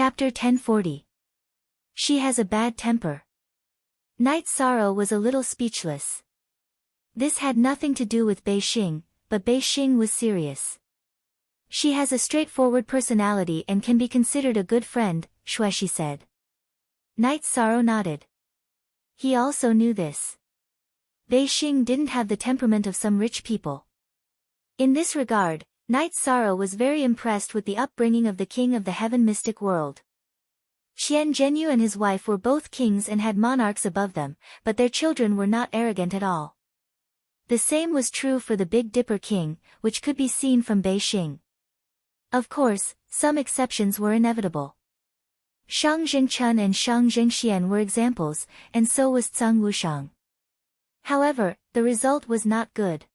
Chapter 1040. She has a bad temper. Night Sorrow was a little speechless. This had nothing to do with Bei Xing, but Bei Xing was serious. She has a straightforward personality and can be considered a good friend, she said. Night Sorrow nodded. He also knew this. Bei Xing didn't have the temperament of some rich people. In this regard, Night Sorrow was very impressed with the upbringing of the king of the heaven mystic world. Qian Zhenyu and his wife were both kings and had monarchs above them, but their children were not arrogant at all. The same was true for the Big Dipper king, which could be seen from Bei Xing. Of course, some exceptions were inevitable. Shang Jingchun and Shang Jingxian were examples, and so was Zhang Wushang. However, the result was not good.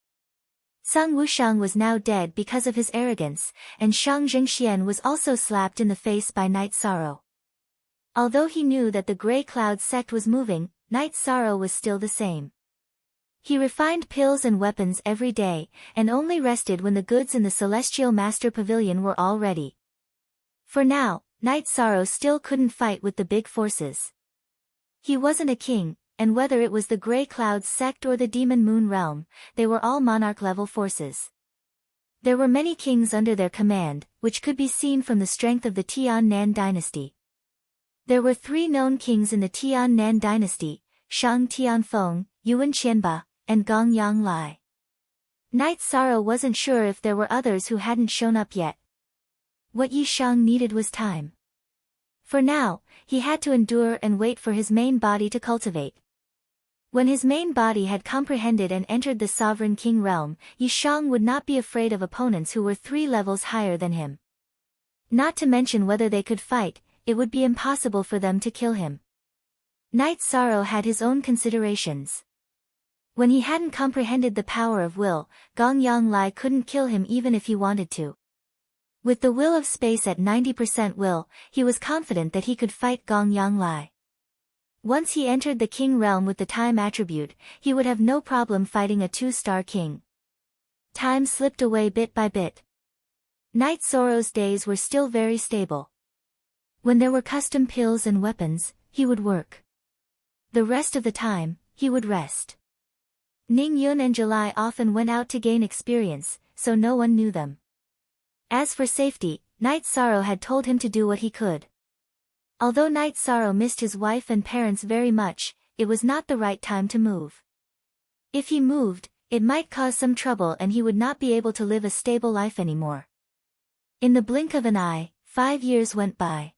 Zhang Wushang was now dead because of his arrogance, and Shang Jingxian was also slapped in the face by Night Sorrow. Although he knew that the Grey Cloud sect was moving, Night Sorrow was still the same. He refined pills and weapons every day, and only rested when the goods in the Celestial Master Pavilion were all ready. For now, Night Sorrow still couldn't fight with the big forces. He wasn't a king, and whether it was the Grey Cloud sect or the Demon Moon realm, they were all monarch-level forces. There were many kings under their command, which could be seen from the strength of the Tian-Nan dynasty. There were 3 known kings in the Tian-Nan dynasty, Shang Tianfeng, Yuan Qianba, and Gong Yang Lai. Night Sorrow wasn't sure if there were others who hadn't shown up yet. What Yi Shang needed was time. For now, he had to endure and wait for his main body to cultivate. When his main body had comprehended and entered the Sovereign King realm, Yi Shang would not be afraid of opponents who were 3 levels higher than him. Not to mention whether they could fight, it would be impossible for them to kill him. Night Sorrow had his own considerations. When he hadn't comprehended the power of will, Gong Yang Lai couldn't kill him even if he wanted to. With the will of space at 90% will, he was confident that he could fight Gong Yang Lai. Once he entered the king realm with the time attribute, he would have no problem fighting a 2-star king. Time slipped away bit by bit. Night Sorrow's days were still very stable. When there were custom pills and weapons, he would work. The rest of the time, he would rest. Ning Yun and July often went out to gain experience, so no one knew them. As for safety, Night Sorrow had told him to do what he could. Although Night Sorrow missed his wife and parents very much, it was not the right time to move. If he moved, it might cause some trouble and he would not be able to live a stable life anymore. In the blink of an eye, 5 years went by.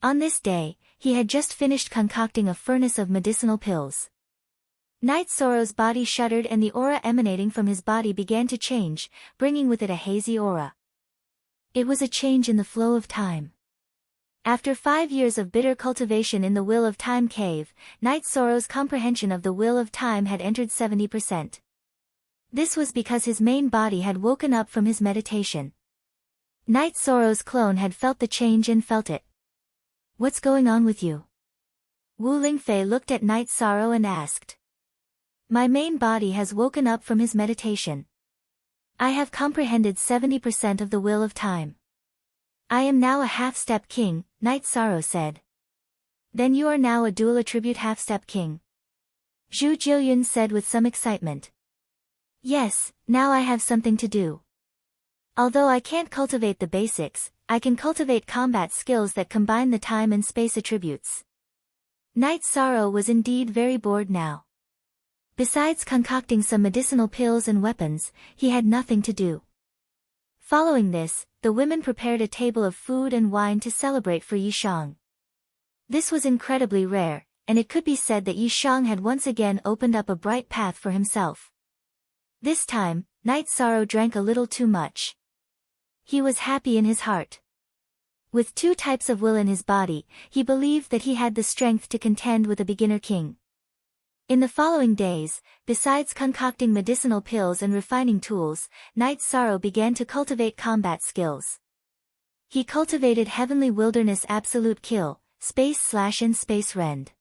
On this day, he had just finished concocting a furnace of medicinal pills. Night Sorrow's body shuddered and the aura emanating from his body began to change, bringing with it a hazy aura. It was a change in the flow of time. After 5 years of bitter cultivation in the Will of Time cave, Night Sorrow's comprehension of the Will of Time had entered 70%. This was because his main body had woken up from his meditation. Night Sorrow's clone had felt the change and felt it. "What's going on with you?" Wu Lingfei looked at Night Sorrow and asked. "My main body has woken up from his meditation. I have comprehended 70% of the Will of Time. I am now a half-step king," Night Sorrow said. "Then you are now a dual attribute half-step king?" Zhu Jiuyun said with some excitement. "Yes, now I have something to do. Although I can't cultivate the basics, I can cultivate combat skills that combine the time and space attributes." Night Sorrow was indeed very bored now. Besides concocting some medicinal pills and weapons, he had nothing to do. Following this, the women prepared a table of food and wine to celebrate for Yi Shang. This was incredibly rare, and it could be said that Yi Shang had once again opened up a bright path for himself. This time, Night Sorrow drank a little too much. He was happy in his heart. With 2 types of will in his body, he believed that he had the strength to contend with a beginner king. In the following days, besides concocting medicinal pills and refining tools, Night Sorrow began to cultivate combat skills. He cultivated Heavenly Wilderness Absolute Kill, Space Slash and Space Rend.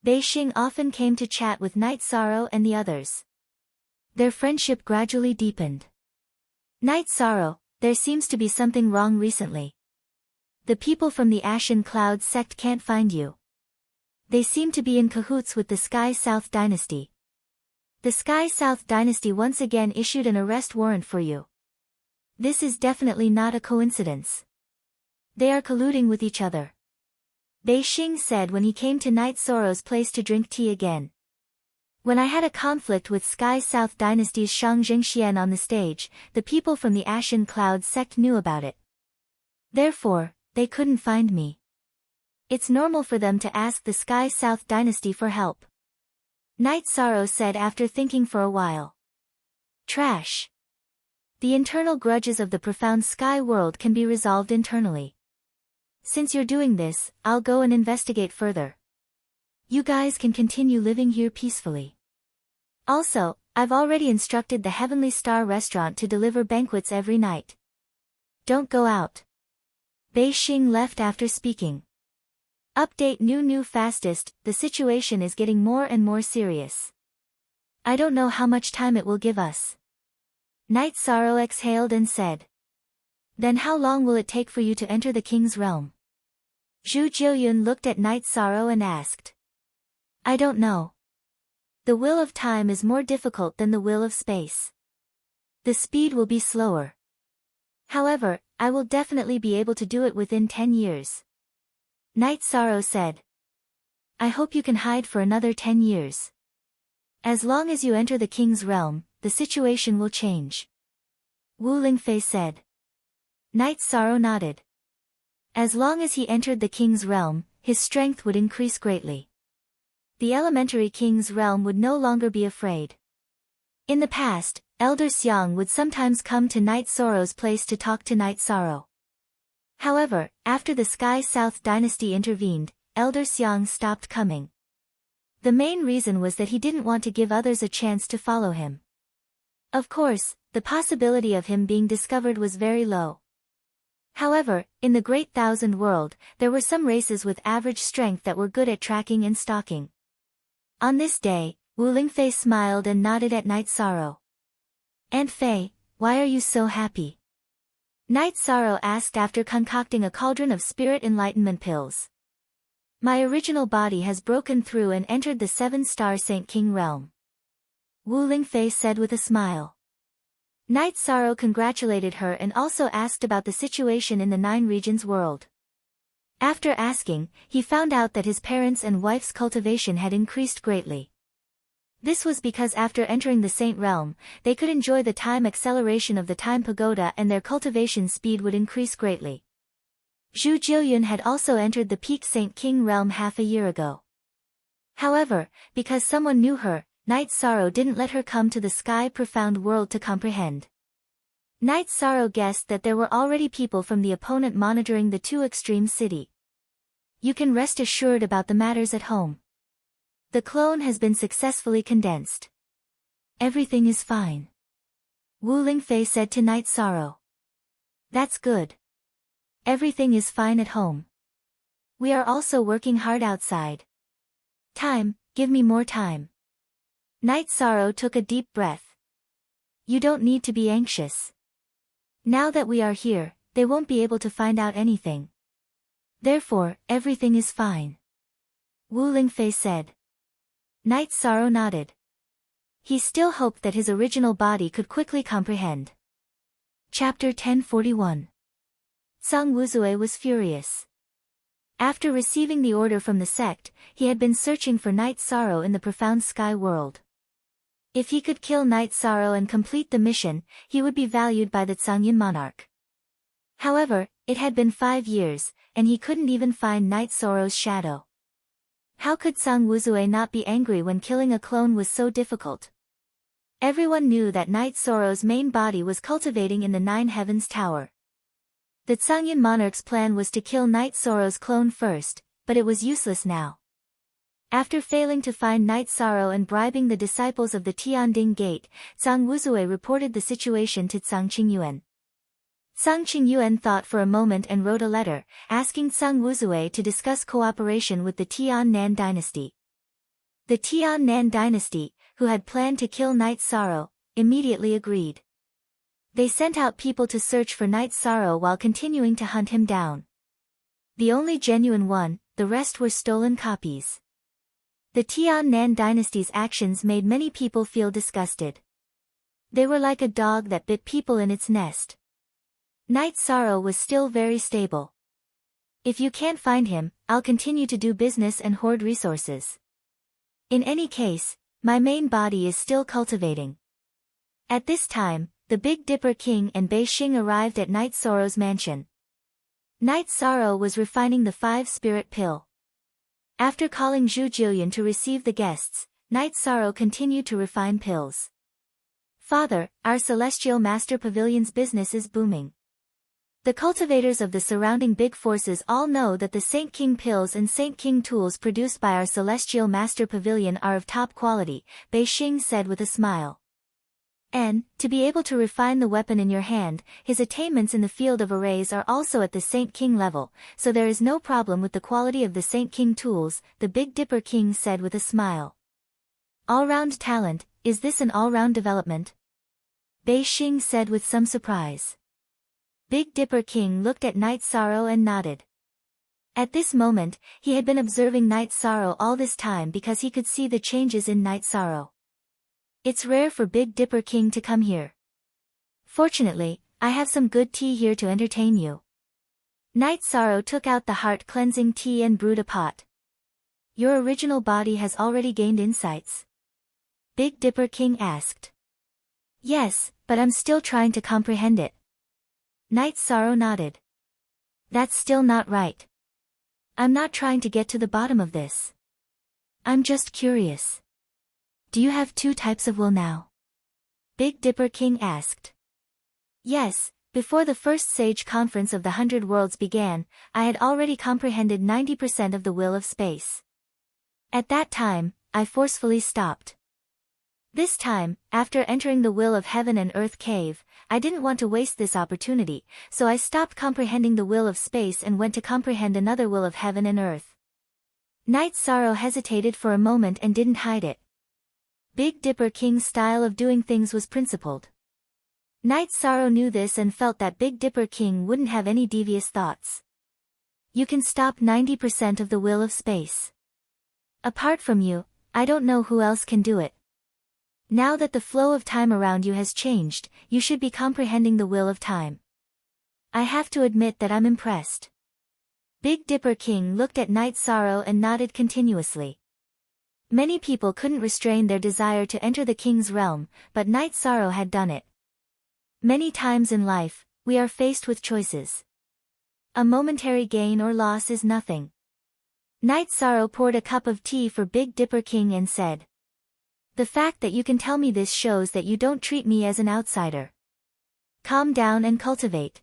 Bei Xing often came to chat with Night Sorrow and the others. Their friendship gradually deepened. "Night Sorrow, there seems to be something wrong recently." The people from the Ashen Cloud sect can't find you. They seem to be in cahoots with the Sky South dynasty. The Sky South dynasty once again issued an arrest warrant for you. This is definitely not a coincidence. They are colluding with each other. Bei Xing said when he came to Night Sorrow's place to drink tea again. When I had a conflict with Sky South dynasty's Shang Jingxian on the stage, the people from the Ashen Cloud sect knew about it. Therefore, they couldn't find me. It's normal for them to ask the Sky South dynasty for help. Night Sorrow said after thinking for a while. Trash. The internal grudges of the profound sky world can be resolved internally. Since you're doing this, I'll go and investigate further. You guys can continue living here peacefully. Also, I've already instructed the Heavenly Star restaurant to deliver banquets every night. Don't go out. Bei Xing left after speaking. Update new fastest, the situation is getting more and more serious. I don't know how much time it will give us. Night Sorrow exhaled and said. Then how long will it take for you to enter the king's realm? Zhu Jiuyun looked at Night Sorrow and asked. I don't know. The will of time is more difficult than the will of space. The speed will be slower. However, I will definitely be able to do it within 10 years. Night Sorrow said. I hope you can hide for another 10 years. As long as you enter the king's realm, the situation will change. Wu Lingfei said. Night Sorrow nodded. As long as he entered the king's realm, his strength would increase greatly. The elementary king's realm would no longer be afraid. In the past, Elder Xiang would sometimes come to Night Sorrow's place to talk to Night Sorrow. However, after the Sky South dynasty intervened, Elder Xiang stopped coming. The main reason was that he didn't want to give others a chance to follow him. Of course, the possibility of him being discovered was very low. However, in the Great Thousand World, there were some races with average strength that were good at tracking and stalking. On this day, Wu Lingfei smiled and nodded at Night Sorrow. Aunt Fei, why are you so happy? Night Sorrow asked after concocting a cauldron of spirit enlightenment pills. My original body has broken through and entered the 7-star Saint King realm. Wu Lingfei said with a smile. Night Sorrow congratulated her and also asked about the situation in the 9 regions world. After asking, he found out that his parents' and wife's cultivation had increased greatly. This was because after entering the Saint Realm, they could enjoy the time acceleration of the Time Pagoda and their cultivation speed would increase greatly. Zhu Jiuyun had also entered the Peak Saint King Realm half a year ago. However, because someone knew her, Night Sorrow didn't let her come to the Sky Profound World to comprehend. Night Sorrow guessed that there were already people from the opponent monitoring the 2 extreme city. You can rest assured about the matters at home. The clone has been successfully condensed. Everything is fine. Wu Lingfei said to Night Sorrow. That's good. Everything is fine at home. We are also working hard outside. Time, give me more time. Night Sorrow took a deep breath. You don't need to be anxious. Now that we are here, they won't be able to find out anything. Therefore, everything is fine. Wu Lingfei said. Night Sorrow nodded. He still hoped that his original body could quickly comprehend. Chapter 1041. Zhang Wuzui was furious. After receiving the order from the sect, he had been searching for Night Sorrow in the profound sky world. If he could kill Night Sorrow and complete the mission, he would be valued by the Zhangyin monarch. However, it had been 5 years, and he couldn't even find Night Sorrow's shadow. How could Zhang Wuzui not be angry when killing a clone was so difficult? Everyone knew that Night Sorrow's main body was cultivating in the 9 Heavens Tower. The Zhangyin monarch's plan was to kill Night Sorrow's clone first, but it was useless now. After failing to find Night Sorrow and bribing the disciples of the Tianding Gate, Zhang Wuzui reported the situation to Zhang Qingyuan. Zhang Qingyuan thought for a moment and wrote a letter, asking Zhang Wuzui to discuss cooperation with the Tian-Nan dynasty. The Tian-Nan dynasty, who had planned to kill Night Sorrow, immediately agreed. They sent out people to search for Night Sorrow while continuing to hunt him down. The only genuine one, the rest were stolen copies. The Tian dynasty's actions made many people feel disgusted. They were like a dog that bit people in its nest. Night Sorrow was still very stable. If you can't find him, I'll continue to do business and hoard resources. In any case, my main body is still cultivating. At this time, the Big Dipper King and Bei Xing arrived at Night Sorrow's mansion. Night Sorrow was refining the 5-spirit pill. After calling Zhu Jillian to receive the guests, Night Sorrow continued to refine pills. Father, our Celestial Master Pavilion's business is booming. The cultivators of the surrounding big forces all know that the Saint King pills and Saint King tools produced by our Celestial Master Pavilion are of top quality, Bei Xing said with a smile. And, to be able to refine the weapon in your hand, his attainments in the field of arrays are also at the Saint King level, so there is no problem with the quality of the Saint King tools, the Big Dipper King said with a smile. All-round talent, is this an all-round development? Bei Xing said with some surprise. Big Dipper King looked at Night Sorrow and nodded. At this moment, he had been observing Night Sorrow all this time because he could see the changes in Night Sorrow. It's rare for Big Dipper King to come here. Fortunately, I have some good tea here to entertain you. Night Sorrow took out the heart-cleansing tea and brewed a pot. Your original body has already gained insights? Big Dipper King asked. Yes, but I'm still trying to comprehend it. Night Sorrow nodded. That's still not right. I'm not trying to get to the bottom of this. I'm just curious. Do you have 2 types of will now? Big Dipper King asked. Yes, before the first Sage Conference of the 100 Worlds began, I had already comprehended 90% of the will of space. At that time, I forcefully stopped. This time, after entering the will of heaven and earth cave, I didn't want to waste this opportunity, so I stopped comprehending the will of space and went to comprehend another will of heaven and earth. Night Sorrow hesitated for a moment and didn't hide it. Big Dipper King's style of doing things was principled. Night Sorrow knew this and felt that Big Dipper King wouldn't have any devious thoughts. You can stop 90% of the will of space. Apart from you, I don't know who else can do it. Now that the flow of time around you has changed, you should be comprehending the will of time. I have to admit that I'm impressed. Big Dipper King looked at Night Sorrow and nodded continuously. Many people couldn't restrain their desire to enter the king's realm, but Night Sorrow had done it. Many times in life, we are faced with choices. A momentary gain or loss is nothing. Night Sorrow poured a cup of tea for Big Dipper King and said, "The fact that you can tell me this shows that you don't treat me as an outsider. Calm down and cultivate.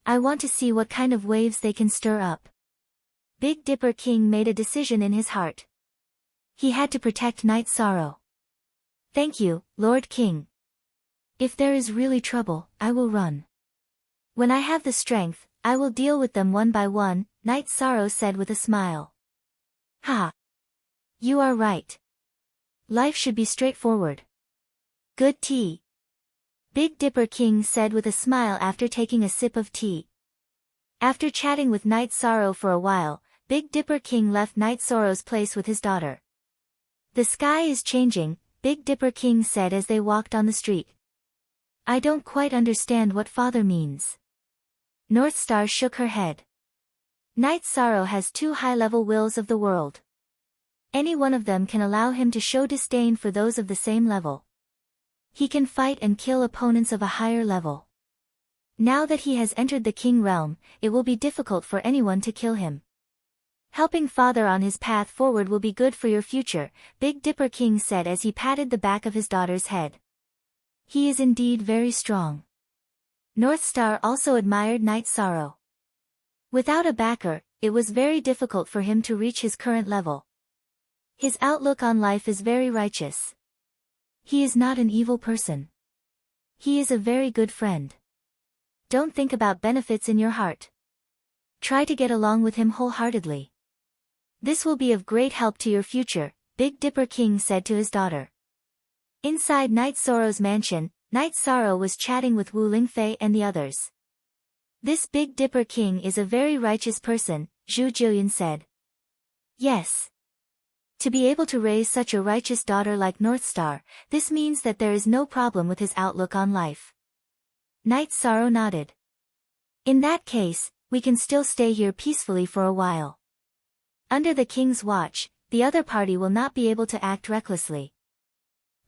I want to see what kind of waves they can stir up." Big Dipper King made a decision in his heart. He had to protect Night Sorrow. Thank you, Lord King. If there is really trouble, I will run. When I have the strength, I will deal with them one by one, Night Sorrow said with a smile. Ha! You are right. Life should be straightforward. Good tea. Big Dipper King said with a smile after taking a sip of tea. After chatting with Night Sorrow for a while, Big Dipper King left Night Sorrow's place with his daughter. The sky is changing, Big Dipper King said as they walked on the street. I don't quite understand what father means. North Star shook her head. Night Sorrow has 2 high-level wills of the world. Any one of them can allow him to show disdain for those of the same level. He can fight and kill opponents of a higher level. Now that he has entered the king realm, it will be difficult for anyone to kill him. Helping father on his path forward will be good for your future, Big Dipper King said as he patted the back of his daughter's head. He is indeed very strong. North Star also admired Night Sorrow. Without a backer, it was very difficult for him to reach his current level. His outlook on life is very righteous. He is not an evil person. He is a very good friend. Don't think about benefits in your heart. Try to get along with him wholeheartedly. This will be of great help to your future, Big Dipper King said to his daughter. Inside Night Sorrow's mansion, Night Sorrow was chatting with Wu Lingfei and the others. This Big Dipper king is a very righteous person, Zhu Jiuyun said. Yes. To be able to raise such a righteous daughter like North Star, this means that there is no problem with his outlook on life. Night Sorrow nodded. In that case, we can still stay here peacefully for a while. Under the king's watch, the other party will not be able to act recklessly.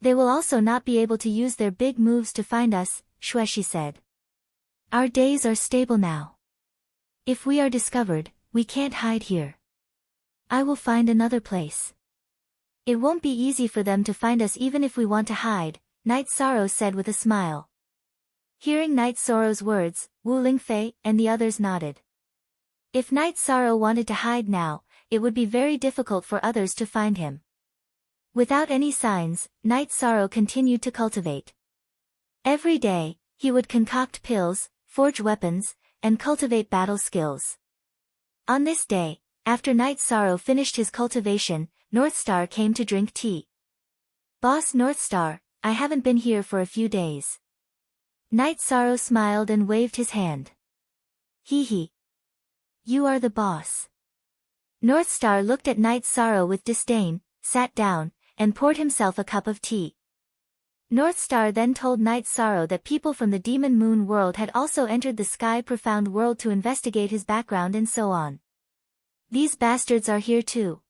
They will also not be able to use their big moves to find us, Xueshi said. Our days are stable now. If we are discovered, we can't hide here. I will find another place. It won't be easy for them to find us even if we want to hide, Night Sorrow said with a smile. Hearing Night Sorrow's words, Wu Lingfei and the others nodded. If Night Sorrow wanted to hide now, it would be very difficult for others to find him. Without any signs, Night Sorrow continued to cultivate. Every day, he would concoct pills, forge weapons, and cultivate battle skills. On this day, after Night Sorrow finished his cultivation, North Star came to drink tea. Boss North Star, I haven't been here for a few days. Night Sorrow smiled and waved his hand. Hee hee. You are the boss. North Star looked at Night Sorrow with disdain, sat down, and poured himself a cup of tea. North Star then told Night Sorrow that people from the Demon Moon world had also entered the Sky Profound world to investigate his background and so on. These bastards are here too.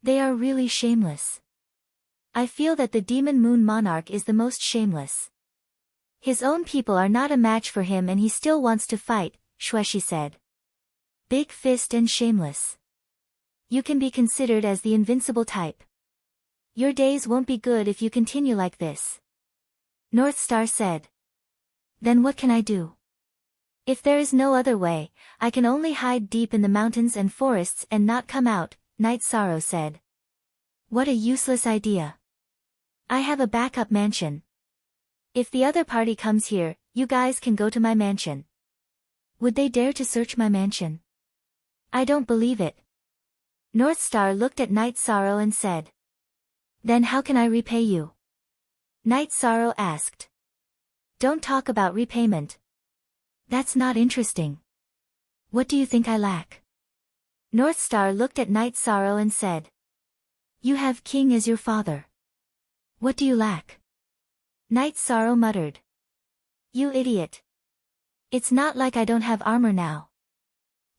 They are really shameless. I feel that the Demon Moon Monarch is the most shameless. His own people are not a match for him and he still wants to fight, Xueshi said. Big fist and shameless. You can be considered as the invincible type. Your days won't be good if you continue like this. North Star said. Then what can I do? If there is no other way, I can only hide deep in the mountains and forests and not come out, Night Sorrow said. What a useless idea. I have a backup mansion. If the other party comes here, you guys can go to my mansion. Would they dare to search my mansion? I don't believe it. North Star looked at Night Sorrow and said. Then how can I repay you? Night Sorrow asked. Don't talk about repayment. That's not interesting. What do you think I lack? North Star looked at Night Sorrow and said. You have King as your father. What do you lack? Night Sorrow muttered. You idiot. It's not like I don't have armor now.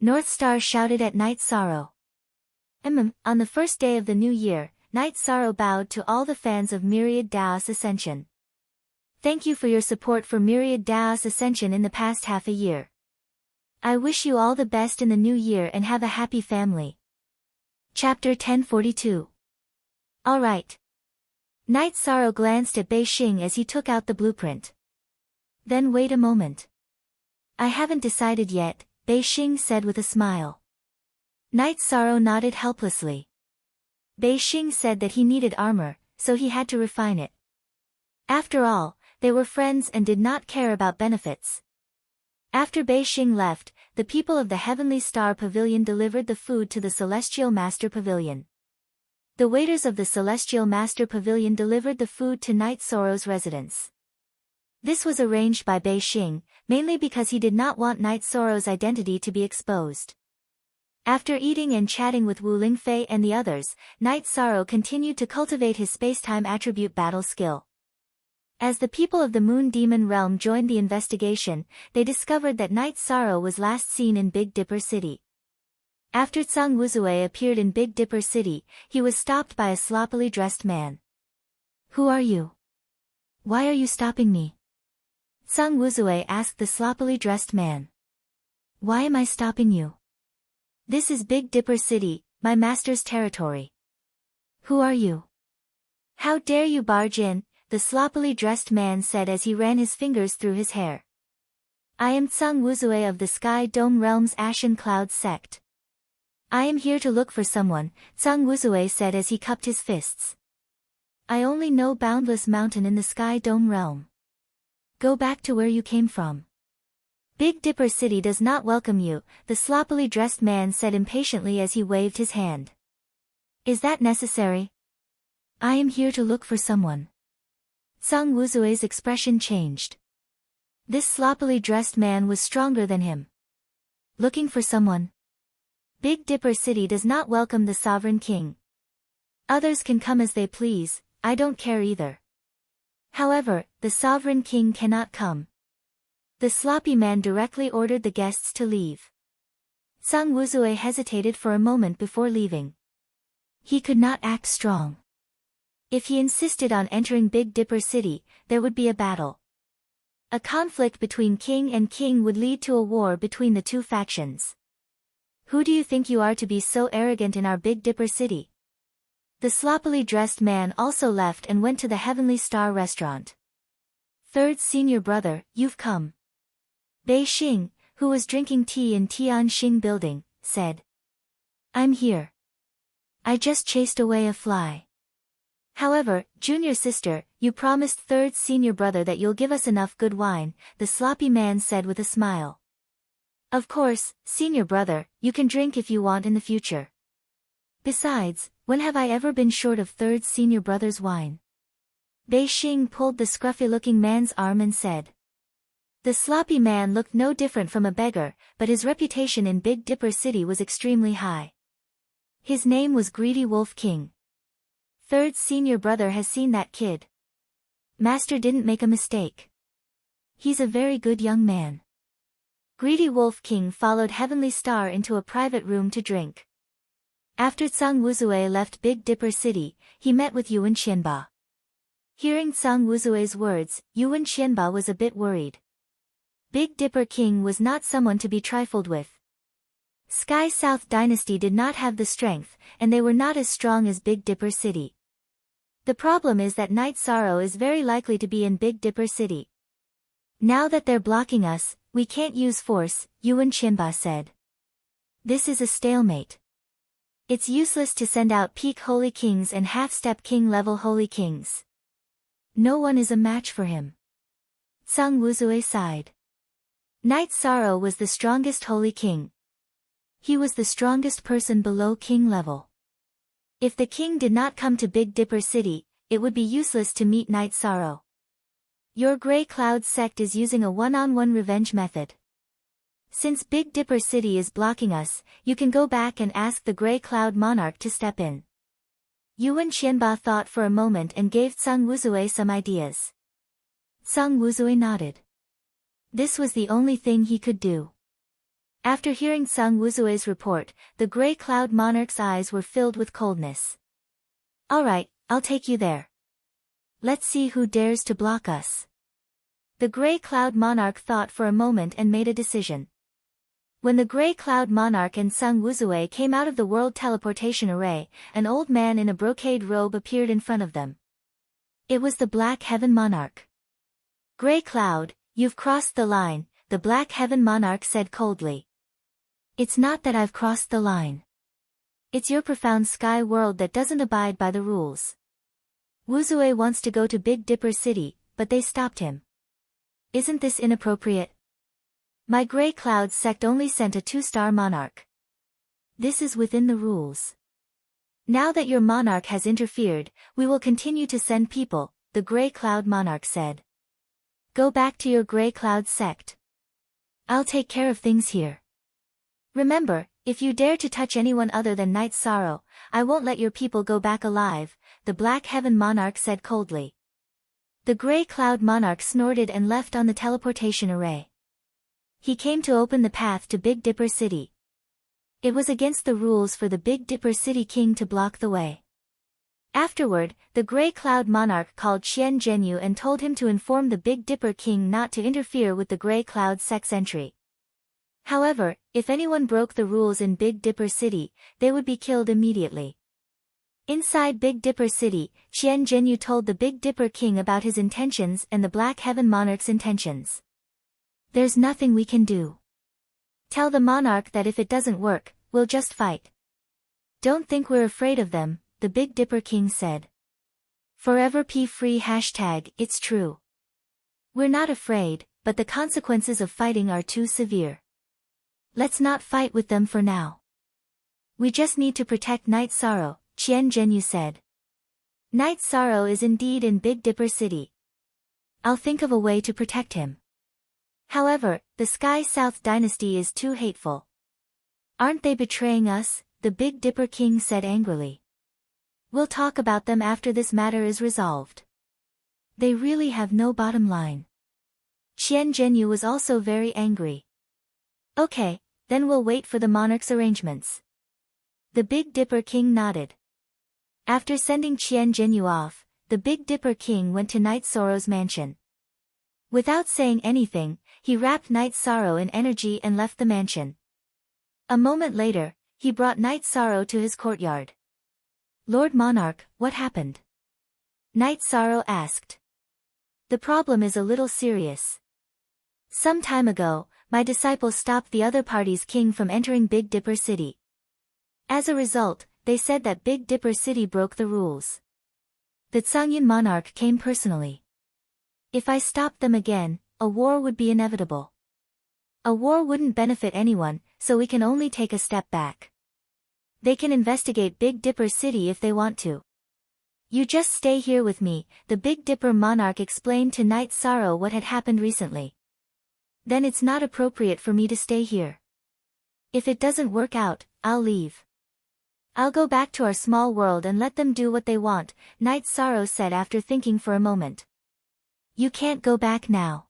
North Star shouted at Night Sorrow. On the first day of the new year, Night Sorrow bowed to all the fans of Myriad Daos Ascension. Thank you for your support for Myriad Daos Ascension in the past half a year. I wish you all the best in the new year and have a happy family. Chapter 1042. Alright. Night Sorrow glanced at Bei Xing as he took out the blueprint. Then wait a moment. I haven't decided yet, Bei Xing said with a smile. Night Sorrow nodded helplessly. Bei Xing said that he needed armor, so he had to refine it. After all, they were friends and did not care about benefits. After Bei Xing left, the people of the Heavenly Star Pavilion delivered the food to the Celestial Master Pavilion. The waiters of the Celestial Master Pavilion delivered the food to Night Sorrow's residence. This was arranged by Bei Xing, mainly because he did not want Night Sorrow's identity to be exposed. After eating and chatting with Wu Lingfei and the others, Night Sorrow continued to cultivate his spacetime attribute battle skill. As the people of the Moon Demon Realm joined the investigation, they discovered that Night Sorrow was last seen in Big Dipper City. After Tsang Wuzue appeared in Big Dipper City, he was stopped by a sloppily dressed man. Who are you? Why are you stopping me? Tsang Wuzue asked the sloppily dressed man. Why am I stopping you? This is Big Dipper City, my master's territory. Who are you? How dare you barge in, the sloppily dressed man said as he ran his fingers through his hair. I am Tsang Wuzue of the Sky Dome Realm's Ashen Cloud sect. I am here to look for someone, Tsang Wuzue said as he cupped his fists. I only know Boundless Mountain in the Sky Dome Realm. Go back to where you came from. Big Dipper City does not welcome you, the sloppily dressed man said impatiently as he waved his hand. Is that necessary? I am here to look for someone. Tsang Wuzue's expression changed. This sloppily dressed man was stronger than him. Looking for someone? Big Dipper City does not welcome the sovereign king. Others can come as they please, I don't care either. However, the sovereign king cannot come. The sloppy man directly ordered the guests to leave. Sang Wuzue hesitated for a moment before leaving. He could not act strong. If he insisted on entering Big Dipper City, there would be a battle. A conflict between king and king would lead to a war between the two factions. Who do you think you are to be so arrogant in our Big Dipper City? The sloppily dressed man also left and went to the Heavenly Star restaurant. Third senior brother, you've come. Bei Xing, who was drinking tea in Tianxing building, said. I'm here. I just chased away a fly. However, junior sister, you promised third senior brother that you'll give us enough good wine, the sloppy man said with a smile. Of course, senior brother, you can drink if you want in the future. Besides, when have I ever been short of third senior brother's wine? Bei Xing pulled the scruffy-looking man's arm and said. The sloppy man looked no different from a beggar, but his reputation in Big Dipper City was extremely high. His name was Greedy Wolf King. Third senior brother has seen that kid. Master didn't make a mistake. He's a very good young man. Greedy Wolf King followed Heavenly Star into a private room to drink. After Sang Wuzue left Big Dipper City, he met with Yuan Qianba. Hearing Sang Wuzue's words, Yuan Qianba was a bit worried. Big Dipper King was not someone to be trifled with. Sky South Dynasty did not have the strength, and they were not as strong as Big Dipper City. The problem is that Night Sorrow is very likely to be in Big Dipper City. Now that they're blocking us, we can't use force, Yuan Qianba said. This is a stalemate. It's useless to send out peak Holy Kings and half-step king level Holy Kings. No one is a match for him. Sang Wuzue sighed. Night Sorrow was the strongest Holy King. He was the strongest person below king level. If the king did not come to Big Dipper City, it would be useless to meet Night Sorrow. Your Grey Cloud sect is using a one-on-one revenge method. Since Big Dipper City is blocking us, you can go back and ask the Grey Cloud Monarch to step in. Yuan Qianba thought for a moment and gave Sang Wuzue some ideas. Sang Wuzue nodded. This was the only thing he could do. After hearing Sang Wuzue's report, the Grey Cloud Monarch's eyes were filled with coldness. Alright, I'll take you there. Let's see who dares to block us. The Grey Cloud Monarch thought for a moment and made a decision. When the Grey Cloud Monarch and Sang Wuzue came out of the World Teleportation Array, an old man in a brocade robe appeared in front of them. It was the Black Heaven Monarch. Grey Cloud, you've crossed the line, the Black Heaven Monarch said coldly. It's not that I've crossed the line. It's your profound sky world that doesn't abide by the rules. Wuzue wants to go to Big Dipper City, but they stopped him. Isn't this inappropriate? My Grey Cloud sect only sent a 2-star monarch. This is within the rules. Now that your monarch has interfered, we will continue to send people, the Grey Cloud Monarch said. Go back to your Grey Cloud sect. I'll take care of things here. Remember, if you dare to touch anyone other than Night Sorrow, I won't let your people go back alive, the Black Heaven Monarch said coldly. The Grey Cloud Monarch snorted and left on the teleportation array. He came to open the path to Big Dipper City. It was against the rules for the Big Dipper City King to block the way. Afterward, the Grey Cloud Monarch called Qian Zhenyu and told him to inform the Big Dipper King not to interfere with the Grey Cloud sect's entry. However, if anyone broke the rules in Big Dipper City, they would be killed immediately. Inside Big Dipper City, Qian Zhenyu told the Big Dipper King about his intentions and the Black Heaven Monarch's intentions. There's nothing we can do. Tell the monarch that if it doesn't work, we'll just fight. Don't think we're afraid of them, the Big Dipper King said. Forever P free hashtag, it's true. We're not afraid, but the consequences of fighting are too severe. Let's not fight with them for now. We just need to protect Night Sorrow, Qian Zhenyu said. Night Sorrow is indeed in Big Dipper City. I'll think of a way to protect him. However, the Sky South dynasty is too hateful. Aren't they betraying us? The Big Dipper King said angrily. We'll talk about them after this matter is resolved. They really have no bottom line. Qian Zhenyu was also very angry. Okay, then we'll wait for the monarch's arrangements. The Big Dipper King nodded. After sending Qian Zhenyu off, the Big Dipper King went to Night Sorrow's mansion. Without saying anything, he wrapped Night Sorrow in energy and left the mansion. A moment later, he brought Night Sorrow to his courtyard. Lord Monarch, what happened? Night Sorrow asked. The problem is a little serious. Some time ago, my disciples stopped the other party's king from entering Big Dipper City. As a result, they said that Big Dipper City broke the rules. The Zhongyun monarch came personally. If I stopped them again, a war would be inevitable. A war wouldn't benefit anyone, so we can only take a step back. They can investigate Big Dipper City if they want to. You just stay here with me, the Big Dipper monarch explained to Night Sorrow what had happened recently. Then it's not appropriate for me to stay here. If it doesn't work out, I'll leave. I'll go back to our small world and let them do what they want, Night Sorrow said after thinking for a moment. You can't go back now.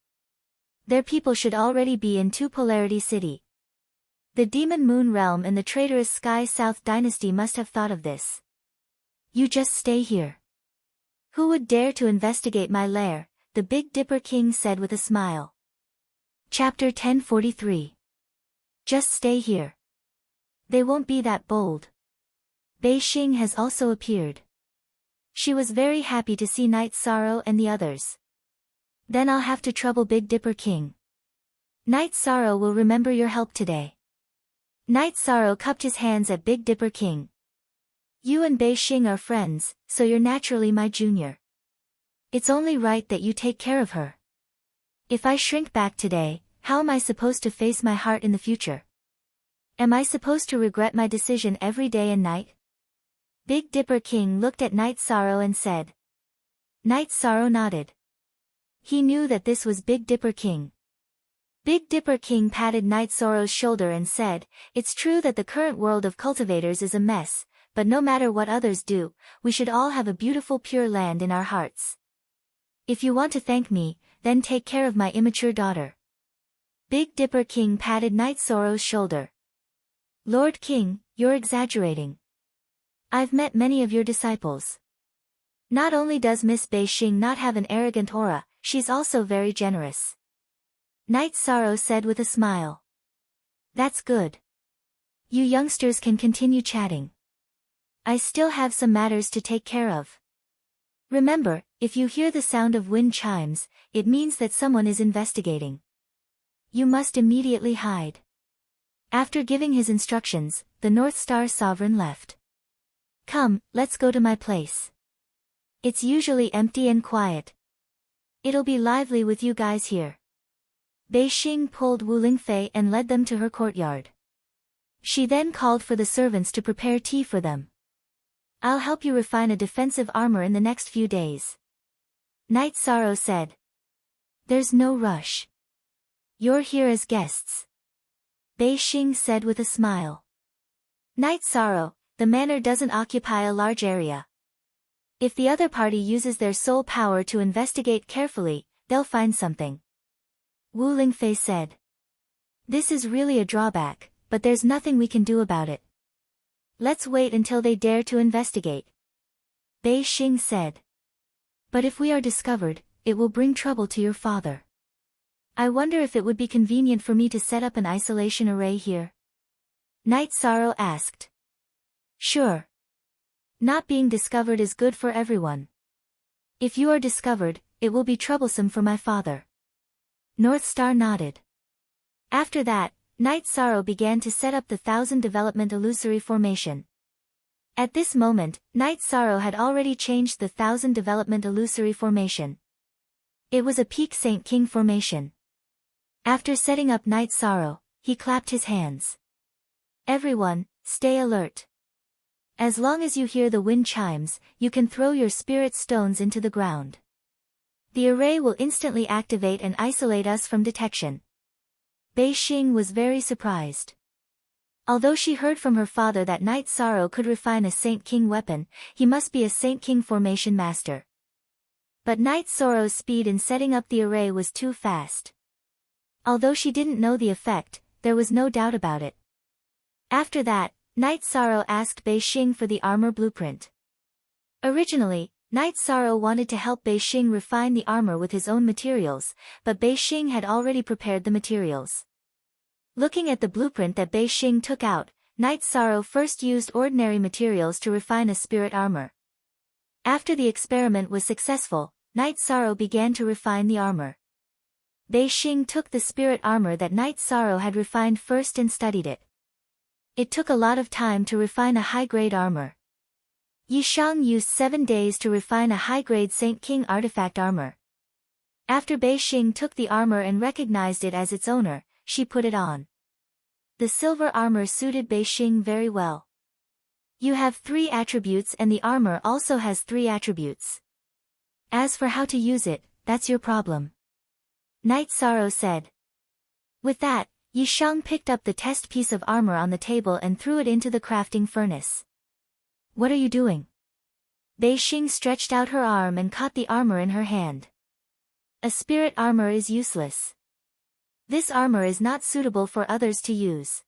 Their people should already be in Two Polarity City. The Demon Moon Realm and the traitorous Sky South dynasty must have thought of this. You just stay here. Who would dare to investigate my lair? The Big Dipper King said with a smile. Chapter 1043. Just stay here. They won't be that bold. Bei Xing has also appeared. She was very happy to see Night Sorrow and the others. Then I'll have to trouble Big Dipper King. Night Sorrow will remember your help today. Night Sorrow cupped his hands at Big Dipper King. You and Bei Xing are friends, so you're naturally my junior. It's only right that you take care of her. If I shrink back today, how am I supposed to face my heart in the future? Am I supposed to regret my decision every day and night? Big Dipper King looked at Night Sorrow and said. Night Sorrow nodded. He knew that this was Big Dipper King. Big Dipper King patted Night Sorrow's shoulder and said, it's true that the current world of cultivators is a mess, but no matter what others do, we should all have a beautiful pure land in our hearts. If you want to thank me, then take care of my immature daughter. Big Dipper King patted Night Sorrow's shoulder. Lord King, you're exaggerating. I've met many of your disciples. Not only does Miss Bei Xing not have an arrogant aura, she's also very generous. Night Sorrow said with a smile. That's good. You youngsters can continue chatting. I still have some matters to take care of. Remember, if you hear the sound of wind chimes, it means that someone is investigating. You must immediately hide. After giving his instructions, the North Star Sovereign left. Come, let's go to my place. It's usually empty and quiet. It'll be lively with you guys here. Bei Xing pulled Wu Lingfei and led them to her courtyard. She then called for the servants to prepare tea for them. I'll help you refine a defensive armor in the next few days. Night Sorrow said. There's no rush. You're here as guests. Bei Xing said with a smile. Night Sorrow, the manor doesn't occupy a large area. If the other party uses their soul power to investigate carefully, they'll find something. Wu Lingfei said. This is really a drawback, but there's nothing we can do about it. Let's wait until they dare to investigate. Bei Xing said. But if we are discovered, it will bring trouble to your father. I wonder if it would be convenient for me to set up an isolation array here? Night Sorrow asked. Sure. Not being discovered is good for everyone. If you are discovered, it will be troublesome for my father. North Star nodded. After that, Night Sorrow began to set up the 1000 Development Illusory Formation. At this moment, Night Sorrow had already changed the 1000 Development Illusory Formation. It was a Peak Saint King formation. After setting up Night Sorrow, he clapped his hands. Everyone, stay alert. As long as you hear the wind chimes, you can throw your spirit stones into the ground. The array will instantly activate and isolate us from detection. Bei Xing was very surprised. Although she heard from her father that Knight Sorrow could refine a Saint King weapon, he must be a Saint King formation master. But Knight Sorrow's speed in setting up the array was too fast. Although she didn't know the effect, there was no doubt about it. After that, Knight Sorrow asked Bei Xing for the armor blueprint. Originally, Knight Sorrow wanted to help Bei Xing refine the armor with his own materials, but Bei Xing had already prepared the materials. Looking at the blueprint that Bei Xing took out, Knight Sorrow first used ordinary materials to refine a spirit armor. After the experiment was successful, Knight Sorrow began to refine the armor. Bei Xing took the spirit armor that Knight Sorrow had refined first and studied it. It took a lot of time to refine a high-grade armor. Yi Shang used 7 days to refine a high-grade Saint King artifact armor. After Bei Xing took the armor and recognized it as its owner, she put it on. The silver armor suited Bei Xing very well. You have 3 attributes and the armor also has 3 attributes. As for how to use it, that's your problem. Knight Sorrow said. With that, Yi Shang picked up the test piece of armor on the table and threw it into the crafting furnace. What are you doing? Bei Xing stretched out her arm and caught the armor in her hand. A spirit armor is useless. This armor is not suitable for others to use.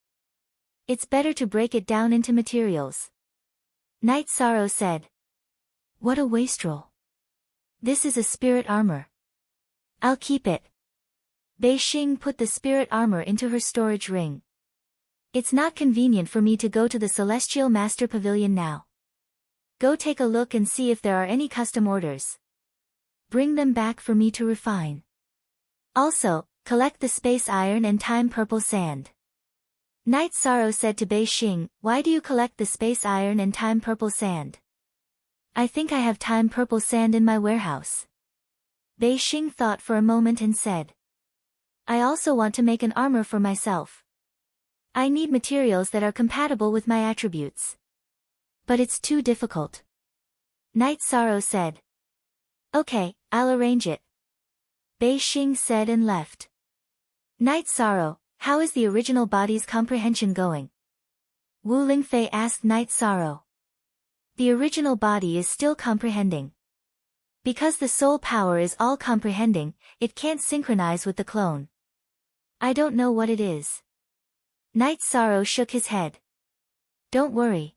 It's better to break it down into materials. Knight Sorrow said. What a wastrel. This is a spirit armor. I'll keep it. Bei Xing put the spirit armor into her storage ring. It's not convenient for me to go to the Celestial Master Pavilion now. Go take a look and see if there are any custom orders. Bring them back for me to refine. Also, collect the space iron and time purple sand. Knight Sorrow said to Bei Xing, why do you collect the space iron and time purple sand? I think I have time purple sand in my warehouse. Bei Xing thought for a moment and said. I also want to make an armor for myself. I need materials that are compatible with my attributes. But it's too difficult. Knight Sorrow said. Okay, I'll arrange it. Bei Xing said and left. Knight Sorrow, how is the original body's comprehension going? Wu Lingfei asked Knight Sorrow. The original body is still comprehending. Because the soul power is all comprehending, it can't synchronize with the clone. I don't know what it is. Knight Sorrow shook his head. Don't worry.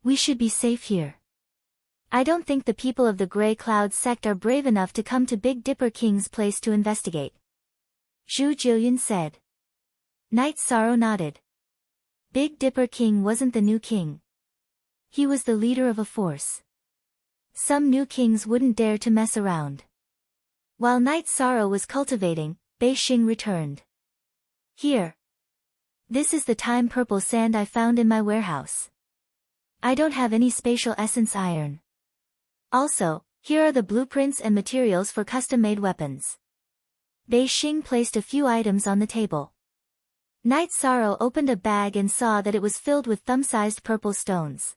We should be safe here. I don't think the people of the Grey Cloud sect are brave enough to come to Big Dipper King's place to investigate. Zhu Jillian said. Knight Sorrow nodded. Big Dipper King wasn't the new king. He was the leader of a force. Some new kings wouldn't dare to mess around. While Knight Sorrow was cultivating, Bei Xing returned. Here. This is the time purple sand I found in my warehouse. I don't have any spatial essence iron. Also, here are the blueprints and materials for custom-made weapons. Bei Xing placed a few items on the table. Knight Sorrow opened a bag and saw that it was filled with thumb-sized purple stones.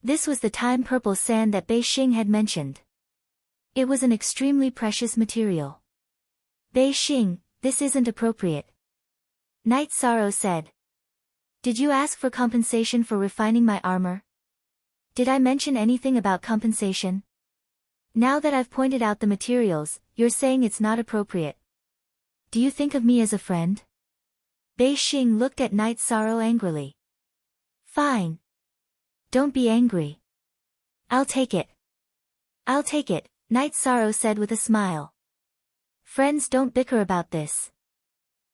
This was the time purple sand that Bei Xing had mentioned. It was an extremely precious material. Bei Xing, this isn't appropriate. Knight Sorrow said. Did you ask for compensation for refining my armor? Did I mention anything about compensation? Now that I've pointed out the materials, you're saying it's not appropriate. Do you think of me as a friend? Bei Xing looked at Knight Sorrow angrily. Fine. Don't be angry. I'll take it. I'll take it, Knight Sorrow said with a smile. Friends don't bicker about this.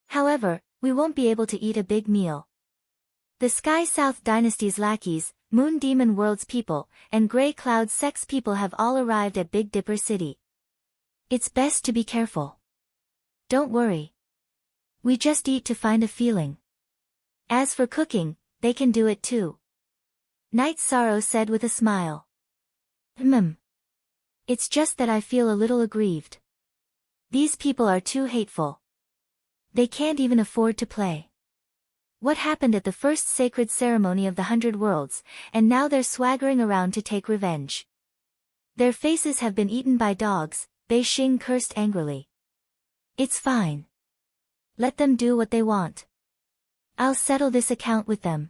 However, we won't be able to eat a big meal. The Sky South Dynasty's lackeys, Moon Demon World's people, and Grey Cloud Sect's people have all arrived at Big Dipper City. It's best to be careful. Don't worry. We just eat to find a feeling. As for cooking, they can do it too. Knight Sorrow said with a smile. It's just that I feel a little aggrieved. These people are too hateful. They can't even afford to play. What happened at the first sacred ceremony of the 100 Worlds, and now they're swaggering around to take revenge. Their faces have been eaten by dogs, Bei Xing cursed angrily. It's fine. Let them do what they want. I'll settle this account with them.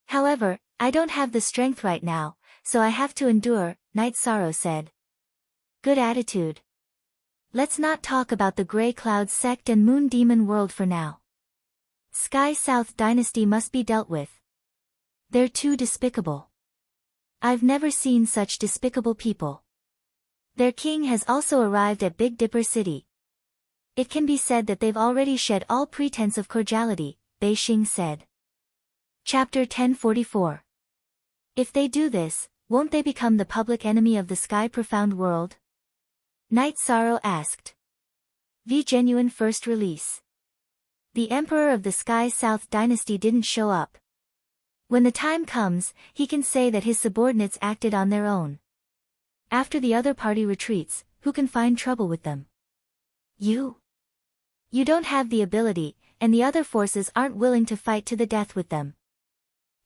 However, I don't have the strength right now, so I have to endure, Night Sorrow said. Good attitude. Let's not talk about the Grey Cloud sect and Moon Demon world for now. Sky South dynasty must be dealt with. They're too despicable. I've never seen such despicable people. Their king has also arrived at Big Dipper City. It can be said that they've already shed all pretense of cordiality, Bei Xing said. Chapter 1044. If they do this, won't they become the public enemy of the Sky Profound world? Night Sorrow asked. The genuine first release. The Emperor of the Sky South dynasty didn't show up. When the time comes, he can say that his subordinates acted on their own. After the other party retreats, who can find trouble with them? You? You don't have the ability, and the other forces aren't willing to fight to the death with them.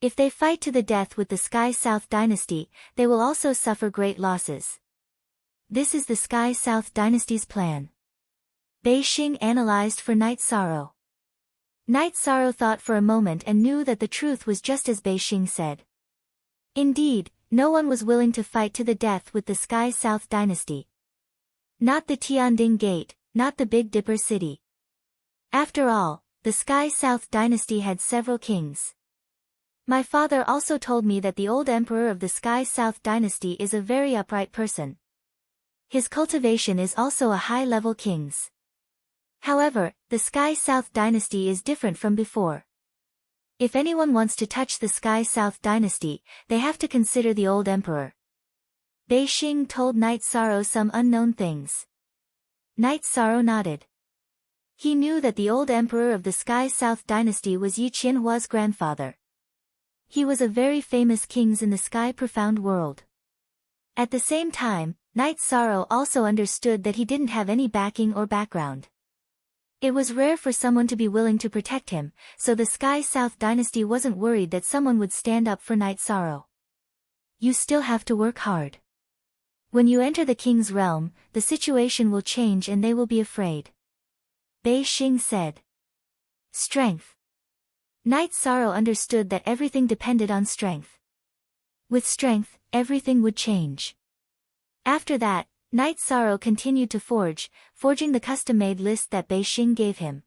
If they fight to the death with the Sky South dynasty, they will also suffer great losses. This is the Sky South dynasty's plan. Bei Xing analyzed for Night Sorrow. Night Sorrow thought for a moment and knew that the truth was just as Bei Xing said. Indeed, no one was willing to fight to the death with the Sky South dynasty. Not the Tianding Gate, not the Big Dipper City. After all, the Sky South dynasty had several kings. My father also told me that the old emperor of the Sky South dynasty is a very upright person. His cultivation is also a high-level king's. However, the Sky South dynasty is different from before. If anyone wants to touch the Sky South dynasty, they have to consider the old emperor. Bei Xing told Night Sorrow some unknown things. Night Sorrow nodded. He knew that the old emperor of the Sky South dynasty was Yi Qianhua's grandfather. He was a very famous king in the Sky Profound world. At the same time, Night Sorrow also understood that he didn't have any backing or background. It was rare for someone to be willing to protect him, so the Sky South dynasty wasn't worried that someone would stand up for Night Sorrow. You still have to work hard. When you enter the king's realm, the situation will change and they will be afraid. Bei Xing said. Strength. Night Sorrow understood that everything depended on strength. With strength, everything would change. After that, Night Sorrow continued to forging the custom-made list that Bei Xing gave him.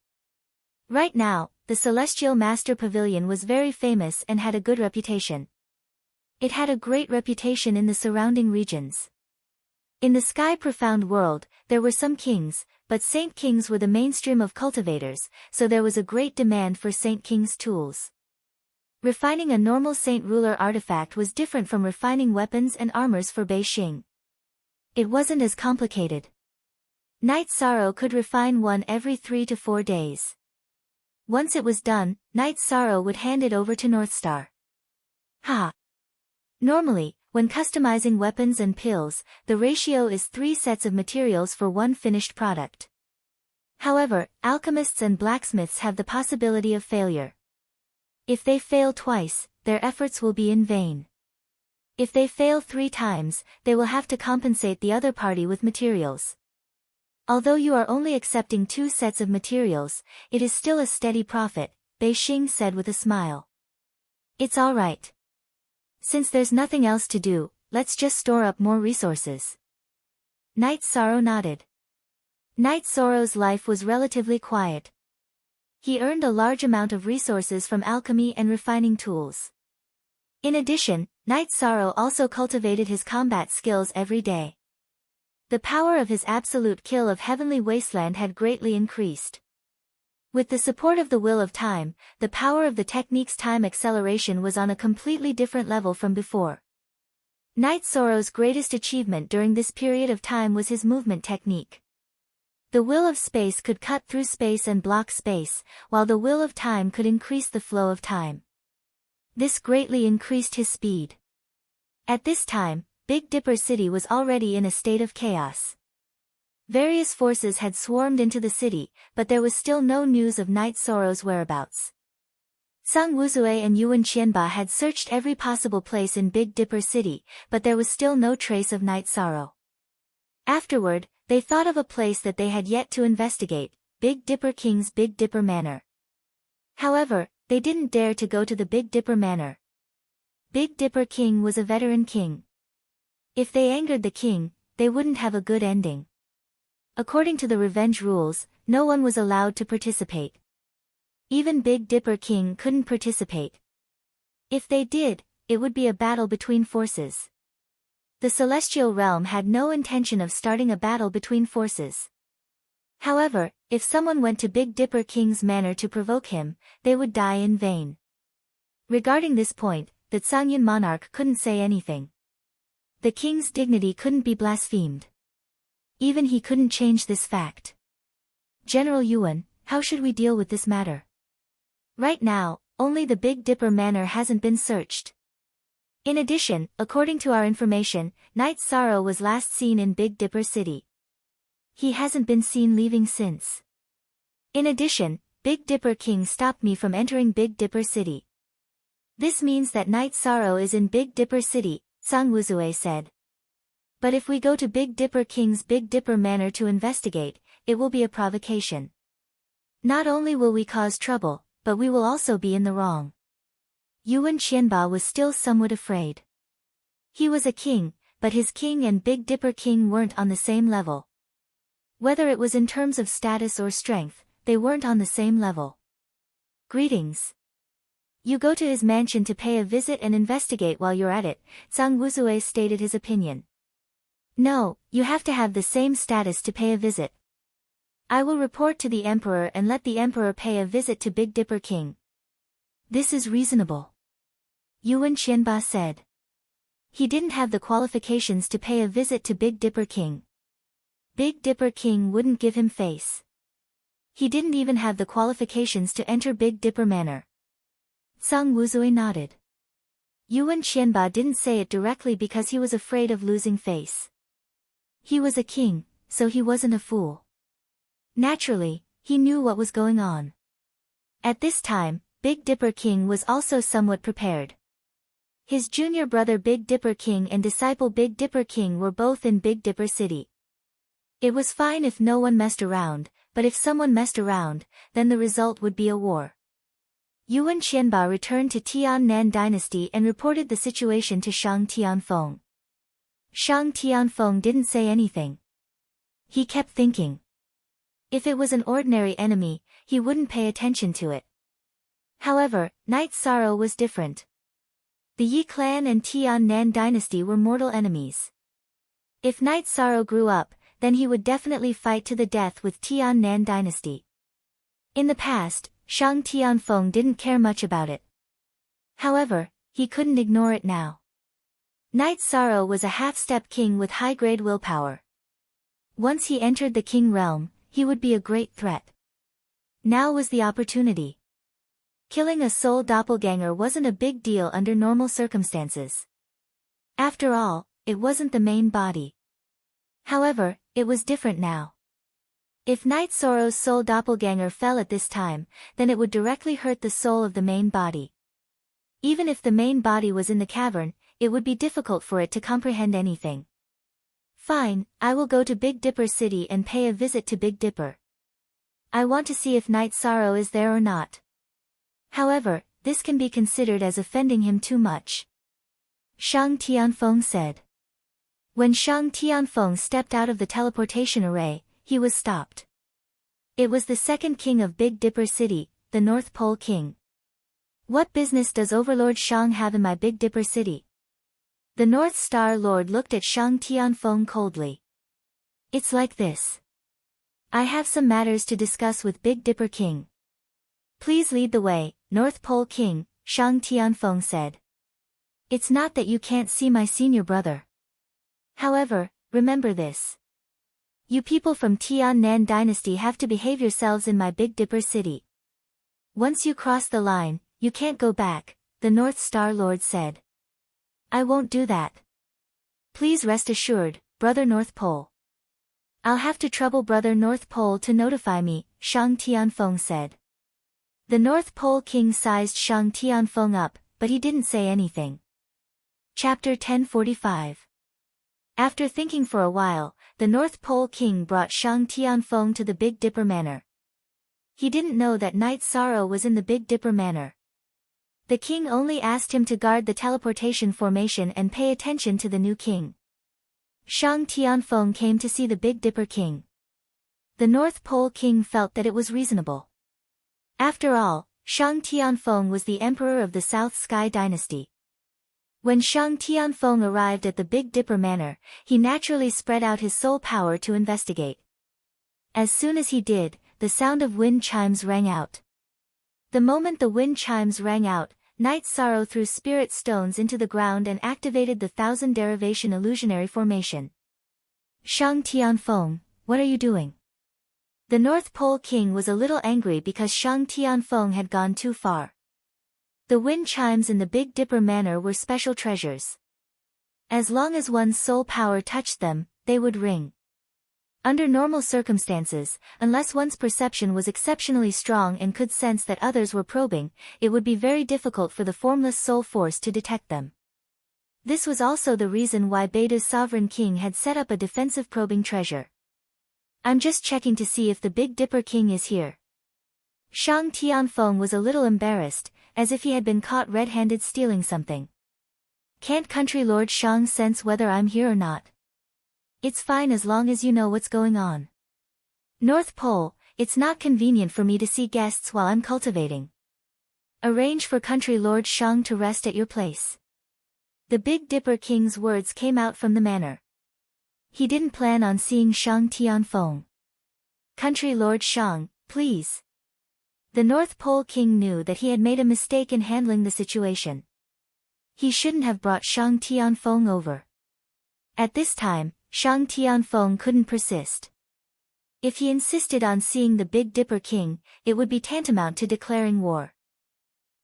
Right now, the Celestial Master Pavilion was very famous and had a good reputation. It had a great reputation in the surrounding regions. In the Sky Profound world, there were some kings, but Saint Kings were the mainstream of cultivators, so there was a great demand for Saint Kings tools. Refining a normal Saint Ruler artifact was different from refining weapons and armors for Bei Xing. It wasn't as complicated. Night Sorrow could refine one every 3 to 4 days. Once it was done, Night Sorrow would hand it over to Northstar. Normally, when customizing weapons and pills, the ratio is 3 sets of materials for one finished product. However, alchemists and blacksmiths have the possibility of failure. If they fail twice, their efforts will be in vain. If they fail 3 times, they will have to compensate the other party with materials. Although you are only accepting 2 sets of materials, it is still a steady profit, Bei Xing said with a smile. It's all right. Since there's nothing else to do, let's just store up more resources. Night Sorrow nodded. Night Sorrow's life was relatively quiet. He earned a large amount of resources from alchemy and refining tools. In addition, Night Sorrow also cultivated his combat skills every day. The power of his absolute kill of Heavenly Wasteland had greatly increased. With the support of the Will of Time, the power of the technique's time acceleration was on a completely different level from before. Night Sorrow's greatest achievement during this period of time was his movement technique. The Will of Space could cut through space and block space, while the Will of Time could increase the flow of time. This greatly increased his speed. At this time, Big Dipper City was already in a state of chaos. Various forces had swarmed into the city, but there was still no news of Night Sorrow's whereabouts. Sang Wuzue and Yuan Qianba had searched every possible place in Big Dipper City, but there was still no trace of Night Sorrow. Afterward, they thought of a place that they had yet to investigate, Big Dipper King's Big Dipper Manor. However, they didn't dare to go to the Big Dipper Manor. Big Dipper King was a veteran king. If they angered the king, they wouldn't have a good ending. According to the revenge rules, no one was allowed to participate. Even Big Dipper King couldn't participate. If they did, it would be a battle between forces. The celestial realm had no intention of starting a battle between forces. However, if someone went to Big Dipper King's manor to provoke him, they would die in vain. Regarding this point, the Sanghyun monarch couldn't say anything. The king's dignity couldn't be blasphemed. Even he couldn't change this fact. General Yuan, how should we deal with this matter? Right now, only the Big Dipper Manor hasn't been searched. In addition, according to our information, Knight Sorrow was last seen in Big Dipper City. He hasn't been seen leaving since. In addition, Big Dipper King stopped me from entering Big Dipper City. This means that Knight Sorrow is in Big Dipper City, Sang Wuzue said. But if we go to Big Dipper King's Big Dipper Manor to investigate, it will be a provocation. Not only will we cause trouble, but we will also be in the wrong. Yuan Qianba was still somewhat afraid. He was a king, but his king and Big Dipper King weren't on the same level. Whether it was in terms of status or strength, they weren't on the same level. Greetings. You go to his mansion to pay a visit and investigate while you're at it, Sang Wuzue stated his opinion. No, you have to have the same status to pay a visit. I will report to the emperor and let the emperor pay a visit to Big Dipper King. This is reasonable. Yuan Qianba said. He didn't have the qualifications to pay a visit to Big Dipper King. Big Dipper King wouldn't give him face. He didn't even have the qualifications to enter Big Dipper Manor. Sang Wuzui nodded. Yuan Qianba didn't say it directly because he was afraid of losing face. He was a king, so he wasn't a fool. Naturally, he knew what was going on. At this time, Big Dipper King was also somewhat prepared. His junior brother Big Dipper King and disciple Big Dipper King were both in Big Dipper City. It was fine if no one messed around, but if someone messed around, then the result would be a war. Yuan Qianba returned to Tiannan Dynasty and reported the situation to Shang Tianfeng. Shang Tianfeng didn't say anything. He kept thinking. If it was an ordinary enemy, he wouldn't pay attention to it. However, Knight Sorrow was different. The Yi clan and Tiannan Dynasty were mortal enemies. If Knight Sorrow grew up, then he would definitely fight to the death with Tiannan Dynasty. In the past, Shang Tianfeng didn't care much about it. However, he couldn't ignore it now. Knight Sorrow was a half-step king with high-grade willpower. Once he entered the king realm, he would be a great threat. Now was the opportunity. Killing a soul doppelganger wasn't a big deal under normal circumstances. After all, it wasn't the main body. However, it was different now. If Knight Sorrow's soul doppelganger fell at this time, then it would directly hurt the soul of the main body. Even if the main body was in the cavern, it would be difficult for it to comprehend anything. Fine, I will go to Big Dipper City and pay a visit to Big Dipper. I want to see if Knight Sorrow is there or not. However, this can be considered as offending him too much. Shang Tianfeng said. When Shang Tianfeng stepped out of the teleportation array, he was stopped. It was the second king of Big Dipper City, the North Pole King. What business does Overlord Shang have in my Big Dipper City? The North Star Lord looked at Shang Tianfeng coldly. It's like this. I have some matters to discuss with Big Dipper King. Please lead the way, North Pole King, Shang Tianfeng said. It's not that you can't see my senior brother. However, remember this. You people from Tiannan Dynasty have to behave yourselves in my Big Dipper City. Once you cross the line, you can't go back, the North Star Lord said. I won't do that. Please rest assured, Brother North Pole. I'll have to trouble Brother North Pole to notify me, Shang Tianfeng said. The North Pole King sized Shang Tianfeng up, but he didn't say anything. Chapter 1045. After thinking for a while, the North Pole King brought Shang Tianfeng to the Big Dipper Manor. He didn't know that Night Sorrow was in the Big Dipper Manor. The king only asked him to guard the teleportation formation and pay attention to the new king. Shang Tianfeng came to see the Big Dipper King. The North Pole King felt that it was reasonable. After all, Shang Tianfeng was the emperor of the South Sky dynasty. When Shang Tianfeng arrived at the Big Dipper Manor, he naturally spread out his soul power to investigate. As soon as he did, the sound of wind chimes rang out. The moment the wind chimes rang out, Night Sorrow threw spirit stones into the ground and activated the Thousand Derivation Illusionary Formation. Shang Tianfeng, what are you doing? The North Pole King was a little angry because Shang Tianfeng had gone too far. The wind chimes in the Big Dipper Manor were special treasures. As long as one's soul power touched them, they would ring. Under normal circumstances, unless one's perception was exceptionally strong and could sense that others were probing, it would be very difficult for the formless soul force to detect them. This was also the reason why Baidu's sovereign king had set up a defensive probing treasure. I'm just checking to see if the Big Dipper King is here. Shang Tianfeng was a little embarrassed, as if he had been caught red-handed stealing something. Can't Country Lord Shang sense whether I'm here or not? It's fine as long as you know what's going on. North Pole, it's not convenient for me to see guests while I'm cultivating. Arrange for Country Lord Shang to rest at your place. The Big Dipper King's words came out from the manor. He didn't plan on seeing Shang Tianfeng. Country Lord Shang, please. The North Pole King knew that he had made a mistake in handling the situation. He shouldn't have brought Shang Tianfeng over. At this time, Shang Tianfeng couldn't persist. If he insisted on seeing the Big Dipper King, it would be tantamount to declaring war.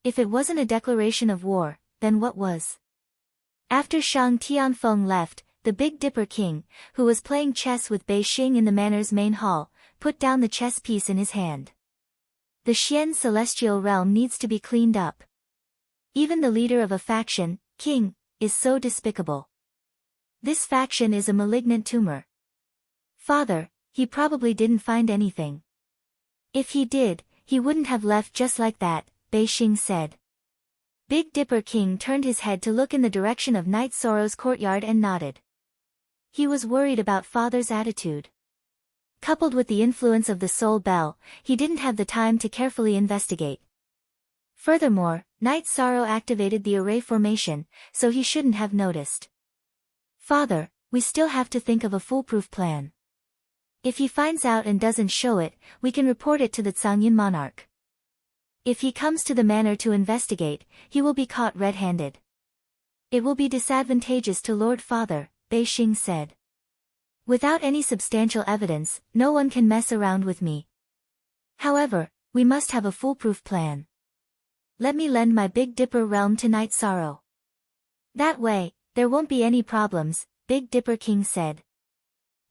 If it wasn't a declaration of war, then what was? After Shang Tianfeng left, the Big Dipper King, who was playing chess with Bei Xing in the manor's main hall, put down the chess piece in his hand. The Xian celestial realm needs to be cleaned up. Even the leader of a faction, king, is so despicable. This faction is a malignant tumor. Father, he probably didn't find anything. If he did, he wouldn't have left just like that, Bei Xing said. Big Dipper King turned his head to look in the direction of Night Sorrow's courtyard and nodded. He was worried about father's attitude. Coupled with the influence of the soul bell, he didn't have the time to carefully investigate. Furthermore, Night Sorrow activated the array formation, so he shouldn't have noticed. Father, we still have to think of a foolproof plan. If he finds out and doesn't show it, we can report it to the Zhangyin monarch. If he comes to the manor to investigate, he will be caught red-handed. It will be disadvantageous to Lord Father, Bei Xing said. Without any substantial evidence, no one can mess around with me. However, we must have a foolproof plan. Let me lend my Big Dipper realm to Night Sorrow. That way, there won't be any problems, Big Dipper King said.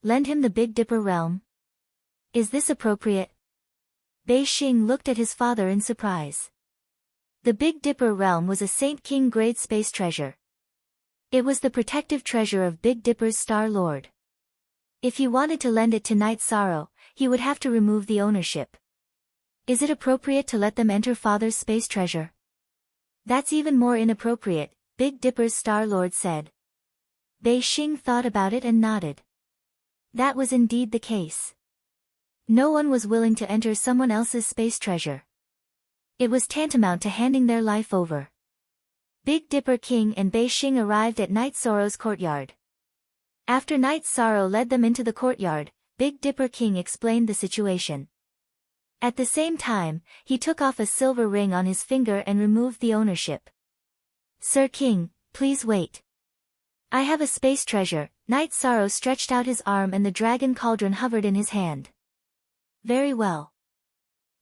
Lend him the Big Dipper realm? Is this appropriate? Bei Xing looked at his father in surprise. The Big Dipper realm was a Saint King grade space treasure. It was the protective treasure of Big Dipper's Star Lord. If he wanted to lend it to Night Sorrow, he would have to remove the ownership. Is it appropriate to let them enter father's space treasure? That's even more inappropriate, Big Dipper's Star Lord said. Bei Xing thought about it and nodded. That was indeed the case. No one was willing to enter someone else's space treasure. It was tantamount to handing their life over. Big Dipper King and Bei Xing arrived at Night Sorrow's courtyard. After Night Sorrow led them into the courtyard, Big Dipper King explained the situation. At the same time, he took off a silver ring on his finger and removed the ownership. Sir King, please wait. I have a space treasure. Night Sorrow stretched out his arm and the dragon cauldron hovered in his hand. Very well.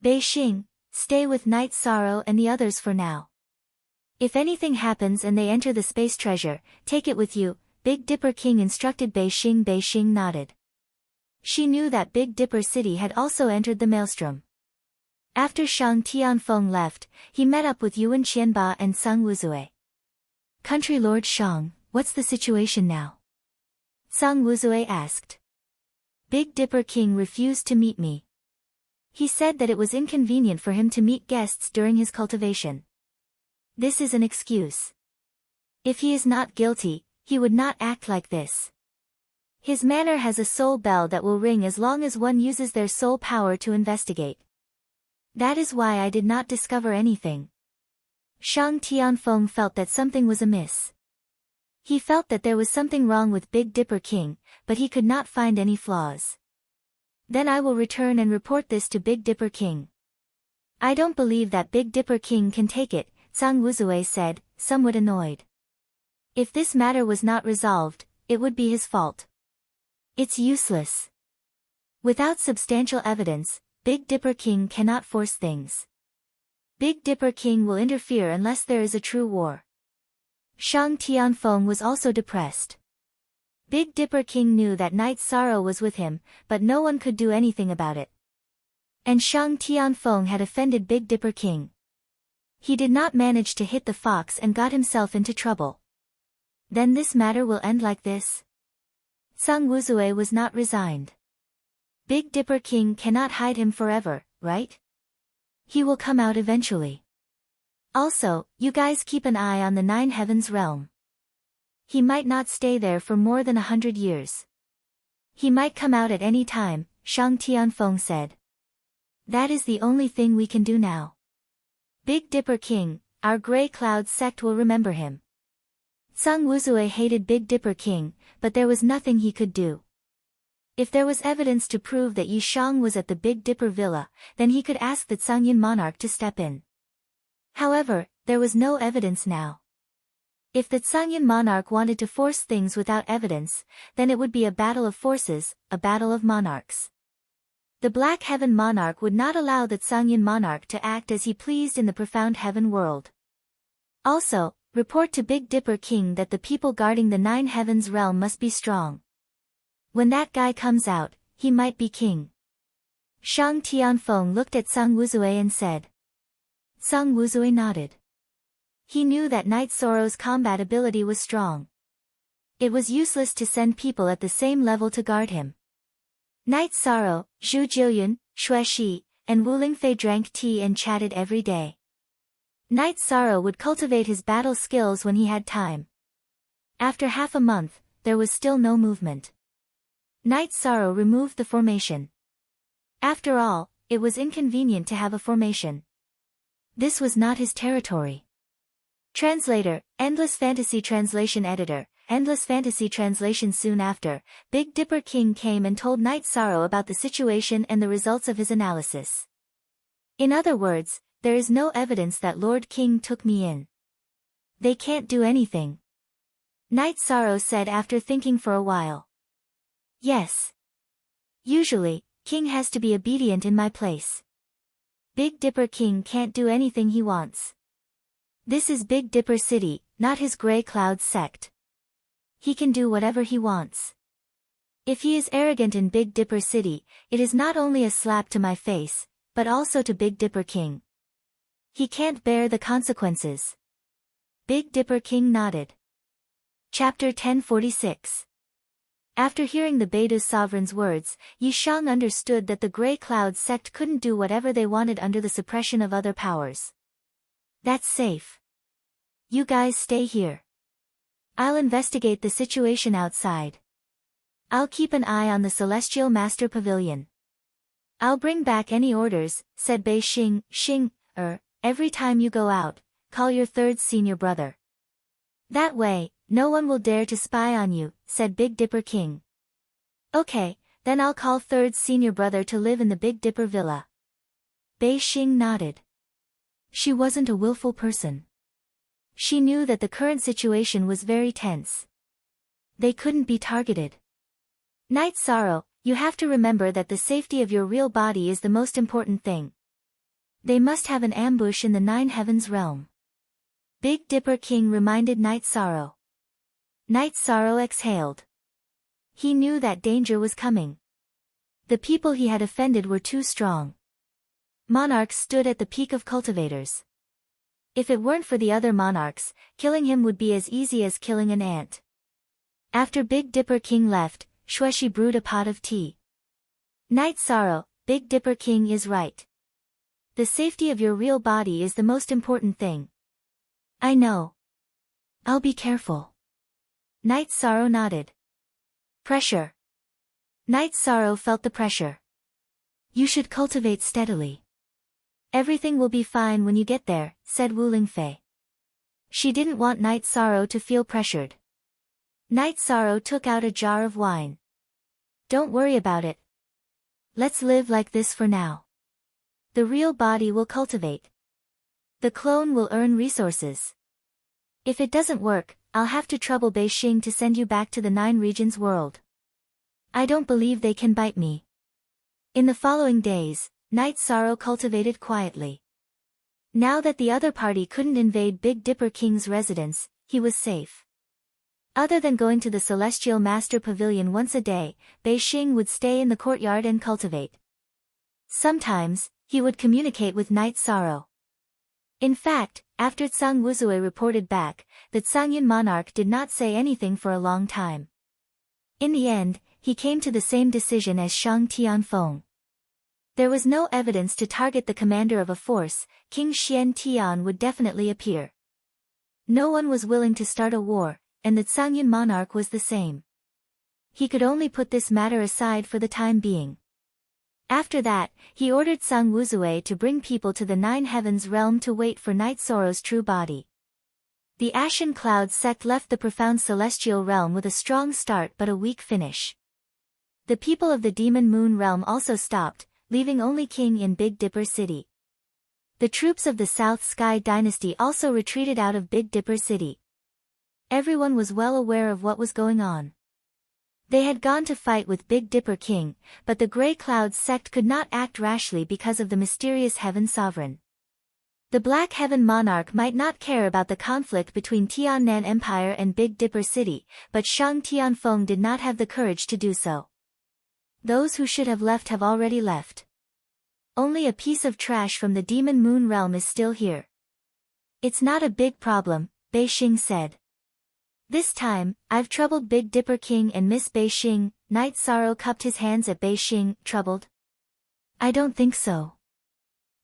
Bei Xing, stay with Night Sorrow and the others for now. If anything happens and they enter the space treasure, take it with you, Big Dipper King instructed Bei Xing. Bei Xing nodded. She knew that Big Dipper City had also entered the maelstrom. After Shang Tianfeng left, he met up with Yuan Qianba and Sung Wuzue. Country Lord Shang, what's the situation now? Sung Wuzue asked. Big Dipper King refused to meet me. He said that it was inconvenient for him to meet guests during his cultivation. This is an excuse. If he is not guilty, he would not act like this. His manor has a soul bell that will ring as long as one uses their soul power to investigate. That is why I did not discover anything. Shang Tianfeng felt that something was amiss. He felt that there was something wrong with Big Dipper King, but he could not find any flaws. Then I will return and report this to Big Dipper King. I don't believe that Big Dipper King can take it, Zhang Wuzui said, somewhat annoyed. If this matter was not resolved, it would be his fault. It's useless. Without substantial evidence, Big Dipper King cannot force things. Big Dipper King will interfere unless there is a true war. Shang Tianfeng was also depressed. Big Dipper King knew that Night Sorrow was with him, but no one could do anything about it. And Shang Tianfeng had offended Big Dipper King. He did not manage to hit the fox and got himself into trouble. Then this matter will end like this? Zhang Wuzui was not resigned. Big Dipper King cannot hide him forever, right? He will come out eventually. Also, you guys keep an eye on the Nine Heavens realm. He might not stay there for more than 100 years. He might come out at any time, Shang Tianfeng said. That is the only thing we can do now. Big Dipper King, our Grey Cloud sect will remember him. Zhang Wuzui hated Big Dipper King, but there was nothing he could do. If there was evidence to prove that Yi Shang was at the Big Dipper Villa, then he could ask the Zhangyin monarch to step in. However, there was no evidence now. If the Zhangyin monarch wanted to force things without evidence, then it would be a battle of forces, a battle of monarchs. The Black Heaven monarch would not allow the Zhangyin monarch to act as he pleased in the profound heaven world. Also, report to Big Dipper King that the people guarding the Nine Heavens realm must be strong. When that guy comes out, he might be king. Shang Tianfeng looked at Zhang Wuzui and said. Zhang Wuzui nodded. He knew that Night Sorrow's combat ability was strong. It was useless to send people at the same level to guard him. Night Sorrow, Zhu Jiuyun, Xue Shi, and Wu Lingfei drank tea and chatted every day. Night Sorrow would cultivate his battle skills when he had time. After half a month, there was still no movement. Night Sorrow removed the formation. After all, it was inconvenient to have a formation. This was not his territory. Translator, Endless Fantasy Translation Editor, Endless Fantasy Translation. Soon after, Big Dipper King came and told Night Sorrow about the situation and the results of his analysis. In other words, there is no evidence that Lord King took me in. They can't do anything. Night Sorrow said after thinking for a while. Yes. Usually, King has to be obedient in my place. Big Dipper King can't do anything he wants. This is Big Dipper City, not his Grey Cloud sect. He can do whatever he wants. If he is arrogant in Big Dipper City, it is not only a slap to my face, but also to Big Dipper King. He can't bear the consequences. Big Dipper King nodded. Chapter 1046. After hearing the Beidou sovereign's words, Yi Shang understood that the Grey Cloud sect couldn't do whatever they wanted under the suppression of other powers. That's safe. You guys stay here. I'll investigate the situation outside. I'll keep an eye on the Celestial Master Pavilion. I'll bring back any orders, said Bei Xing. Every time you go out, call your third senior brother. That way, no one will dare to spy on you, said Big Dipper King. Okay, then I'll call third senior brother to live in the Big Dipper Villa. Bei Xing nodded. She wasn't a willful person. She knew that the current situation was very tense. They couldn't be targeted. Night Sorrow, you have to remember that the safety of your real body is the most important thing. They must have an ambush in the Nine Heavens realm. Big Dipper King reminded Night Sorrow. Night Sorrow exhaled. He knew that danger was coming. The people he had offended were too strong. Monarchs stood at the peak of cultivators. If it weren't for the other monarchs, killing him would be as easy as killing an ant. After Big Dipper King left, Xue Shi brewed a pot of tea. Night Sorrow, Big Dipper King is right. The safety of your real body is the most important thing. I know. I'll be careful. Night Sorrow nodded. Pressure. Night Sorrow felt the pressure. You should cultivate steadily. Everything will be fine when you get there, said Wu Lingfei. She didn't want Night Sorrow to feel pressured. Night Sorrow took out a jar of wine. Don't worry about it. Let's live like this for now. The real body will cultivate. The clone will earn resources. If it doesn't work, I'll have to trouble Beixing to send you back to the 9 regions world. I don't believe they can bite me. In the following days, Night Sorrow cultivated quietly. Now that the other party couldn't invade Big Dipper King's residence, he was safe. Other than going to the Celestial Master Pavilion once a day, Beixing would stay in the courtyard and cultivate. Sometimes, he would communicate with Night Sorrow. In fact, after Tsang Wuzue reported back, the Tsangyun monarch did not say anything for a long time. In the end, he came to the same decision as Shang Tianfeng. There was no evidence to target the commander of a force. King Xian Tian would definitely appear. No one was willing to start a war, and the Tsangyun monarch was the same. He could only put this matter aside for the time being. After that, he ordered Tsang Wuzue to bring people to the 9 Heavens realm to wait for Night Sorrow's true body. The Ashen Cloud sect left the profound celestial realm with a strong start but a weak finish. The people of the Demon Moon realm also stopped, leaving only King in Big Dipper City. The troops of the South Sky Dynasty also retreated out of Big Dipper City. Everyone was well aware of what was going on. They had gone to fight with Big Dipper King, but the Grey Cloud sect could not act rashly because of the mysterious Heaven Sovereign. The Black Heaven Monarch might not care about the conflict between Tiannan Empire and Big Dipper City, but Shang Tianfeng did not have the courage to do so. Those who should have left have already left. Only a piece of trash from the Demon Moon realm is still here. It's not a big problem, Beixing said. This time, I've troubled Big Dipper King and Miss Beixing. Night Sorrow cupped his hands at Beixing. Troubled? I don't think so.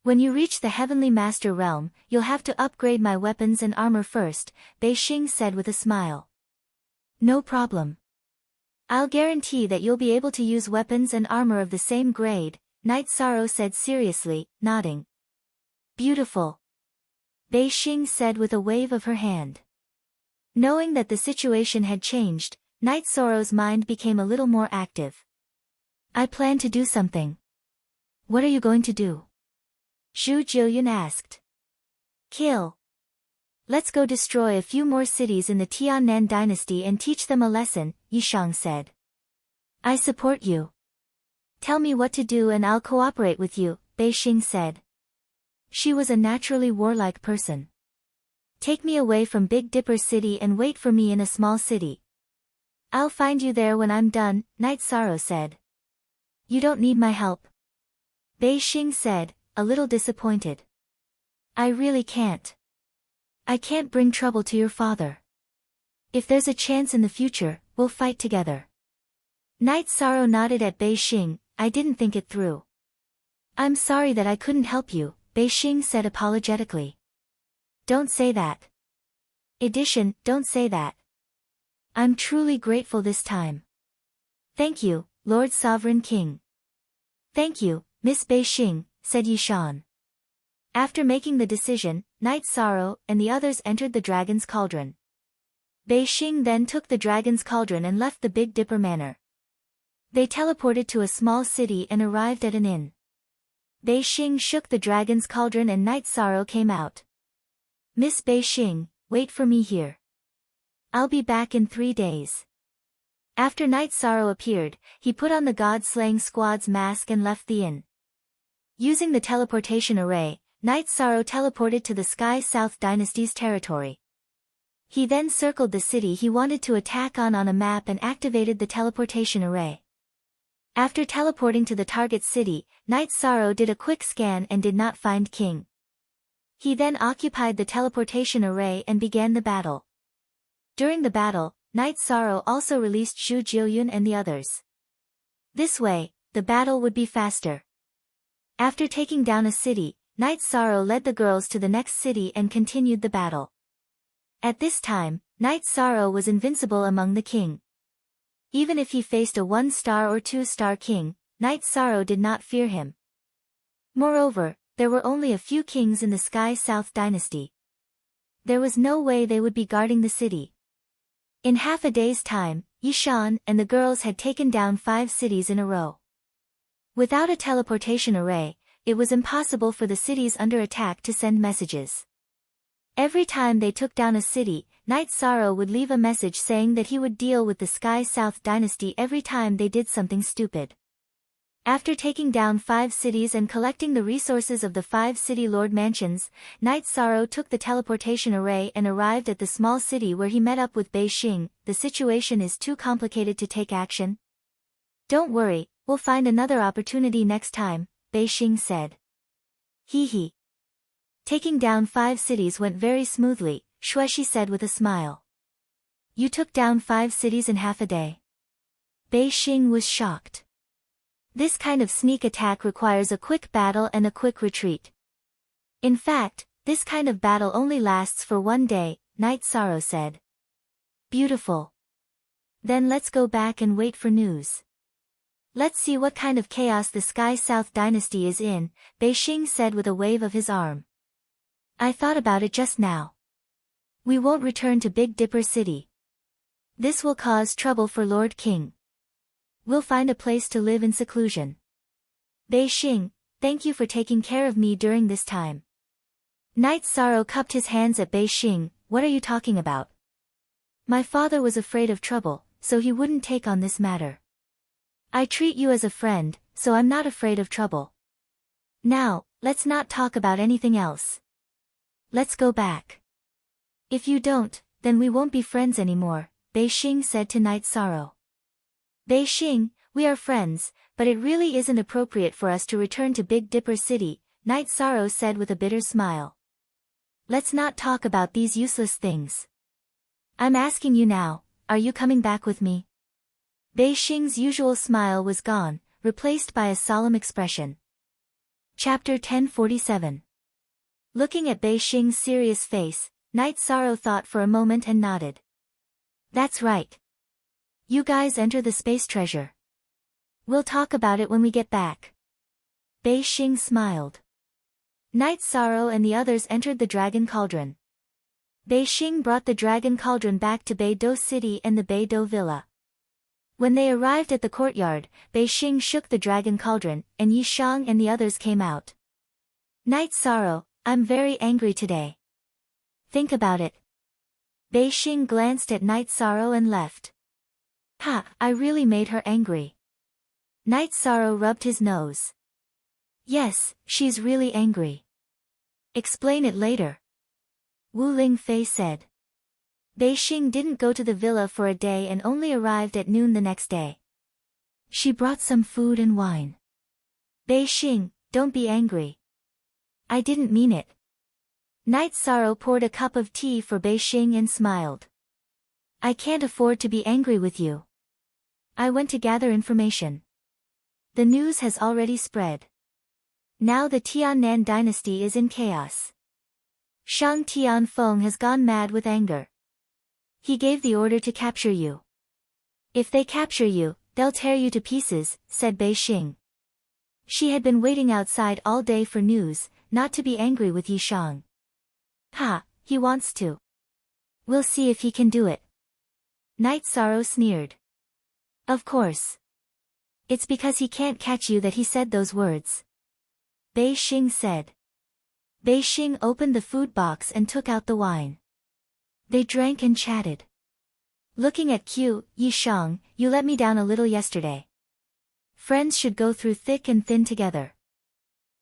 When you reach the Heavenly Master realm, you'll have to upgrade my weapons and armor first, Beixing said with a smile. No problem. I'll guarantee that you'll be able to use weapons and armor of the same grade, Night Sorrow said seriously, nodding. Beautiful. Beixing said with a wave of her hand. Knowing that the situation had changed, Night Sorrow's mind became a little more active. I plan to do something. What are you going to do? Zhu Jiuyun asked. Kill. Let's go destroy a few more cities in the Tiannan dynasty and teach them a lesson, Yishang said. I support you. Tell me what to do and I'll cooperate with you, Beixing said. She was a naturally warlike person. Take me away from Big Dipper City and wait for me in a small city. I'll find you there when I'm done, Night Sorrow said. You don't need my help. Beixing said, a little disappointed. I really can't. I can't bring trouble to your father. If there's a chance in the future, we'll fight together. Night Sorrow nodded at Beixing. I didn't think it through. I'm sorry that I couldn't help you, Beixing said apologetically. Don't say that. Edition, don't say that. I'm truly grateful this time. Thank you, Lord Sovereign King. Thank you, Miss Beixing, said Yishan. After making the decision, Night Sorrow and the others entered the Dragon's Cauldron. Beixing then took the Dragon's Cauldron and left the Big Dipper Manor. They teleported to a small city and arrived at an inn. Beixing shook the Dragon's Cauldron and Night Sorrow came out. Miss Beixing, wait for me here. I'll be back in 3 days. After Night Sorrow appeared, he put on the God-slaying squad's mask and left the inn. Using the teleportation array, Night Sorrow teleported to the Sky South Dynasty's territory. He then circled the city he wanted to attack on a map and activated the teleportation array. After teleporting to the target city, Night Sorrow did a quick scan and did not find King. He then occupied the teleportation array and began the battle. During the battle, Night Sorrow also released Zhu Jiuyun and the others. This way, the battle would be faster. After taking down a city, Night Sorrow led the girls to the next city and continued the battle. At this time, Night Sorrow was invincible among the king. Even if he faced a 1-star or 2-star king, Night Sorrow did not fear him. Moreover, there were only a few kings in the Sky South dynasty. There was no way they would be guarding the city. In half a day's time, Yishan and the girls had taken down 5 cities in a row. Without a teleportation array, it was impossible for the cities under attack to send messages. Every time they took down a city, Night Sorrow would leave a message saying that he would deal with the Sky South dynasty every time they did something stupid. After taking down 5 cities and collecting the resources of the 5 city lord mansions, Night Sorrow took the teleportation array and arrived at the small city where he met up with Bei Xing. The situation is too complicated to take action. Don't worry, we'll find another opportunity next time, Bei Xing said. Hee hee. Taking down 5 cities went very smoothly, Xueshi said with a smile. You took down 5 cities in half a day. Bei Xing was shocked. This kind of sneak attack requires a quick battle and a quick retreat. In fact, this kind of battle only lasts for 1 day, Night Sorrow said. Beautiful. Then let's go back and wait for news. Let's see what kind of chaos the Sky South dynasty is in, Bei Xing said with a wave of his arm. I thought about it just now. We won't return to Big Dipper City. This will cause trouble for Lord King. We'll find a place to live in seclusion. Bei Xing, thank you for taking care of me during this time. Night Sorrow cupped his hands at Bei Xing. What are you talking about? My father was afraid of trouble, so he wouldn't take on this matter. I treat you as a friend, so I'm not afraid of trouble. Now, let's not talk about anything else. Let's go back. If you don't, then we won't be friends anymore, Bei Xing said to Night Sorrow. Bei Xing, we are friends, but it really isn't appropriate for us to return to Big Dipper City, Night Sorrow said with a bitter smile. Let's not talk about these useless things. I'm asking you now, are you coming back with me? Bei Xing's usual smile was gone, replaced by a solemn expression. Chapter 1047. Looking at Bei Xing's serious face, Night Sorrow thought for a moment and nodded. That's right. You guys enter the space treasure. We'll talk about it when we get back. Bei Xing smiled. Night Sorrow and the others entered the Dragon Cauldron. Bei Xing brought the Dragon Cauldron back to Beidou City and the Beidou Villa. When they arrived at the courtyard, Bei Xing shook the Dragon Cauldron, and Yishang and the others came out. Night Sorrow, I'm very angry today. Think about it. Bei Xing glanced at Night Sorrow and left. Ha, I really made her angry. Night Sorrow rubbed his nose. Yes, she's really angry. Explain it later. Wu Lingfei said. Bei Xing didn't go to the villa for a day and only arrived at noon the next day. She brought some food and wine. Bei Xing, don't be angry. I didn't mean it. Night Sorrow poured a cup of tea for Bei Xing and smiled. I can't afford to be angry with you. I went to gather information. The news has already spread. Now the Tiannan dynasty is in chaos. Shang Tianfeng has gone mad with anger. He gave the order to capture you. If they capture you, they'll tear you to pieces, said Bei Xing. She had been waiting outside all day for news, not to be angry with Yishang. Ha, he wants to. We'll see if he can do it. Night Sorrow sneered. Of course. It's because he can't catch you that he said those words. Bei Xing said. Bei Xing opened the food box and took out the wine. They drank and chatted. Looking at Q, Yishang, you let me down a little yesterday. Friends should go through thick and thin together.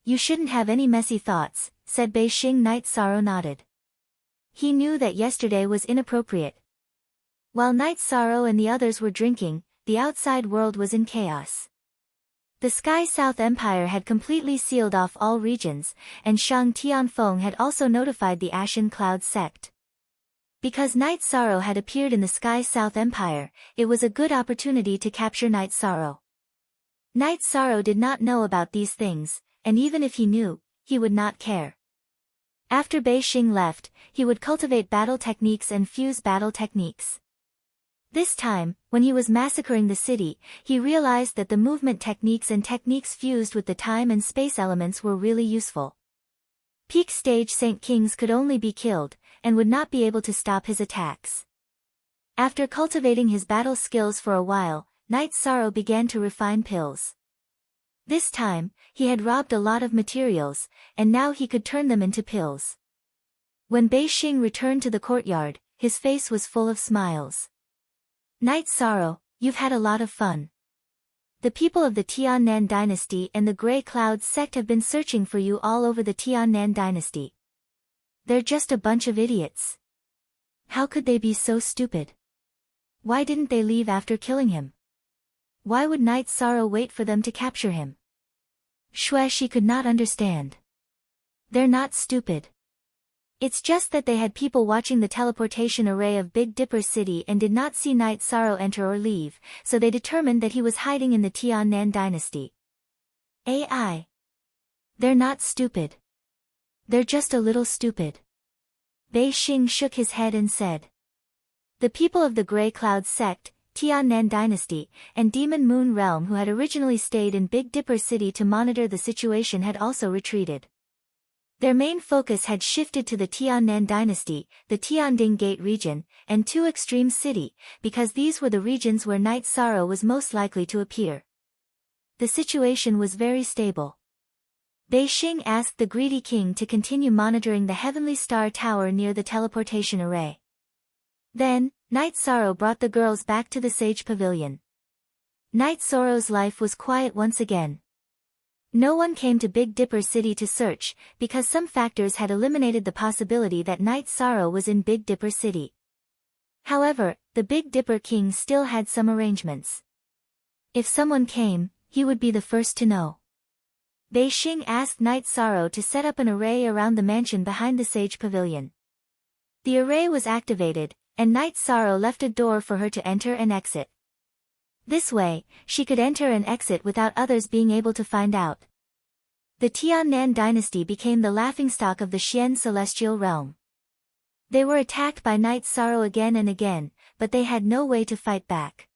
You shouldn't have any messy thoughts, said Bei Xing. Night Sorrow nodded. He knew that yesterday was inappropriate. While Night Sorrow and the others were drinking, the outside world was in chaos. The Sky South Empire had completely sealed off all regions, and Shang Tianfeng had also notified the Ashen Cloud sect. Because Night Sorrow had appeared in the Sky South Empire, it was a good opportunity to capture Night Sorrow. Night Sorrow did not know about these things, and even if he knew, he would not care. After Bei Xing left, he would cultivate battle techniques and fuse battle techniques. This time, when he was massacring the city, he realized that the movement techniques and techniques fused with the time and space elements were really useful. Peak stage Saint Kings could only be killed, and would not be able to stop his attacks. After cultivating his battle skills for a while, Knight Sorrow began to refine pills. This time, he had robbed a lot of materials, and now he could turn them into pills. When Bei Xing returned to the courtyard, his face was full of smiles. Knight Sorrow, you've had a lot of fun. The people of the Tiannan dynasty and the Grey Cloud sect have been searching for you all over the Tiannan dynasty. They're just a bunch of idiots. How could they be so stupid? Why didn't they leave after killing him? Why would Knight Sorrow wait for them to capture him? She could not understand. They're not stupid. It's just that they had people watching the teleportation array of Big Dipper City and did not see Knight Sorrow enter or leave, so they determined that he was hiding in the Tiannan dynasty. AI. They're not stupid. They're just a little stupid. Bei Xing shook his head and said. The people of the Grey Cloud sect, Tiannan dynasty, and Demon Moon realm who had originally stayed in Big Dipper City to monitor the situation had also retreated. Their main focus had shifted to the Tiannan dynasty, the Tianding Gate region, and Two Extreme City, because these were the regions where Knight Sorrow was most likely to appear. The situation was very stable. Bei Xing asked the greedy king to continue monitoring the Heavenly Star Tower near the teleportation array. Then, Knight Sorrow brought the girls back to the Sage Pavilion. Knight Sorrow's life was quiet once again. No one came to Big Dipper City to search, because some factors had eliminated the possibility that Knight Sorrow was in Big Dipper City. However, the Big Dipper King still had some arrangements. If someone came, he would be the first to know. Bei Xing asked Knight Sorrow to set up an array around the mansion behind the Sage Pavilion. The array was activated, and Knight Sorrow left a door for her to enter and exit. This way, she could enter and exit without others being able to find out. The Tiannan dynasty became the laughingstock of the Xian celestial realm. They were attacked by Knight Sorrow again and again, but they had no way to fight back.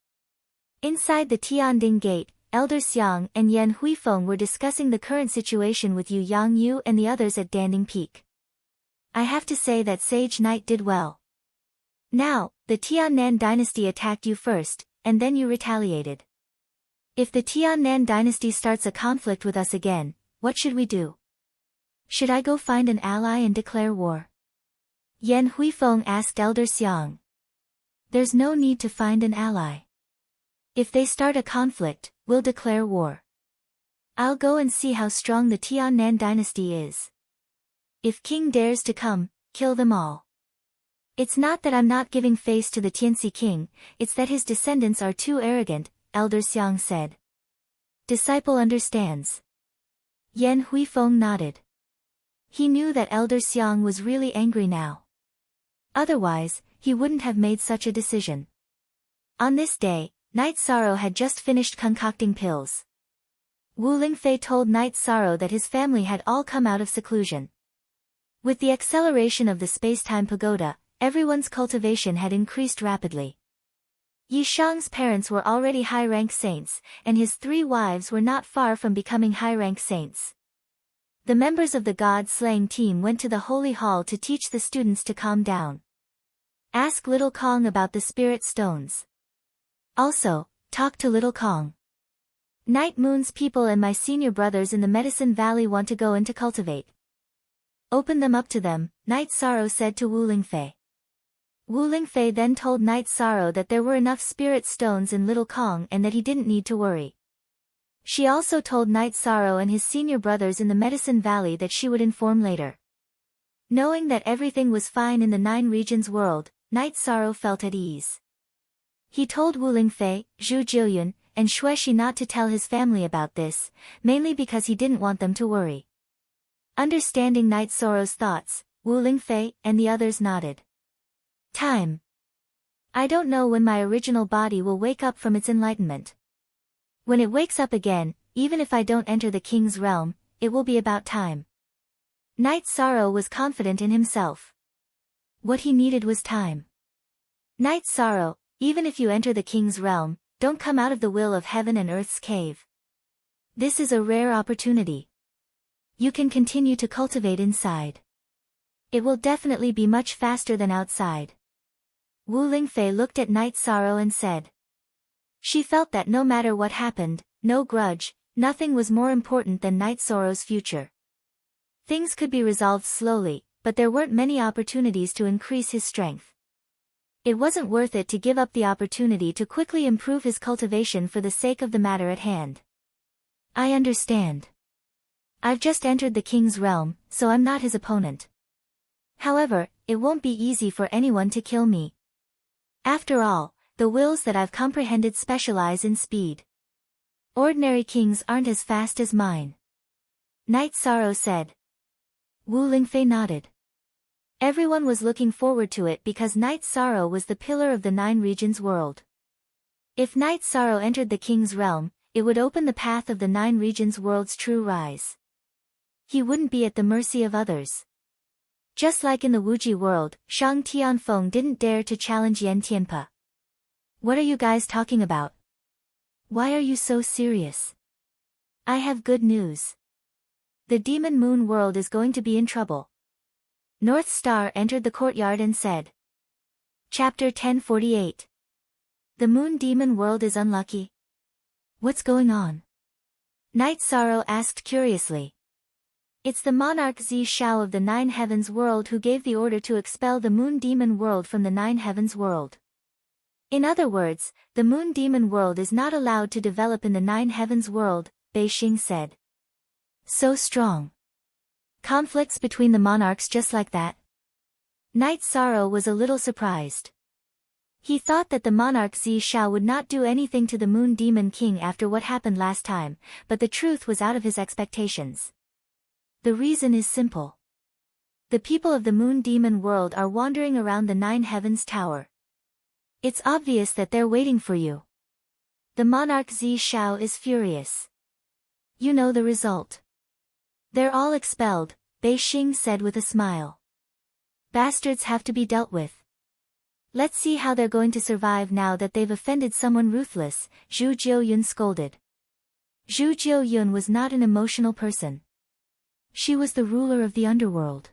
Inside the Tianding Gate, Elder Xiang and Yan Huifeng were discussing the current situation with Yu Yangyu and the others at Danding Peak. I have to say that Sage Knight did well. Now, the Tiannan dynasty attacked you first, and then you retaliated. If the Tiannan dynasty starts a conflict with us again, what should we do? Should I go find an ally and declare war? Yan Huifeng asked Elder Xiang. There's no need to find an ally. If they start a conflict, we'll declare war. I'll go and see how strong the Tiannan dynasty is. If King dares to come, kill them all. It's not that I'm not giving face to the Tianxi king, it's that his descendants are too arrogant, Elder Xiang said. Disciple understands. Yan Huifeng nodded. He knew that Elder Xiang was really angry now. Otherwise, he wouldn't have made such a decision. On this day, Knight Sorrow had just finished concocting pills. Wu Lingfei told Knight Sorrow that his family had all come out of seclusion. With the acceleration of the space-time pagoda, everyone's cultivation had increased rapidly. Yi Shang's parents were already high-rank saints, and his 3 wives were not far from becoming high-rank saints. The members of the God-slaying team went to the Holy Hall to teach the students to calm down. Ask Little Kong about the spirit stones. Also, talk to Little Kong. Night Moon's people and my senior brothers in the Medicine Valley want to go in to cultivate. Open them up to them, Knight Sorrow said to Wu Lingfei. Wu Lingfei then told Knight Sorrow that there were enough spirit stones in Little Kong and that he didn't need to worry. She also told Knight Sorrow and his senior brothers in the Medicine Valley that she would inform later. Knowing that everything was fine in the 9 regions world, Knight Sorrow felt at ease. He told Wu Lingfei, Zhu Jiuyun, and Xueshi not to tell his family about this, mainly because he didn't want them to worry. Understanding Knight Sorrow's thoughts, Wu Lingfei and the others nodded. Time. I don't know when my original body will wake up from its enlightenment. When it wakes up again, even if I don't enter the king's realm, it will be about time. Knight Sorrow was confident in himself. What he needed was time. Knight Sorrow, even if you enter the king's realm, don't come out of the will of heaven and earth's cave. This is a rare opportunity. You can continue to cultivate inside. It will definitely be much faster than outside. Wu Lingfei looked at Knight Sorrow and said. She felt that no matter what happened, no grudge, nothing was more important than Knight Sorrow's future. Things could be resolved slowly, but there weren't many opportunities to increase his strength. It wasn't worth it to give up the opportunity to quickly improve his cultivation for the sake of the matter at hand. I understand. I've just entered the king's realm, so I'm not his opponent. However, it won't be easy for anyone to kill me. After all, the wills that I've comprehended specialize in speed. Ordinary kings aren't as fast as mine. Knight Sorrow said. Wu Lingfei nodded. Everyone was looking forward to it because Knight Sorrow was the pillar of the Nine Regions world. If Knight Sorrow entered the king's realm, it would open the path of the Nine Regions world's true rise. He wouldn't be at the mercy of others. Just like in the Wuji world, Shang Tianfeng didn't dare to challenge Yan Tianpe. What are you guys talking about? Why are you so serious? I have good news. The Demon Moon world is going to be in trouble. North Star entered the courtyard and said. Chapter 1048. The Moon Demon world is unlucky. What's going on? Knight Sorrow asked curiously. It's the monarch Zi Shao of the Nine Heavens world who gave the order to expel the Moon Demon world from the Nine Heavens world. In other words, the Moon Demon world is not allowed to develop in the Nine Heavens world, Beixing said. So strong. Conflicts between the monarchs just like that? Knight Sorrow was a little surprised. He thought that the monarch Zi Shao would not do anything to the Moon Demon King after what happened last time, but the truth was out of his expectations. The reason is simple. The people of the Moon Demon world are wandering around the Nine Heavens Tower. It's obvious that they're waiting for you. The monarch Zi Shao is furious. You know the result. They're all expelled, Beixing said with a smile. Bastards have to be dealt with. Let's see how they're going to survive now that they've offended someone ruthless, Zhu Jiuyun scolded. Zhu Jiuyun was not an emotional person. She was the ruler of the underworld.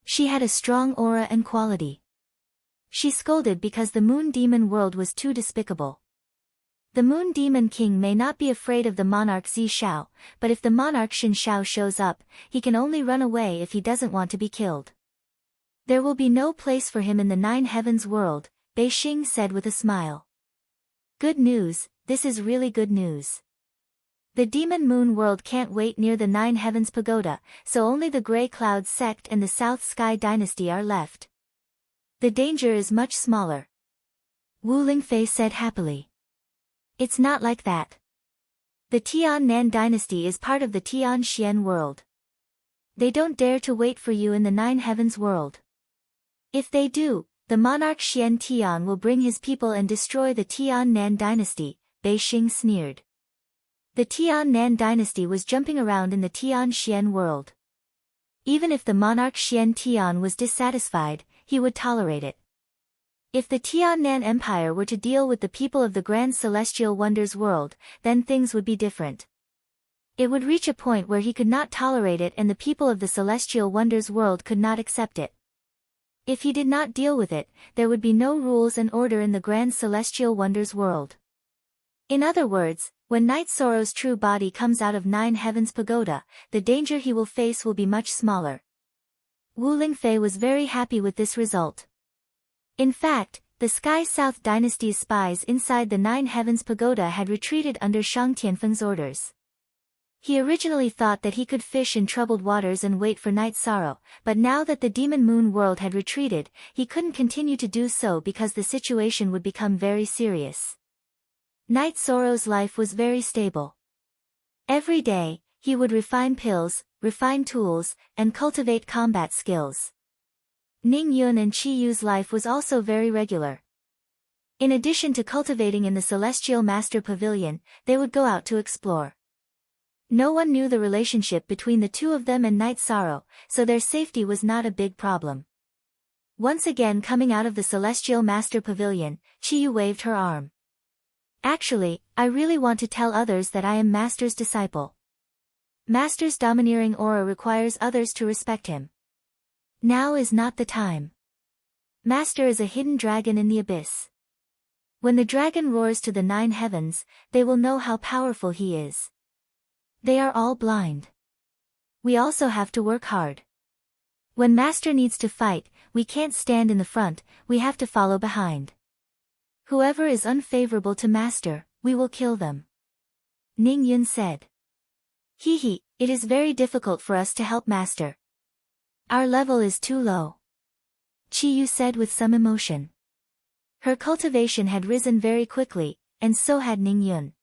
She had a strong aura and quality. She scolded because the Moon Demon world was too despicable. The Moon Demon King may not be afraid of the monarch Zi Shao, but if the monarch Xin Shao shows up, he can only run away if he doesn't want to be killed. There will be no place for him in the Nine Heavens world, Beixing said with a smile. Good news, this is really good news. The Demon Moon world can't wait near the Nine Heavens Pagoda, so only the Grey Cloud sect and the South Sky dynasty are left. The danger is much smaller. Wu Lingfei said happily. It's not like that. The Tian Nan dynasty is part of the Tian Xian world. They don't dare to wait for you in the Nine Heavens world. If they do, the monarch Xian Tian will bring his people and destroy the Tian Nan dynasty, Beixing sneered. The Tian Nan dynasty was jumping around in the Tian Xian world. Even if the monarch Xian Tian was dissatisfied, he would tolerate it. If the Tian Nan Empire were to deal with the people of the Grand Celestial Wonders world, then things would be different. It would reach a point where he could not tolerate it and the people of the Celestial Wonders world could not accept it. If he did not deal with it, there would be no rules and order in the Grand Celestial Wonders world. In other words, when Knight Sorrow's true body comes out of Nine Heavens Pagoda, the danger he will face will be much smaller. Wu Lingfei was very happy with this result. In fact, the Sky South dynasty's spies inside the Nine Heavens Pagoda had retreated under Shang Tianfeng's orders. He originally thought that he could fish in troubled waters and wait for Knight Sorrow, but now that the Demon Moon world had retreated, he couldn't continue to do so because the situation would become very serious. Knight Sorrow's life was very stable. Every day, he would refine pills, refine tools, and cultivate combat skills. Ning Yun and Qi Yu's life was also very regular. In addition to cultivating in the Celestial Master Pavilion, they would go out to explore. No one knew the relationship between the two of them and Night Sorrow, so their safety was not a big problem. Once again coming out of the Celestial Master Pavilion, Chiyu waved her arm. Actually, I really want to tell others that I am Master's disciple. Master's domineering aura requires others to respect him. Now is not the time. Master is a hidden dragon in the abyss. When the dragon roars to the 9 heavens, they will know how powerful he is. They are all blind. We also have to work hard. When Master needs to fight, we can't stand in the front, we have to follow behind. Whoever is unfavorable to Master, we will kill them. Ning Yun said. Hee, it is very difficult for us to help Master. Our level is too low. Chiyu said with some emotion. Her cultivation had risen very quickly, and so had Ning Yun.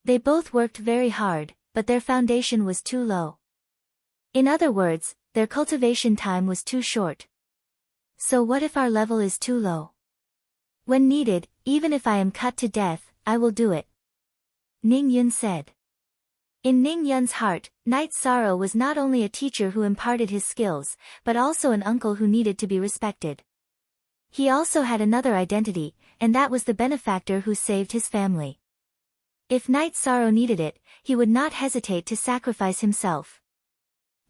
They both worked very hard, but their foundation was too low. In other words, their cultivation time was too short. So what if our level is too low? When needed, even if I am cut to death, I will do it. Ning Yun said. In Ning Yun's heart, Night Sorrow was not only a teacher who imparted his skills, but also an uncle who needed to be respected. He also had another identity, and that was the benefactor who saved his family. If Night Sorrow needed it, he would not hesitate to sacrifice himself.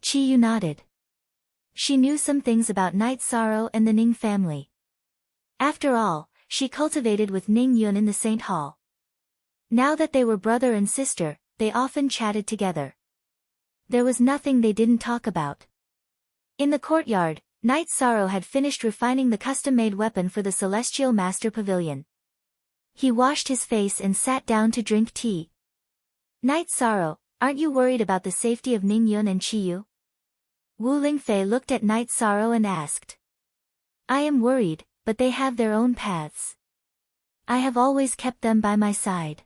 Chiyu nodded. She knew some things about Night Sorrow and the Ning family. After all, she cultivated with Ning Yun in the Saint Hall. Now that they were brother and sister, they often chatted together. There was nothing they didn't talk about. In the courtyard, Night Sorrow had finished refining the custom-made weapon for the Celestial Master Pavilion. He washed his face and sat down to drink tea. Night Sorrow, aren't you worried about the safety of Ning Yun and Chiyu? Wu Lingfei looked at Night Sorrow and asked. I am worried, but they have their own paths. I have always kept them by my side.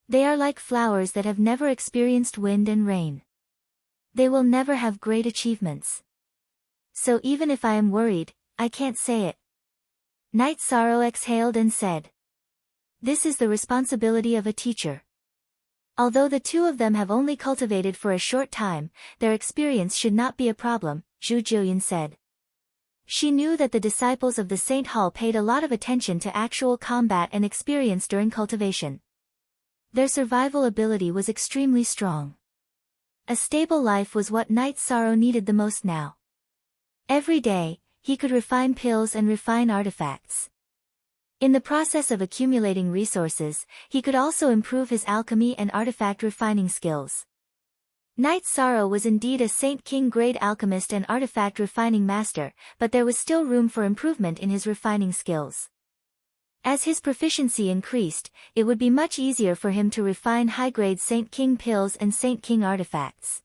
They are like flowers that have never experienced wind and rain. They will never have great achievements. So even if I am worried, I can't say it. Night Sorrow exhaled and said. This is the responsibility of a teacher. Although the two of them have only cultivated for a short time, their experience should not be a problem, Zhu Jillian said. She knew that the disciples of the Saint Hall paid a lot of attention to actual combat and experience during cultivation. Their survival ability was extremely strong. A stable life was what Night Sorrow needed the most now. Every day, he could refine pills and refine artifacts. In the process of accumulating resources, he could also improve his alchemy and artifact refining skills. Night Sorrow was indeed a Saint King grade alchemist and artifact refining master, but there was still room for improvement in his refining skills. As his proficiency increased, it would be much easier for him to refine high-grade Saint King pills and Saint King artifacts.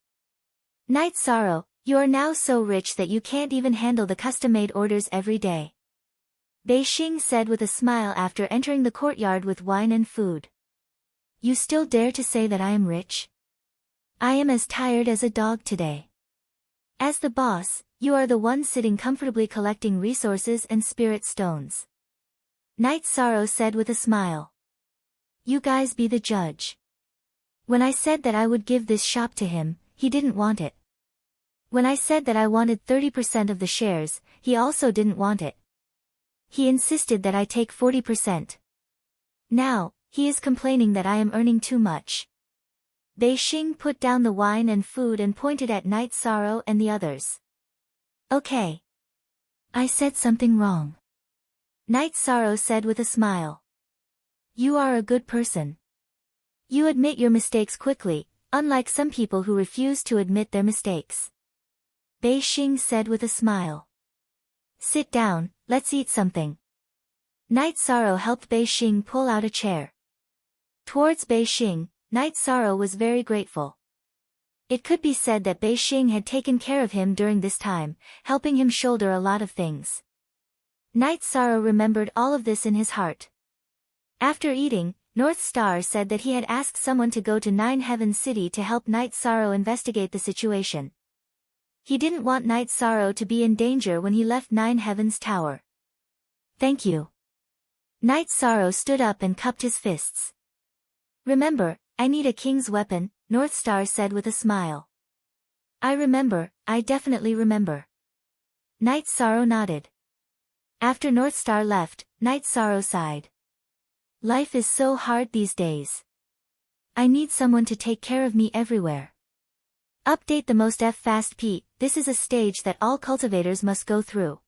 Night Sorrow, you are now so rich that you can't even handle the custom-made orders every day. Bei Xing said with a smile after entering the courtyard with wine and food. You still dare to say that I am rich? I am as tired as a dog today. As the boss, you are the one sitting comfortably collecting resources and spirit stones. Night Sorrow said with a smile. You guys be the judge. When I said that I would give this shop to him, he didn't want it. When I said that I wanted 30% of the shares, he also didn't want it. He insisted that I take 40%. Now, he is complaining that I am earning too much. Bei Xing put down the wine and food and pointed at Night Sorrow and the others. Okay. I said something wrong. Night Sorrow said with a smile. You are a good person. You admit your mistakes quickly, unlike some people who refuse to admit their mistakes. Bei Xing said with a smile. Sit down, let's eat something. Night Sorrow helped Bei Xing pull out a chair. Towards Bei Xing, Night Sorrow was very grateful. It could be said that Bei Xing had taken care of him during this time, helping him shoulder a lot of things. Night Sorrow remembered all of this in his heart. After eating, North Star said that he had asked someone to go to Nine Heavens City to help Night Sorrow investigate the situation. He didn't want Night Sorrow to be in danger when he left Nine Heavens Tower. Thank you. Night Sorrow stood up and cupped his fists. Remember, I need a king's weapon, North Star said with a smile. I definitely remember. Night Sorrow nodded. After North Star left, Night Sorrow sighed. Life is so hard these days. I need someone to take care of me everywhere. Update the most F fast P. This is a stage that all cultivators must go through.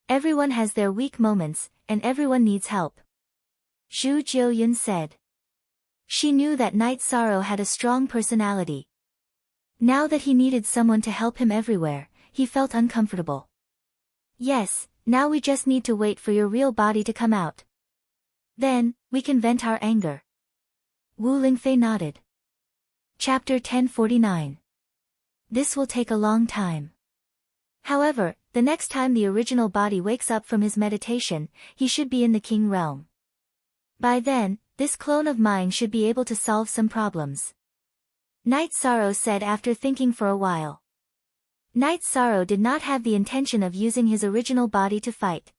Everyone has their weak moments, and everyone needs help. Zhu Jiuyun said. She knew that Night Sorrow had a strong personality. Now that he needed someone to help him everywhere, he felt uncomfortable. Yes, now we just need to wait for your real body to come out. Then, we can vent our anger. Wu Lingfei nodded. Chapter 1049. This will take a long time. However, the next time the original body wakes up from his meditation, he should be in the King realm. By then, this clone of mine should be able to solve some problems. Night Sorrow said after thinking for a while. Night Sorrow did not have the intention of using his original body to fight.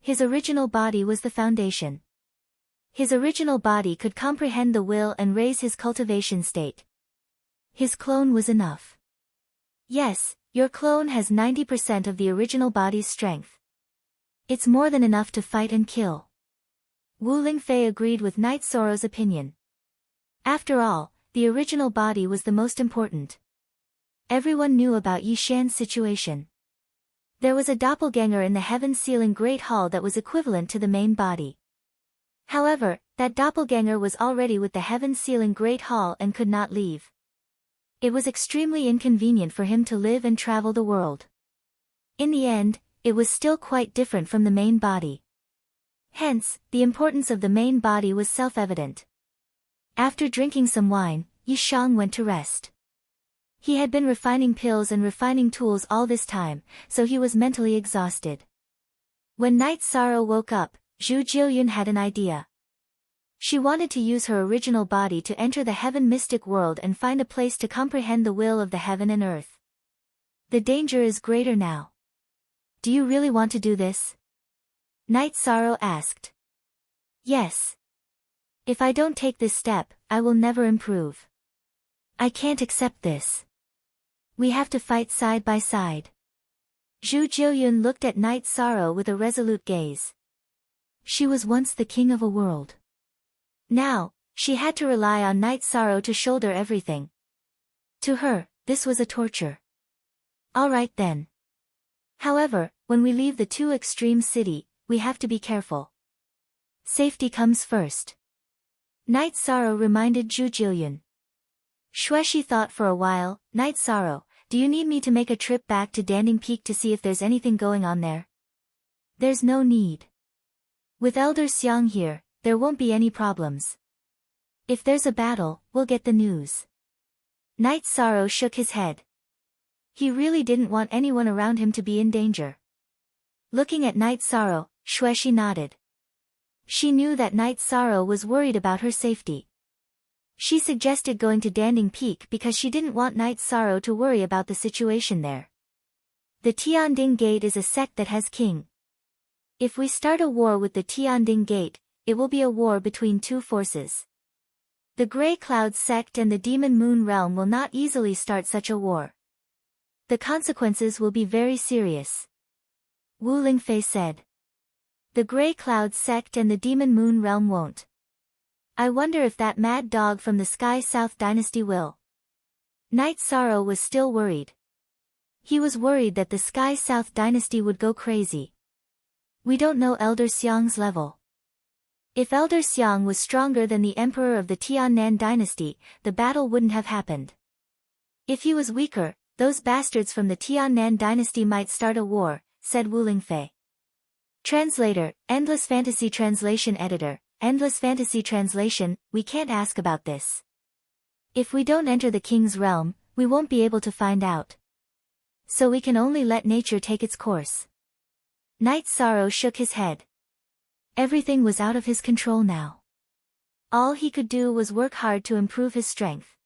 His original body was the foundation. His original body could comprehend the will and raise his cultivation state. His clone was enough. Yes, your clone has 90% of the original body's strength. It's more than enough to fight and kill. Wu Lingfei agreed with Night Sorrow's opinion. After all, the original body was the most important. Everyone knew about Yi Shan's situation. There was a doppelganger in the heaven-sealing Great Hall that was equivalent to the main body. However, that doppelganger was already with the heaven-sealing Great Hall and could not leave. It was extremely inconvenient for him to live and travel the world. In the end, it was still quite different from the main body. Hence, the importance of the main body was self-evident. After drinking some wine, Yi Shang went to rest. He had been refining pills and refining tools all this time, so he was mentally exhausted. When Night Sorrow woke up, Zhu Jiuyun had an idea. She wanted to use her original body to enter the heaven mystic world and find a place to comprehend the will of the heaven and earth. The danger is greater now. Do you really want to do this? Night Sorrow asked. Yes. If I don't take this step, I will never improve. I can't accept this. We have to fight side by side. Zhu Jiuyun looked at Night Sorrow with a resolute gaze. She was once the king of a world. Now, she had to rely on Night Sorrow to shoulder everything. To her, this was a torture. All right then. However, when we leave the Two Extreme City, we have to be careful. Safety comes first. Night Sorrow reminded Zhu Jiuyun. Xueshi thought for a while. Night Sorrow, do you need me to make a trip back to Danding Peak to see if there's anything going on there? There's no need. With Elder Xiang here, there won't be any problems. If there's a battle, we'll get the news. Night Sorrow shook his head. He really didn't want anyone around him to be in danger. Looking at Night Sorrow, Xueshi nodded. She knew that Night Sorrow was worried about her safety. She suggested going to Danding Peak because she didn't want Night Sorrow to worry about the situation there. The Tianding Gate is a sect that has king. If we start a war with the Tianding Gate, it will be a war between two forces. The Grey Cloud sect and the Demon Moon realm will not easily start such a war. The consequences will be very serious. Wu Lingfei said. The Grey Cloud sect and the Demon Moon realm won't. I wonder if that mad dog from the Sky South dynasty will. Night Sorrow was still worried. He was worried that the Sky South dynasty would go crazy. We don't know Elder Xiang's level. If Elder Xiang was stronger than the emperor of the Tiannan dynasty, the battle wouldn't have happened. If he was weaker, those bastards from the Tiannan dynasty might start a war, said Wu Lingfei. Translator, Endless Fantasy Translation Editor, Endless Fantasy Translation, we can't ask about this. If we don't enter the king's realm, we won't be able to find out. So we can only let nature take its course. Night Sorrow shook his head. Everything was out of his control now. All he could do was work hard to improve his strength.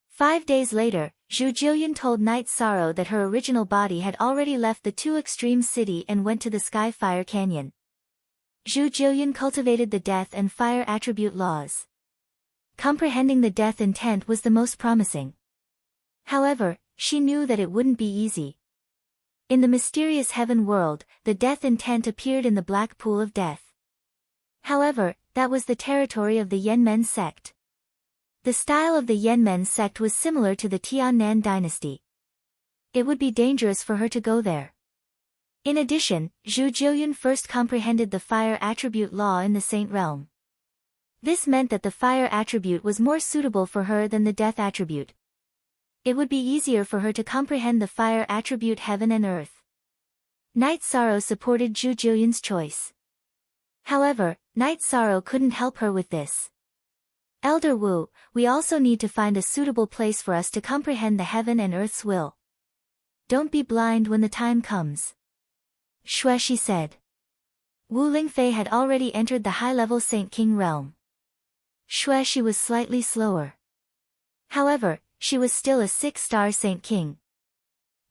5 days later, Zhu Jiuyun told Night Sorrow that her original body had already left the Two Extreme City and went to the Skyfire Canyon. Zhu Jiuyun cultivated the death and fire attribute laws. Comprehending the death intent was the most promising. However, she knew that it wouldn't be easy. In the mysterious heaven world, the death intent appeared in the black pool of death. However, that was the territory of the Yanmen sect. The style of the Yanmen sect was similar to the Tiannan dynasty. It would be dangerous for her to go there. In addition, Zhu Jiuyun first comprehended the fire attribute law in the saint realm. This meant that the fire attribute was more suitable for her than the death attribute. It would be easier for her to comprehend the fire attribute heaven and earth. Night Sorrow supported Zhu Jiuyun's choice. However, Night Sorrow couldn't help her with this. Elder Wu, we also need to find a suitable place for us to comprehend the heaven and earth's will. Don't be blind when the time comes. Xueshi said. Wu Lingfei had already entered the high-level Saint King realm. Xueshi was slightly slower. However, she was still a 6-star Saint King.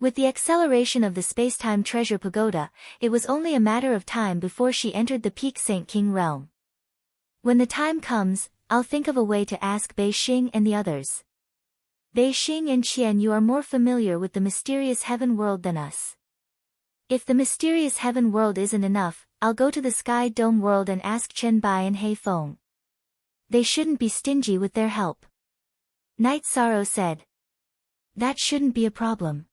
With the acceleration of the Spacetime Treasure Pagoda, it was only a matter of time before she entered the peak Saint King realm. When the time comes, I'll think of a way to ask Bei Xing and the others. Bei Xing and Qian, you are more familiar with the mysterious heaven world than us. If the mysterious heaven world isn't enough, I'll go to the Sky Dome world and ask Chen Bai and Hei Feng. They shouldn't be stingy with their help. Night Sorrow said. That shouldn't be a problem.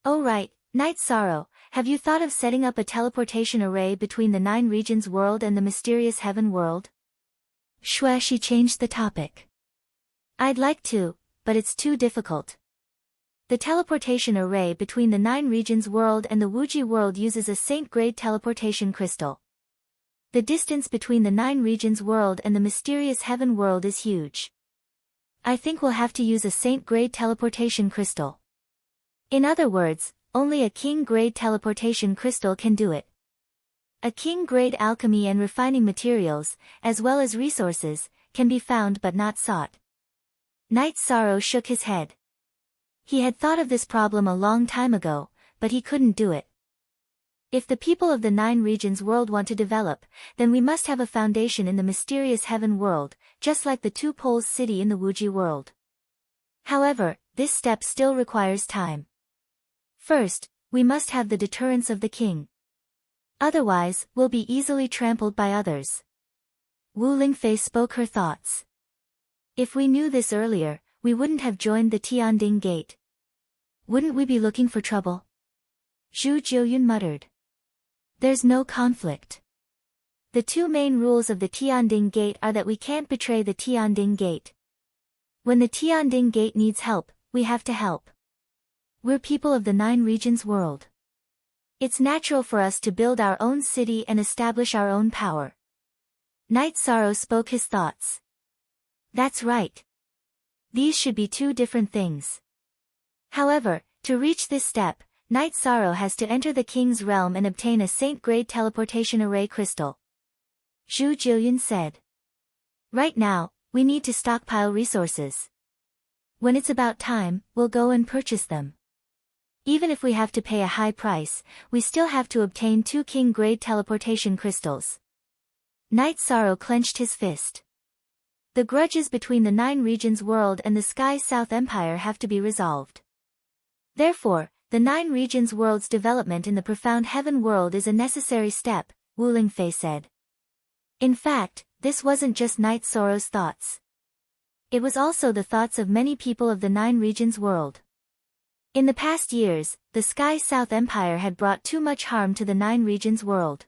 Oh right, Night Sorrow, have you thought of setting up a teleportation array between the 9 regions world and the mysterious heaven world? Xueshi changed the topic. I'd like to, but it's too difficult. The teleportation array between the 9 regions world and the Wuji world uses a saint-grade teleportation crystal. The distance between the 9 regions world and the mysterious heaven world is huge. I think we'll have to use a saint-grade teleportation crystal. In other words, only a king-grade teleportation crystal can do it. A king-grade alchemy and refining materials, as well as resources, can be found but not sought. Night Sorrow shook his head. He had thought of this problem a long time ago, but he couldn't do it. If the people of the 9 regions world want to develop, then we must have a foundation in the mysterious heaven world, just like the 2 poles city in the Wuji world. However, this step still requires time. First, we must have the deterrence of the king. Otherwise, we'll be easily trampled by others. Wu Lingfei spoke her thoughts. If we knew this earlier, we wouldn't have joined the Tianding Gate. Wouldn't we be looking for trouble? Zhu Jiuyun muttered. There's no conflict. The 2 main rules of the Tianding Gate are that we can't betray the Tianding Gate. When the Tianding Gate needs help, we have to help. We're people of the 9 regions world. It's natural for us to build our own city and establish our own power. Night Sorrow spoke his thoughts. That's right. These should be 2 different things. However, to reach this step, Night Sorrow has to enter the king's realm and obtain a saint-grade teleportation array crystal. Zhu Jiuyun said. Right now, we need to stockpile resources. When it's about time, we'll go and purchase them. Even if we have to pay a high price, we still have to obtain 2 king-grade teleportation crystals. Night Sorrow clenched his fist. The grudges between the 9 regions world and the Sky South Empire have to be resolved. Therefore, the 9 regions world's development in the profound heaven world is a necessary step, Wu Lingfei said. In fact, this wasn't just Night Sorrow's thoughts. It was also the thoughts of many people of the 9 regions world. In the past years, the Sky South Empire had brought too much harm to the 9 regions world.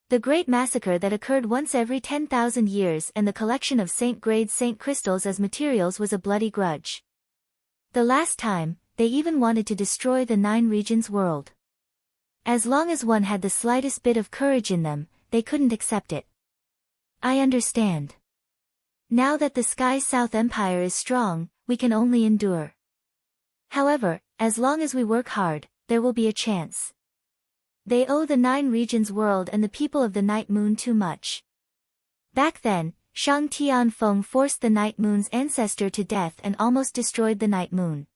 The great massacre that occurred once every 10,000 years and the collection of saint-grade saint crystals as materials was a bloody grudge. The last time, they even wanted to destroy the 9 regions world. As long as one had the slightest bit of courage in them, they couldn't accept it. I understand. Now that the Sky South Empire is strong, we can only endure. However, as long as we work hard, there will be a chance. They owe the 9 regions world and the people of the Night Moon too much. Back then, Shang Tianfeng forced the Night Moon's ancestor to death and almost destroyed the Night Moon.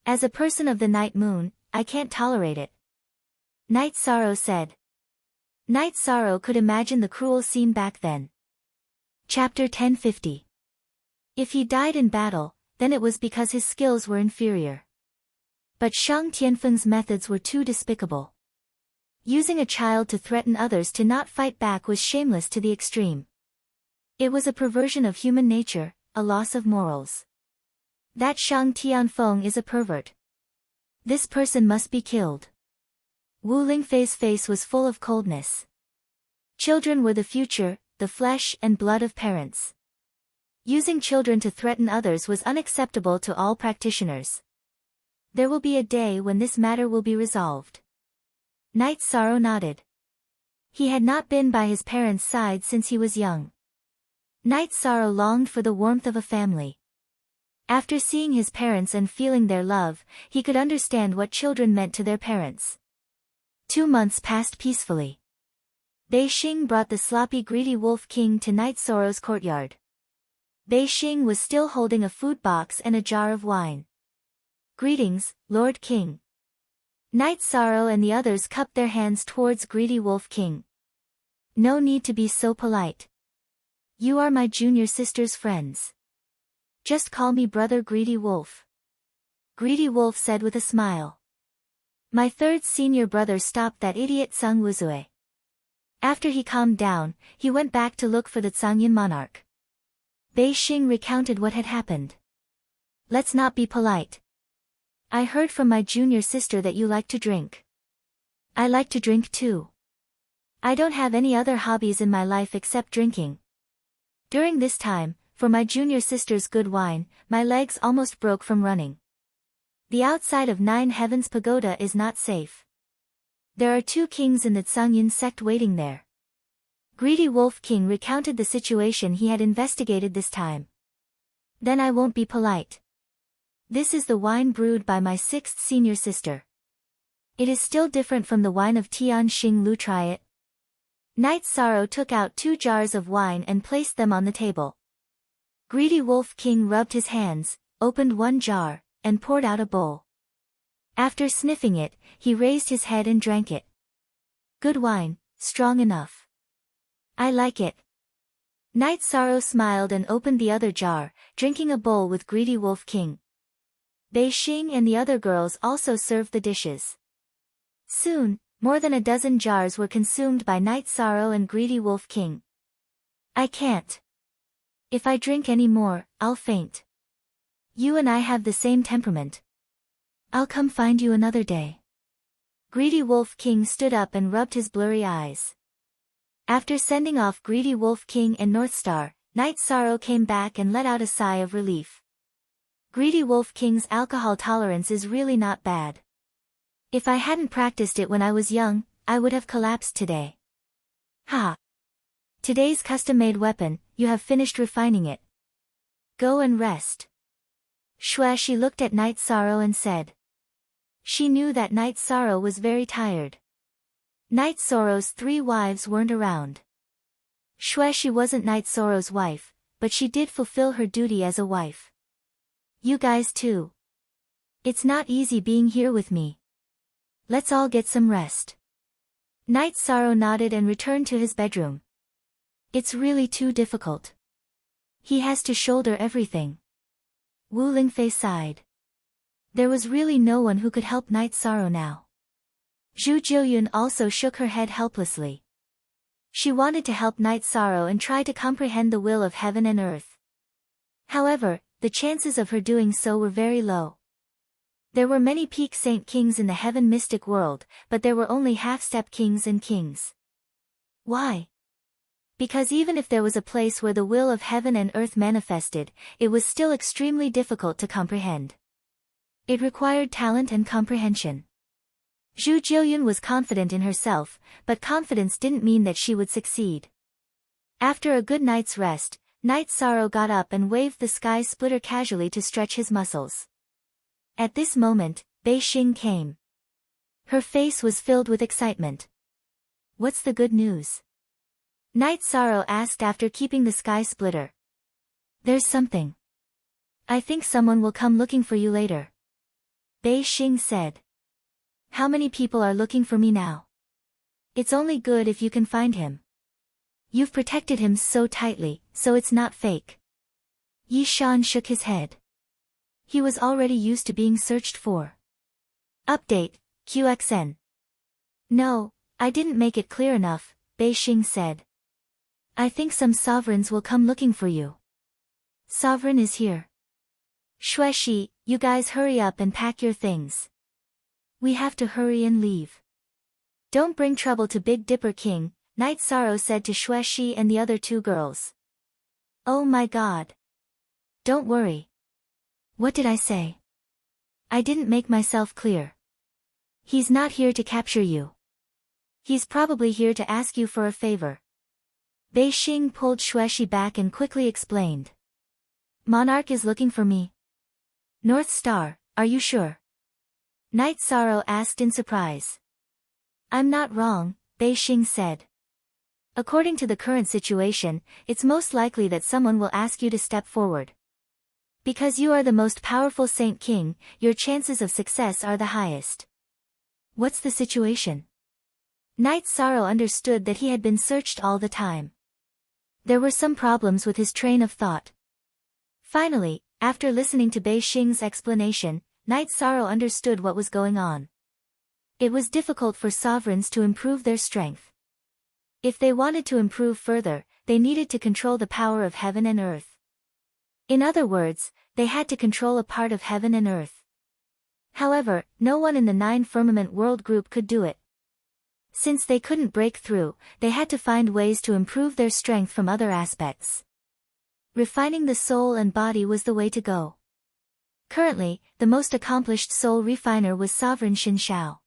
As a person of the Night Moon, I can't tolerate it. Night Sorrow said. Night Sorrow could imagine the cruel scene back then. Chapter 1050. If he died in battle, then it was because his skills were inferior. But Shang Tianfeng's methods were too despicable. Using a child to threaten others to not fight back was shameless to the extreme. It was a perversion of human nature, a loss of morals. That Shang Tianfeng is a pervert. This person must be killed. Wu Lingfei's face was full of coldness. Children were the future, the flesh and blood of parents. Using children to threaten others was unacceptable to all practitioners. There will be a day when this matter will be resolved. Knight Sorrow nodded. He had not been by his parents' side since he was young. Knight Sorrow longed for the warmth of a family. After seeing his parents and feeling their love, he could understand what children meant to their parents. 2 months passed peacefully. Bei Xing brought the sloppy greedy wolf king to Knight Sorrow's courtyard. Bei Xing was still holding a food box and a jar of wine. "Greetings, Lord King." Knight Sorrow and the others cupped their hands towards greedy wolf king. "No need to be so polite. You are my junior sister's friends. Just call me Brother Greedy Wolf." Greedy Wolf said with a smile. "My third senior brother stopped that idiot Tsang Wuzue." After he calmed down, he went back to look for the Tsangyan monarch. Bei Xing recounted what had happened. "Let's not be polite. I heard from my junior sister that you like to drink. I like to drink too. I don't have any other hobbies in my life except drinking. During this time, for my junior sister's good wine, my legs almost broke from running. The outside of 9 Heavens Pagoda is not safe. There are 2 kings in the Tsangyan sect waiting there." Greedy Wolf King recounted the situation he had investigated this time. "Then I won't be polite. This is the wine brewed by my 6th senior sister. It is still different from the wine of Tian Xing Lu. Try it." Knight Sorrow took out 2 jars of wine and placed them on the table. Greedy Wolf King rubbed his hands, opened one jar, and poured out a bowl. After sniffing it, he raised his head and drank it. "Good wine, strong enough. I like it." Knight Sorrow smiled and opened the other jar, drinking a bowl with Greedy Wolf King. Bei Xing and the other girls also served the dishes. Soon, more than a dozen jars were consumed by Knight Sorrow and Greedy Wolf King. "I can't. If I drink any more, I'll faint. You and I have the same temperament. I'll come find you another day." Greedy Wolf King stood up and rubbed his blurry eyes. After sending off Greedy Wolf King and Northstar, Knight Sorrow came back and let out a sigh of relief. Greedy Wolf King's alcohol tolerance is really not bad. If I hadn't practiced it when I was young, I would have collapsed today. "Ha! Today's custom-made weapon, you have finished refining it. Go and rest." She looked at Knight Sorrow and said. She knew that Knight Sorrow was very tired. Knight Sorrow's 3 wives weren't around. She wasn't Knight Sorrow's wife, but she did fulfill her duty as a wife. "You guys too. It's not easy being here with me. Let's all get some rest." Knight Sorrow nodded and returned to his bedroom. "It's really too difficult. He has to shoulder everything." Wu Lingfei sighed. There was really no one who could help Knight Sorrow now. Zhu Jiuyun also shook her head helplessly. She wanted to help Knight Sorrow and try to comprehend the will of heaven and earth. However, the chances of her doing so were very low. There were many peak saint kings in the heaven mystic world, but there were only half-step kings and kings. Why? Because even if there was a place where the will of heaven and earth manifested, it was still extremely difficult to comprehend. It required talent and comprehension. Zhu Jiuyun was confident in herself, but confidence didn't mean that she would succeed. After a good night's rest, Knight Sorrow got up and waved the sky splitter casually to stretch his muscles. At this moment, Bei Xing came. Her face was filled with excitement. "What's the good news?" Knight Sorrow asked after keeping the sky splitter. "There's something. I think someone will come looking for you later." Bei Xing said. "How many people are looking for me now?" "It's only good if you can find him. You've protected him so tightly, so it's not fake." Yi Shan shook his head. He was already used to being searched for. Update, QXN. No, I didn't make it clear enough, Bei Xing said. I think some sovereigns will come looking for you. Sovereign is here. Xueshi, you guys hurry up and pack your things. We have to hurry and leave. Don't bring trouble to Big Dipper King, Night Sorrow said to Xueshi and the other two girls. Oh my god. Don't worry. What did I say? I didn't make myself clear. He's not here to capture you. He's probably here to ask you for a favor. Bei Xing pulled Xueshi back and quickly explained. Monarch is looking for me. North Star, are you sure? Night Sorrow asked in surprise. I'm not wrong, Bei Xing said. According to the current situation, it's most likely that someone will ask you to step forward. Because you are the most powerful Saint King, your chances of success are the highest. What's the situation? Night Sorrow understood that he had been searched all the time. There were some problems with his train of thought. Finally, after listening to Bei Xing's explanation, Night Sorrow understood what was going on. It was difficult for sovereigns to improve their strength. If they wanted to improve further, they needed to control the power of heaven and earth. In other words, they had to control a part of heaven and earth. However, no one in the Nine Firmament World Group could do it. Since they couldn't break through, they had to find ways to improve their strength from other aspects. Refining the soul and body was the way to go. Currently, the most accomplished soul refiner was Sovereign Xin Shao.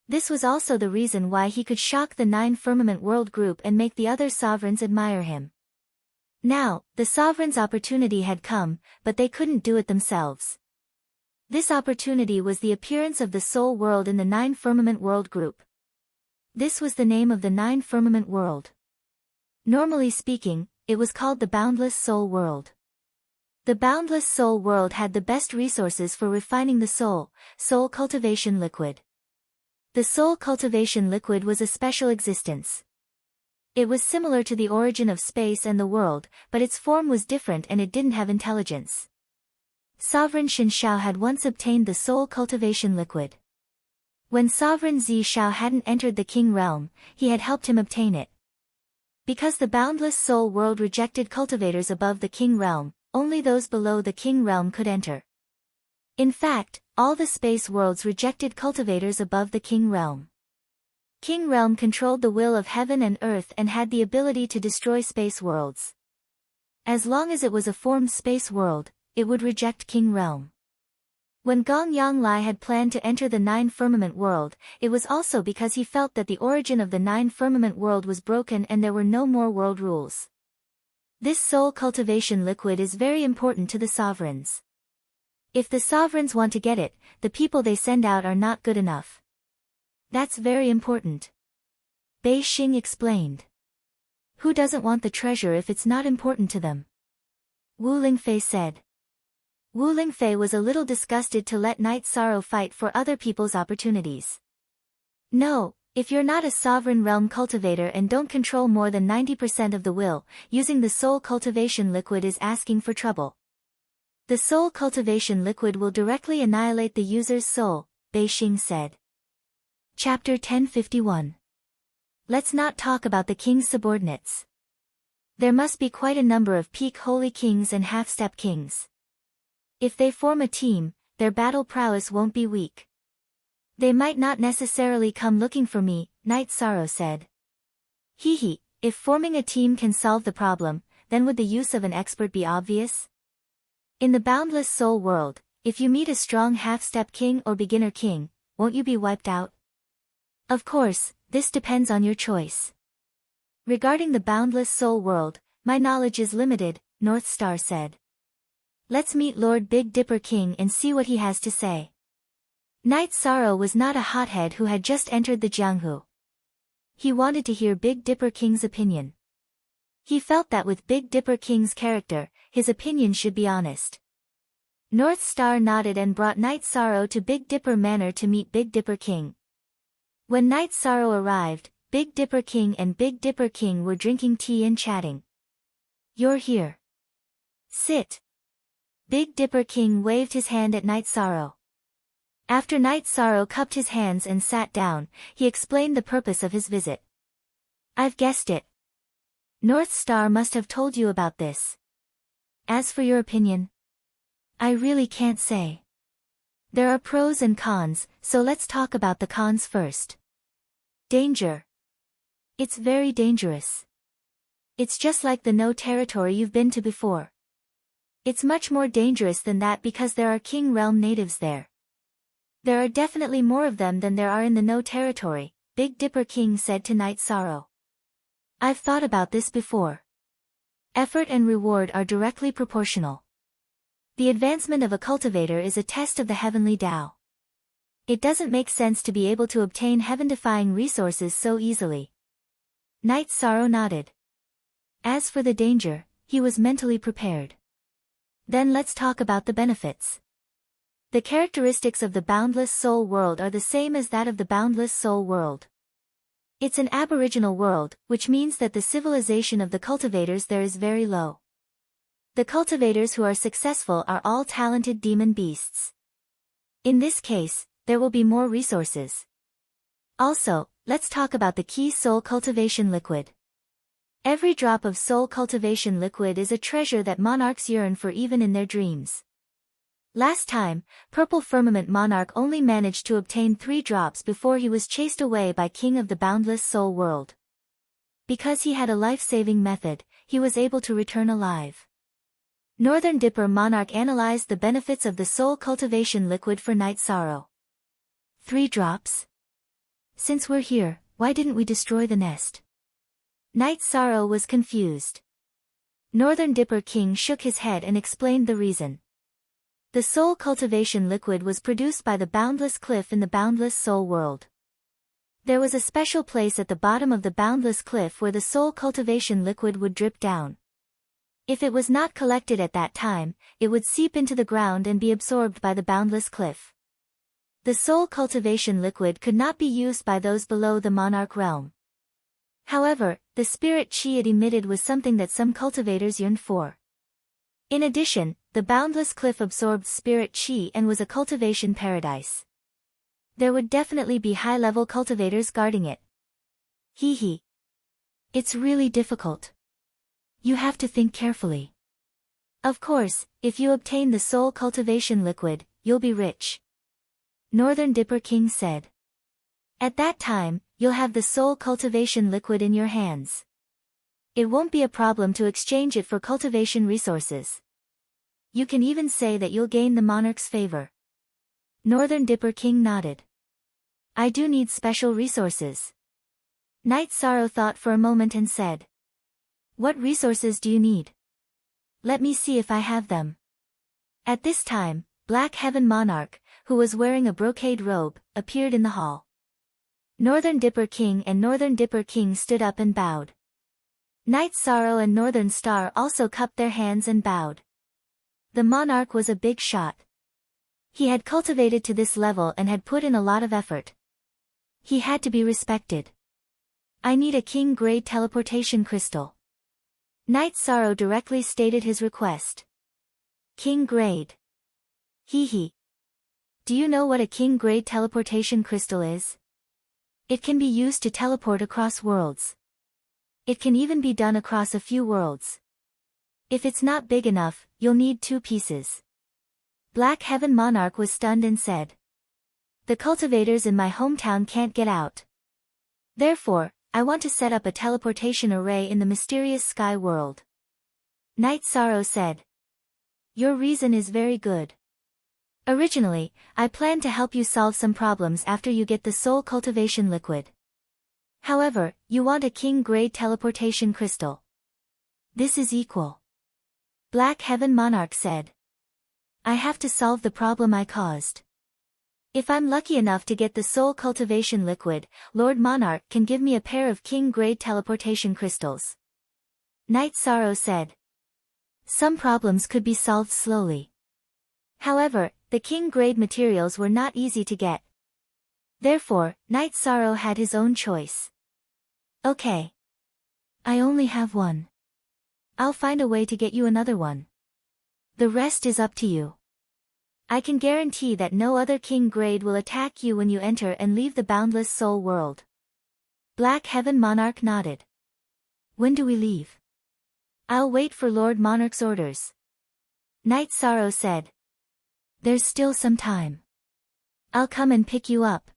This was also the reason why he could shock the Nine Firmament World Group and make the other sovereigns admire him. Now, the sovereigns' opportunity had come, but they couldn't do it themselves. This opportunity was the appearance of the soul world in the Nine Firmament World Group. This was the name of the Nine Firmament World. Normally speaking, it was called the Boundless Soul World. The Boundless Soul World had the best resources for refining the soul cultivation liquid. The soul cultivation liquid was a special existence. It was similar to the origin of space and the world, but its form was different and it didn't have intelligence. Sovereign Xin Shao had once obtained the soul cultivation liquid. When Sovereign Zi Shao hadn't entered the King realm, he had helped him obtain it. Because the Boundless Soul World rejected cultivators above the King realm, only those below the King realm could enter. In fact, all the space worlds rejected cultivators above the King realm. King realm controlled the will of heaven and earth and had the ability to destroy space worlds. As long as it was a formed space world, it would reject King realm. When Gong Yanglai had planned to enter the Nine Firmament World, it was also because he felt that the origin of the Nine Firmament World was broken and there were no more world rules. This soul cultivation liquid is very important to the sovereigns. If the sovereigns want to get it, the people they send out are not good enough. That's very important. Bei Xing explained. Who doesn't want the treasure if it's not important to them? Wu Lingfei said. Wu Lingfei was a little disgusted to let Night Sorrow fight for other people's opportunities. No, if you're not a sovereign realm cultivator and don't control more than 90% of the will, using the soul cultivation liquid is asking for trouble. The soul cultivation liquid will directly annihilate the user's soul, Bei Xing said. Chapter 1051. Let's not talk about the king's subordinates. There must be quite a number of peak holy kings and half-step kings. If they form a team, their battle prowess won't be weak. They might not necessarily come looking for me, Night Sorrow said. Hee, if forming a team can solve the problem, then would the use of an expert be obvious? In the Boundless Soul world, if you meet a strong half-step king or beginner king, won't you be wiped out? Of course, this depends on your choice. Regarding the Boundless Soul world, my knowledge is limited, North Star said. Let's meet Lord Big Dipper King and see what he has to say. Night Sorrow was not a hothead who had just entered the Jianghu. He wanted to hear Big Dipper King's opinion. He felt that with Big Dipper King's character, his opinion should be honest. North Star nodded and brought Night Sorrow to Big Dipper Manor to meet Big Dipper King. When Night Sorrow arrived, Big Dipper King and Big Dipper King were drinking tea and chatting. You're here. Sit. Big Dipper King waved his hand at Night Sorrow. After Night Sorrow cupped his hands and sat down, he explained the purpose of his visit. I've guessed it. North Star must have told you about this. As for your opinion, I really can't say. There are pros and cons, so let's talk about the cons first. Danger. It's very dangerous. It's just like the no territory you've been to before. It's much more dangerous than that because there are King Realm natives there. There are definitely more of them than there are in the no territory, Big Dipper King said to Night Sorrow. I've thought about this before. Effort and reward are directly proportional. The advancement of a cultivator is a test of the heavenly Tao. It doesn't make sense to be able to obtain heaven-defying resources so easily. Night Sorrow nodded. As for the danger, he was mentally prepared. Then let's talk about the benefits. The characteristics of the Boundless Soul World are the same as that of the Boundless Soul World. It's an aboriginal world, which means that the civilization of the cultivators there is very low. The cultivators who are successful are all talented demon beasts. In this case, there will be more resources. Also, let's talk about the key soul cultivation liquid. Every drop of soul cultivation liquid is a treasure that monarchs yearn for even in their dreams. Last time, Purple Firmament Monarch only managed to obtain 3 drops before he was chased away by King of the Boundless Soul World. Because he had a life-saving method, he was able to return alive. Northern Dipper Monarch analyzed the benefits of the soul cultivation liquid for Night Sorrow. 3 drops? Since we're here, why didn't we destroy the nest? Night Sorrow was confused. Northern Dipper King shook his head and explained the reason. The soul cultivation liquid was produced by the Boundless Cliff in the Boundless Soul World. There was a special place at the bottom of the Boundless Cliff where the soul cultivation liquid would drip down. If it was not collected at that time, it would seep into the ground and be absorbed by the Boundless Cliff. The soul cultivation liquid could not be used by those below the Monarch realm. However, the spirit chi it emitted was something that some cultivators yearned for. In addition, the Boundless Cliff absorbed spirit chi and was a cultivation paradise. There would definitely be high-level cultivators guarding it. Hee. It's really difficult. You have to think carefully. Of course, if you obtain the soul cultivation liquid, you'll be rich. Northern Dipper King said. At that time, you'll have the soul cultivation liquid in your hands. It won't be a problem to exchange it for cultivation resources. You can even say that you'll gain the monarch's favor. Northern Dipper King nodded. I do need special resources. Night Sorrow thought for a moment and said. What resources do you need? Let me see if I have them. At this time, Black Heaven Monarch, who was wearing a brocade robe, appeared in the hall. Northern Dipper King and Northern Dipper King stood up and bowed. Night Sorrow and Northern Star also cupped their hands and bowed. The monarch was a big shot. He had cultivated to this level and had put in a lot of effort. He had to be respected. I need a king-grade teleportation crystal. Night Sorrow directly stated his request. King-grade. Hee. Do you know what a king-grade teleportation crystal is? It can be used to teleport across worlds. It can even be done across a few worlds. If it's not big enough, you'll need 2 pieces. Black Heaven Monarch was stunned and said. The cultivators in my hometown can't get out. Therefore, I want to set up a teleportation array in the mysterious sky world. Night Sorrow said. Your reason is very good. Originally, I planned to help you solve some problems after you get the soul cultivation liquid. However, you want a king-grade teleportation crystal. This is equal. Black Heaven Monarch said. I have to solve the problem I caused. If I'm lucky enough to get the soul cultivation liquid, Lord Monarch can give me a pair of king-grade teleportation crystals. Night Sorrow said. Some problems could be solved slowly. However, the king-grade materials were not easy to get. Therefore, Night Sorrow had his own choice. Okay. I only have one. I'll find a way to get you another one. The rest is up to you. I can guarantee that no other king grade will attack you when you enter and leave the boundless soul world. Black Heaven Monarch nodded. When do we leave? I'll wait for Lord Monarch's orders. Night Sorrow said. There's still some time. I'll come and pick you up.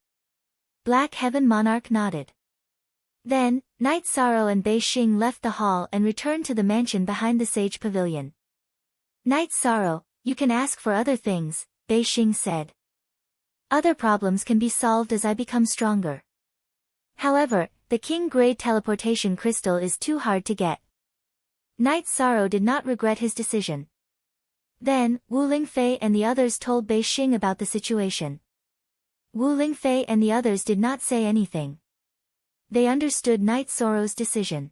Black Heaven Monarch nodded. Then, Night Sorrow and Bei Xing left the hall and returned to the mansion behind the Sage Pavilion. Night Sorrow, you can ask for other things, Bei Xing said. Other problems can be solved as I become stronger. However, the King Grade teleportation crystal is too hard to get. Night Sorrow did not regret his decision. Then, Wu Lingfei and the others told Bei Xing about the situation. Wu Lingfei and the others did not say anything. They understood Night Sorrow's decision.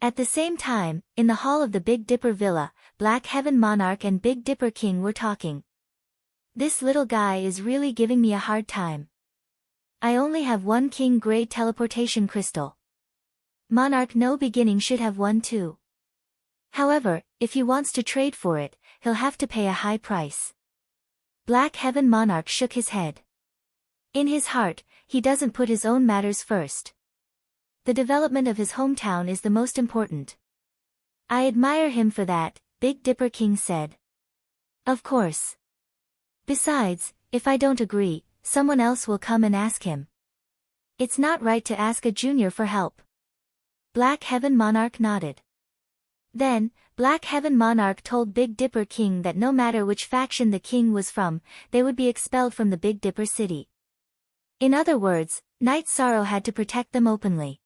At the same time, in the hall of the Big Dipper Villa, Black Heaven Monarch and Big Dipper King were talking. This little guy is really giving me a hard time. I only have one King Grade teleportation crystal. Monarch No Beginning should have one too. However, if he wants to trade for it, he'll have to pay a high price. Black Heaven Monarch shook his head. In his heart, he doesn't put his own matters first. The development of his hometown is the most important. I admire him for that, Big Dipper King said. Of course. Besides, if I don't agree, someone else will come and ask him. It's not right to ask a junior for help. Black Heaven Monarch nodded. Then, Black Heaven Monarch told Big Dipper King that no matter which faction the king was from, they would be expelled from the Big Dipper city. In other words, Night Sorrow had to protect them openly.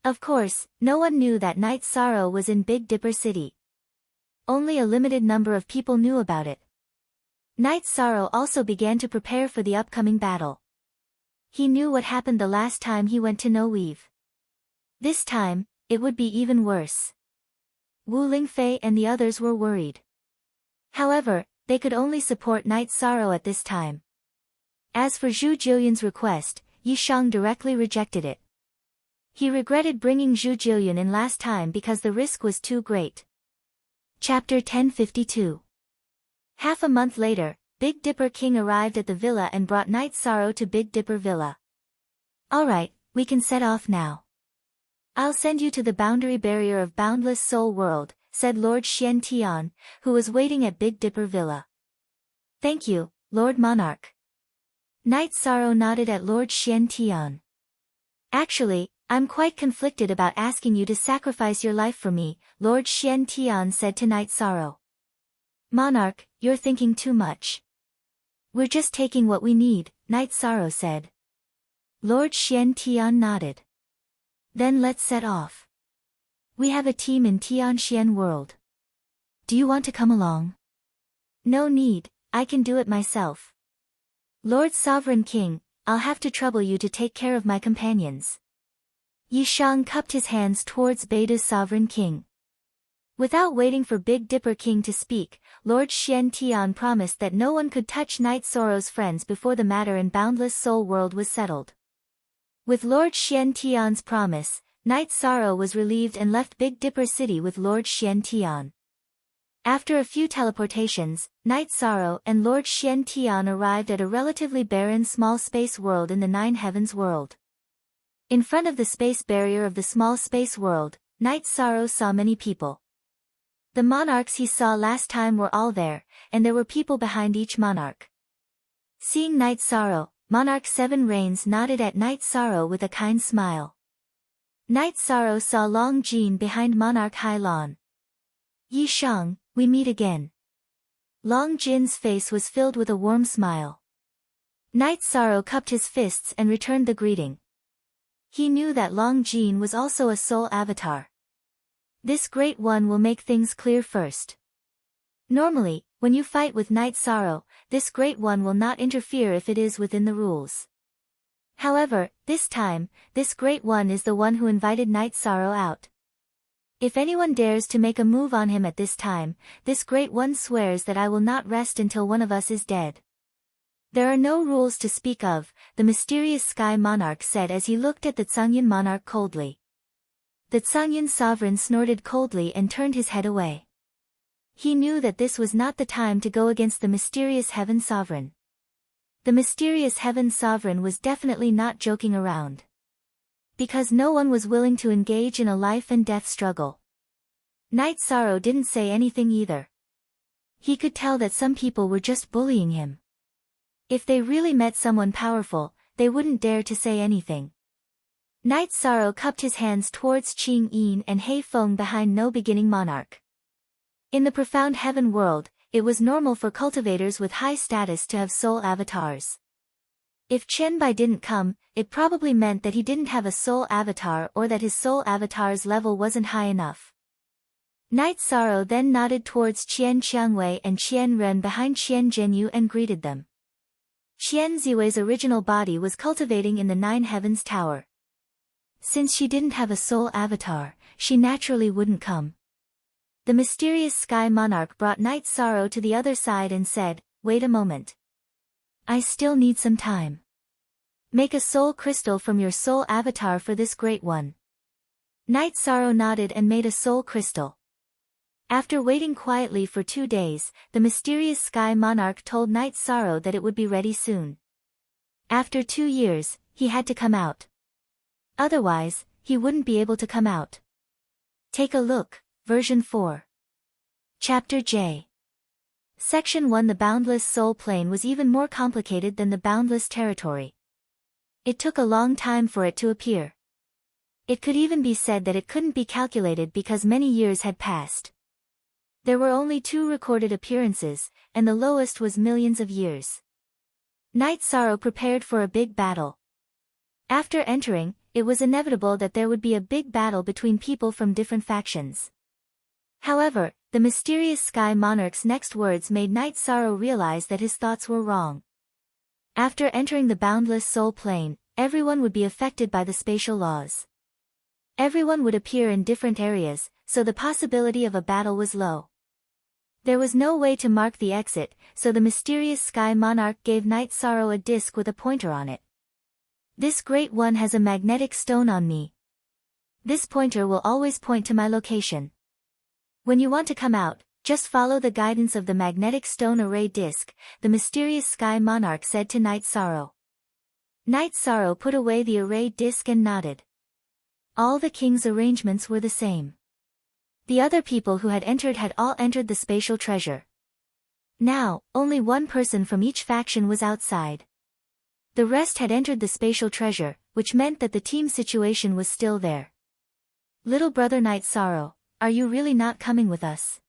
Of course, no one knew that Night Sorrow was in Big Dipper City. Only a limited number of people knew about it. Night Sorrow also began to prepare for the upcoming battle. He knew what happened the last time he went to No Weave. This time, it would be even worse. Wu Lingfei and the others were worried. However, they could only support Night Sorrow at this time. As for Zhu Jillian's request, Yi Shang directly rejected it. He regretted bringing Zhu Jillian in last time because the risk was too great. Chapter 1052. Half a month later, Big Dipper King arrived at the villa and brought Night Sorrow to Big Dipper Villa. Alright, we can set off now. I'll send you to the boundary barrier of Boundless Soul World, said Lord Xian Tian, who was waiting at Big Dipper Villa. Thank you, Lord Monarch. Night Sorrow nodded at Lord Xian Tian. Actually, I'm quite conflicted about asking you to sacrifice your life for me, Lord Xian Tian said to Night Sorrow. Monarch, you're thinking too much. We're just taking what we need, Night Sorrow said. Lord Xian Tian nodded. Then let's set off. We have a team in Tianxian World. Do you want to come along? No need, I can do it myself. Lord Sovereign King, I'll have to trouble you to take care of my companions. Yi Shang cupped his hands towards Baidu Sovereign King. Without waiting for Big Dipper King to speak, Lord Xian Tian promised that no one could touch Night Sorrow's friends before the matter in Boundless Soul World was settled. With Lord Xian Tian's promise, Night Sorrow was relieved and left Big Dipper City with Lord Xian Tian. After a few teleportations, Night Sorrow and Lord Xian Tian arrived at a relatively barren small space world in the Nine Heavens world. In front of the space barrier of the small space world, Night Sorrow saw many people. The monarchs he saw last time were all there, and there were people behind each monarch. Seeing Night Sorrow, Monarch Seven Rains nodded at Night Sorrow with a kind smile. Night Sorrow saw Long Jin behind Monarch Hai Lan. Yi Shang, we meet again. Long Jin's face was filled with a warm smile. Night Sorrow cupped his fists and returned the greeting. He knew that Long Jin was also a soul avatar. This Great One will make things clear first. Normally, when you fight with Night Sorrow, this Great One will not interfere if it is within the rules. However, this time, this Great One is the one who invited Night Sorrow out. If anyone dares to make a move on him at this time, this Great One swears that I will not rest until one of us is dead. There are no rules to speak of, the mysterious Sky Monarch said as he looked at the Tsangyan Monarch coldly. The Tsangyan sovereign snorted coldly and turned his head away. He knew that this was not the time to go against the mysterious Heaven Sovereign. The mysterious Heaven Sovereign was definitely not joking around. Because no one was willing to engage in a life and death struggle. Night Sorrow didn't say anything either. He could tell that some people were just bullying him. If they really met someone powerful, they wouldn't dare to say anything. Night Sorrow cupped his hands towards Qing Yin and Hei Feng behind No Beginning Monarch. In the profound heaven world, it was normal for cultivators with high status to have soul avatars. If Chen Bai didn't come, it probably meant that he didn't have a soul avatar or that his soul avatar's level wasn't high enough. Night Sorrow then nodded towards Qian Qiangwei and Qian Ren behind Qian Zhenyu and greeted them. Qian Ziwei's original body was cultivating in the Nine Heavens Tower. Since she didn't have a soul avatar, she naturally wouldn't come. The mysterious Sky Monarch brought Night Sorrow to the other side and said, "Wait a moment. I still need some time. Make a soul crystal from your soul avatar for this great one." Night Sorrow nodded and made a soul crystal. After waiting quietly for 2 days, the mysterious Sky Monarch told Night Sorrow that it would be ready soon. After 2 years, he had to come out. Otherwise, he wouldn't be able to come out. Take a look, version 4. Chapter J. Section 1. The boundless soul plane was even more complicated than the boundless territory. It took a long time for it to appear. It could even be said that it couldn't be calculated because many years had passed. There were only 2 recorded appearances, and the lowest was millions of years. Night Sorrow prepared for a big battle. After entering, it was inevitable that there would be a big battle between people from different factions. However, the mysterious Sky Monarch's next words made Night Sorrow realize that his thoughts were wrong. After entering the boundless soul plane, everyone would be affected by the spatial laws. Everyone would appear in different areas, so the possibility of a battle was low. There was no way to mark the exit, so the mysterious Sky Monarch gave Night Sorrow a disc with a pointer on it. "This great one has a magnetic stone on me. This pointer will always point to my location. When you want to come out, just follow the guidance of the magnetic stone array disc," the mysterious Sky Monarch said to Night Sorrow. Night Sorrow put away the array disc and nodded. All the king's arrangements were the same. The other people who had all entered the spatial treasure. Now, only one person from each faction was outside. The rest had entered the spatial treasure, which meant that the team situation was still there. "Little brother Night Sorrow, are you really not coming with us?"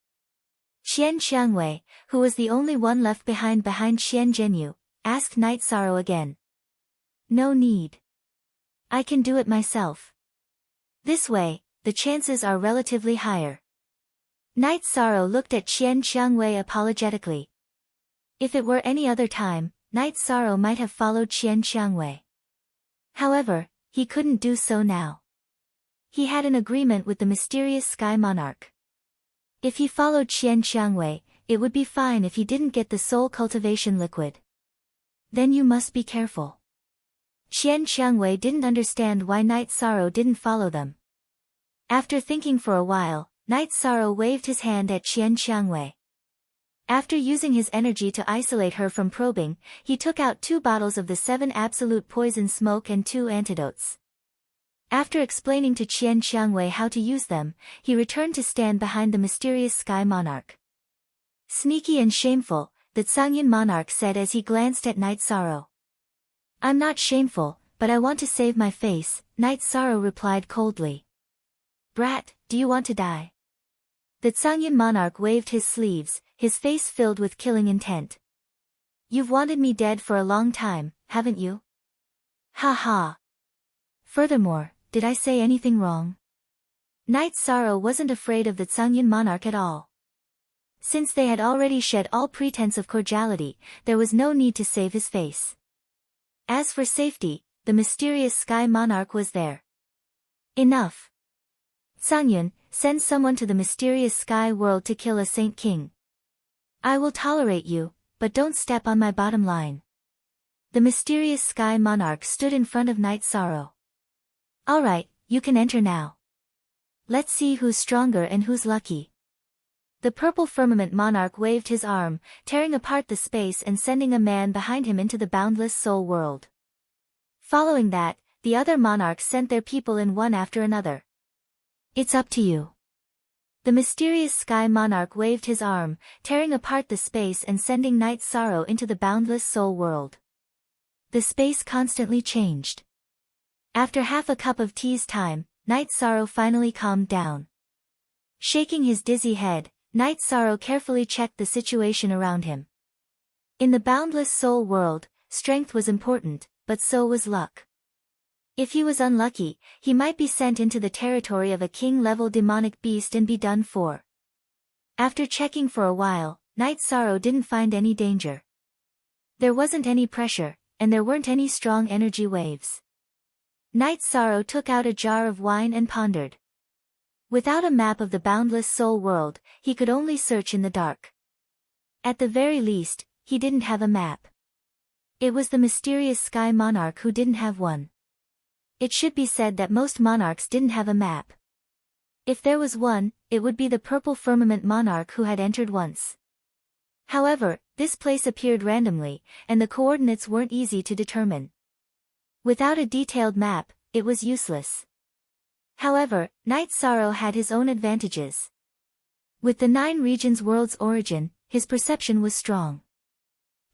Qian Qiangwei, who was the only one left behind Qian Zhenyu, asked Night Sorrow again. "No need. I can do it myself. This way, the chances are relatively higher." Night Sorrow looked at Qian Qiangwei apologetically. If it were any other time, Night Sorrow might have followed Qian Qiangwei. However, he couldn't do so now. He had an agreement with the mysterious Sky Monarch. If he followed Qian Qiangwei, it would be fine if he didn't get the soul cultivation liquid. "Then you must be careful." Qian Qiangwei didn't understand why Night Sorrow didn't follow them. After thinking for a while, Night Sorrow waved his hand at Qian Qiangwei. After using his energy to isolate her from probing, he took out 2 bottles of the 7 absolute poison smoke and 2 antidotes. After explaining to Qian Qiangwei how to use them, he returned to stand behind the mysterious Sky Monarch. "Sneaky and shameful," the Tsangyan Monarch said as he glanced at Night Sorrow. "I'm not shameful, but I want to save my face," Night Sorrow replied coldly. "Brat, do you want to die?" The Tsangyan Monarch waved his sleeves, his face filled with killing intent. "You've wanted me dead for a long time, haven't you? Ha ha. Furthermore, did I say anything wrong?" Night Sorrow wasn't afraid of the Tsangyan Monarch at all. Since they had already shed all pretense of cordiality, there was no need to save his face. As for safety, the mysterious Sky Monarch was there. "Enough. Tsangyan, send someone to the mysterious Sky World to kill a Saint King. I will tolerate you, but don't step on my bottom line." The mysterious Sky Monarch stood in front of Night Sorrow. "Alright, you can enter now. Let's see who's stronger and who's lucky." The purple firmament monarch waved his arm, tearing apart the space and sending a man behind him into the boundless soul world. Following that, the other monarchs sent their people in one after another. It's up to you. The mysterious sky monarch waved his arm, tearing apart the space and sending Night Sorrow into the boundless soul world. The space constantly changed. After half a cup of tea's time, Night Sorrow finally calmed down. Shaking his dizzy head, Night Sorrow carefully checked the situation around him. In the boundless soul world, strength was important, but so was luck. If he was unlucky, he might be sent into the territory of a king-level demonic beast and be done for. After checking for a while, Night Sorrow didn't find any danger. There wasn't any pressure, and there weren't any strong energy waves. Night Sorrow took out a jar of wine and pondered. Without a map of the boundless soul world, he could only search in the dark. At the very least, he didn't have a map. It was the mysterious sky monarch who didn't have one. It should be said that most monarchs didn't have a map. If there was one, it would be the purple firmament monarch who had entered once. However, this place appeared randomly, and the coordinates weren't easy to determine. Without a detailed map, it was useless. However, Night Sorrow had his own advantages. With the 9 regions world's origin, his perception was strong.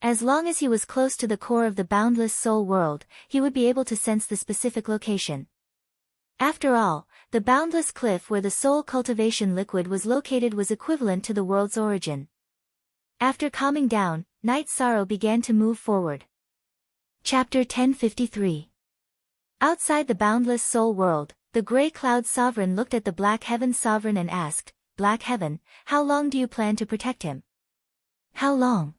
As long as he was close to the core of the boundless soul world, he would be able to sense the specific location. After all, the boundless cliff where the soul cultivation liquid was located was equivalent to the world's origin. After calming down, Night Sorrow began to move forward. Chapter 1053. Outside the boundless soul world, the Grey Cloud Sovereign looked at the Black Heaven Sovereign and asked, "Black Heaven, how long do you plan to protect him?" "How long?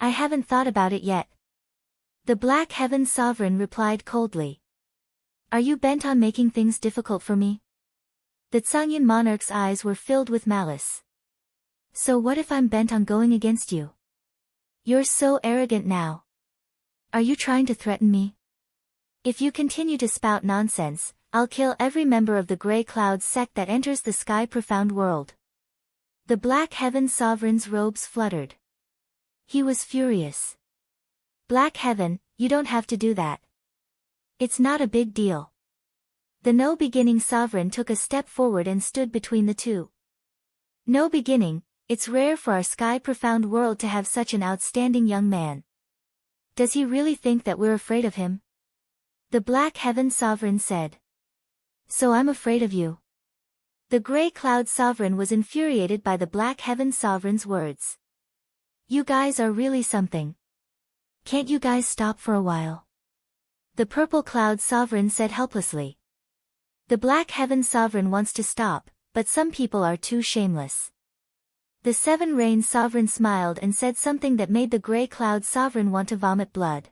I haven't thought about it yet." The Black Heaven Sovereign replied coldly. "Are you bent on making things difficult for me?" The Tsangyan monarch's eyes were filled with malice. "So what if I'm bent on going against you? You're so arrogant now. Are you trying to threaten me? If you continue to spout nonsense, I'll kill every member of the Grey Cloud sect that enters the sky profound world." The Black Heaven Sovereign's robes fluttered. He was furious. "Black Heaven, you don't have to do that. It's not a big deal." The No Beginning Sovereign took a step forward and stood between the two. "No Beginning, it's rare for our sky profound world to have such an outstanding young man. Does he really think that we're afraid of him?" The Black Heaven Sovereign said. "So I'm afraid of you." The Grey Cloud Sovereign was infuriated by the Black Heaven Sovereign's words. "You guys are really something. Can't you guys stop for a while?" The Purple Cloud Sovereign said helplessly. The Black Heaven Sovereign wants to stop, but some people are too shameless. The Seven Rain Sovereign smiled and said something that made the Grey Cloud Sovereign want to vomit blood.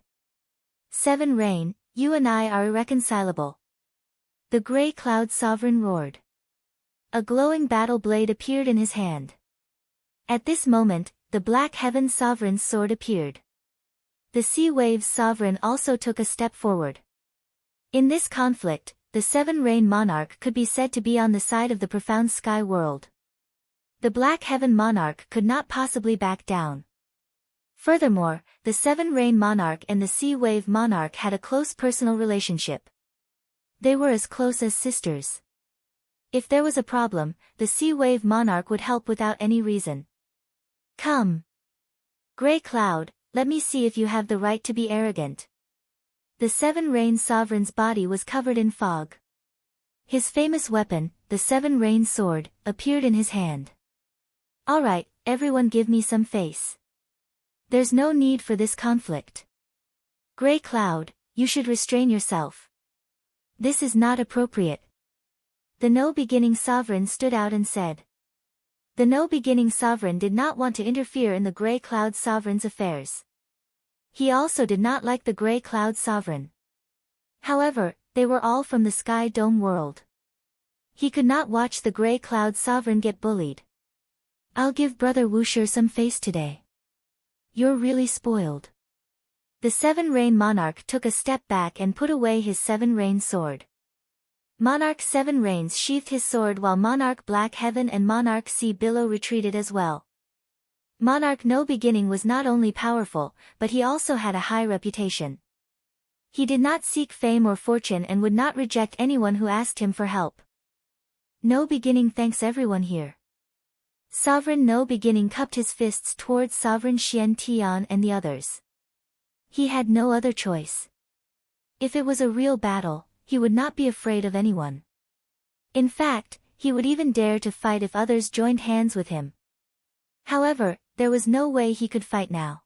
"Seven Rain, you and I are irreconcilable." The Grey Cloud Sovereign roared. A glowing battle blade appeared in his hand. At this moment, the Black Heaven Sovereign's sword appeared. The Sea Waves Sovereign also took a step forward. In this conflict, the Seven Rain Monarch could be said to be on the side of the profound sky world. The Black Heaven Monarch could not possibly back down. Furthermore, the Seven Rain Monarch and the Sea Wave Monarch had a close personal relationship. They were as close as sisters. If there was a problem, the Sea Wave Monarch would help without any reason. "Come. Grey Cloud, let me see if you have the right to be arrogant." The Seven Rain Sovereign's body was covered in fog. His famous weapon, the Seven Rain Sword, appeared in his hand. "All right, everyone give me some face. There's no need for this conflict. Grey Cloud, you should restrain yourself. This is not appropriate." The No Beginning Sovereign stood out and said. The No Beginning Sovereign did not want to interfere in the Grey Cloud Sovereign's affairs. He also did not like the Grey Cloud Sovereign. However, they were all from the Sky Dome world. He could not watch the Grey Cloud Sovereign get bullied. "I'll give Brother Wuxia some face today. You're really spoiled." The Seven Rain Monarch took a step back and put away his Seven Rain sword. Monarch Seven Rains sheathed his sword while Monarch Black Heaven and Monarch Sea Billow retreated as well. Monarch No Beginning was not only powerful, but he also had a high reputation. He did not seek fame or fortune and would not reject anyone who asked him for help. No Beginning thanks everyone here. Sovereign No Beginning cupped his fists towards Sovereign Xian Tian and the others. He had no other choice. If it was a real battle, he would not be afraid of anyone. In fact, he would even dare to fight if others joined hands with him. However, there was no way he could fight now.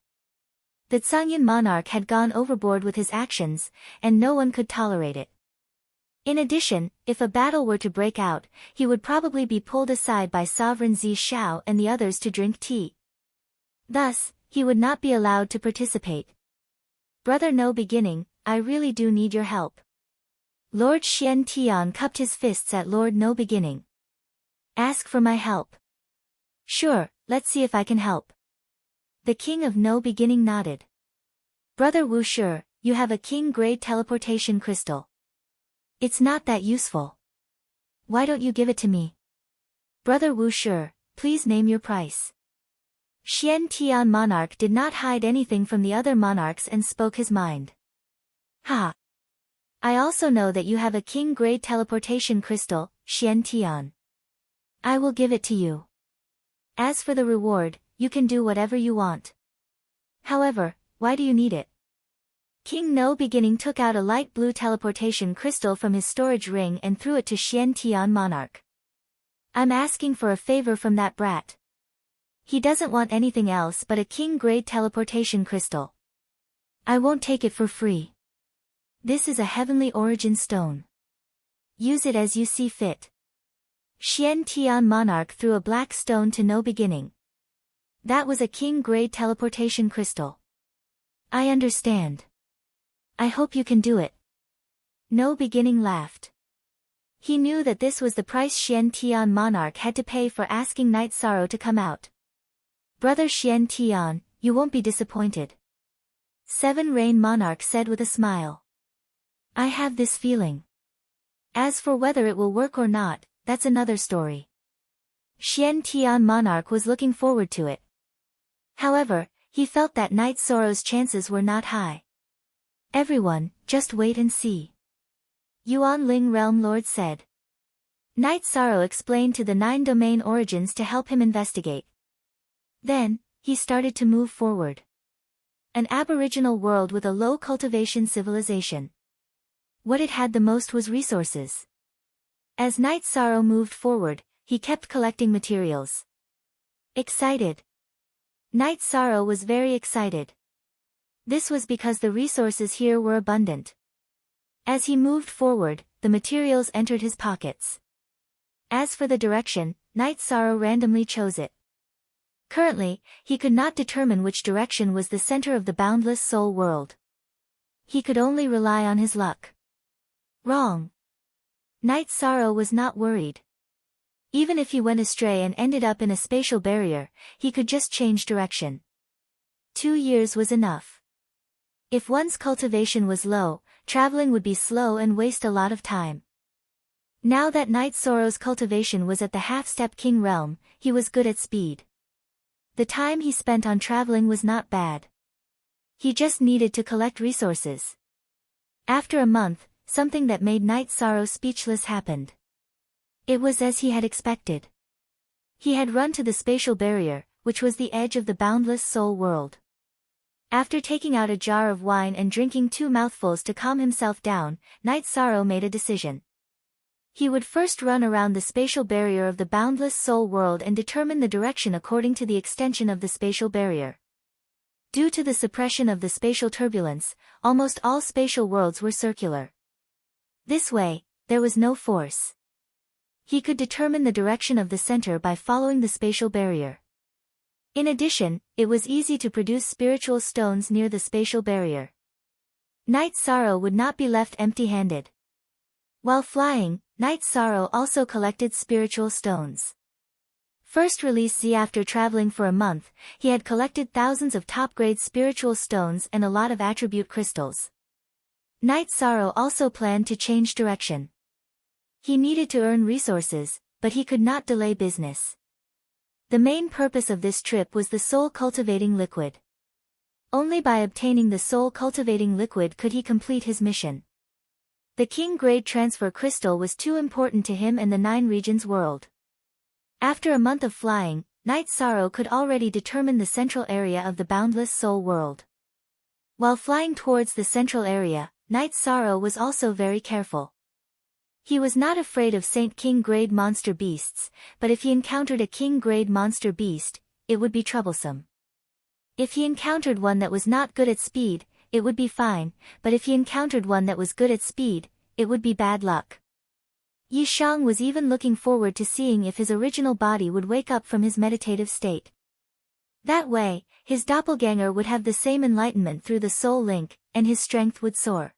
The Zhangyan monarch had gone overboard with his actions, and no one could tolerate it. In addition, if a battle were to break out, he would probably be pulled aside by Sovereign Zi Shao and the others to drink tea. Thus, he would not be allowed to participate. Brother No Beginning, I really do need your help. Lord Xian Tian cupped his fists at Lord No Beginning. Ask for my help. Sure, let's see if I can help. The King of No Beginning nodded. Brother Wu Shi, you have a king-grade teleportation crystal. It's not that useful. Why don't you give it to me? Brother Wu Shi, please name your price. Xian Tian monarch did not hide anything from the other monarchs and spoke his mind. Ha! I also know that you have a king-grade teleportation crystal, Xian Tian. I will give it to you. As for the reward, you can do whatever you want. However, why do you need it? King No Beginning took out a light blue teleportation crystal from his storage ring and threw it to Xian Tian monarch. I'm asking for a favor from that brat. He doesn't want anything else but a king-grade teleportation crystal. I won't take it for free. This is a heavenly origin stone. Use it as you see fit. Xian Tian monarch threw a black stone to No Beginning. That was a king-grade teleportation crystal. I understand. I hope you can do it. No Beginning laughed. He knew that this was the price Xian Tian monarch had to pay for asking Night Sorrow to come out. Brother Xian Tian, you won't be disappointed. Seven Rain monarch said with a smile. I have this feeling. As for whether it will work or not, that's another story. Xian Tian monarch was looking forward to it. However, he felt that Night Sorrow's chances were not high. Everyone, just wait and see. Yuan Ling Realm Lord said. Night Sorrow explained to the 9 domain origins to help him investigate. Then, he started to move forward. An aboriginal world with a low cultivation civilization. What it had the most was resources. As Night Sorrow moved forward, he kept collecting materials. Excited. Night Sorrow was very excited. This was because the resources here were abundant. As he moved forward, the materials entered his pockets. As for the direction, Night Sorrow randomly chose it. Currently, he could not determine which direction was the center of the boundless soul world. He could only rely on his luck. Wrong. Night Sorrow was not worried. Even if he went astray and ended up in a spatial barrier, he could just change direction. 2 years was enough. If one's cultivation was low, traveling would be slow and waste a lot of time. Now that Night Sorrow's cultivation was at the half-step king realm, he was good at speed. The time he spent on traveling was not bad. He just needed to collect resources. After a month, something that made Night Sorrow speechless happened. It was as he had expected. He had run to the spatial barrier, which was the edge of the boundless soul world. After taking out a jar of wine and drinking 2 mouthfuls to calm himself down, Night Sorrow made a decision. He would first run around the spatial barrier of the boundless soul world and determine the direction according to the extension of the spatial barrier. Due to the suppression of the spatial turbulence, almost all spatial worlds were circular. This way, there was no force. He could determine the direction of the center by following the spatial barrier. In addition, it was easy to produce spiritual stones near the spatial barrier. Night Sorrow would not be left empty-handed. While flying, Night Sorrow also collected spiritual stones. First release Z. After traveling for a month, he had collected thousands of top-grade spiritual stones and a lot of attribute crystals. Night Sorrow also planned to change direction. He needed to earn resources, but he could not delay business. The main purpose of this trip was the soul-cultivating liquid. Only by obtaining the soul-cultivating liquid could he complete his mission. The King Grade Transfer Crystal was too important to him and the Nine Regions world. After a month of flying, Night Sorrow could already determine the central area of the boundless soul world. While flying towards the central area, Night Sorrow was also very careful. He was not afraid of Saint King Grade monster beasts, but if he encountered a King Grade monster beast, it would be troublesome. If he encountered one that was not good at speed, it would be fine, but if he encountered one that was good at speed, it would be bad luck. Yi Shang was even looking forward to seeing if his original body would wake up from his meditative state. That way, his doppelganger would have the same enlightenment through the soul link, and his strength would soar.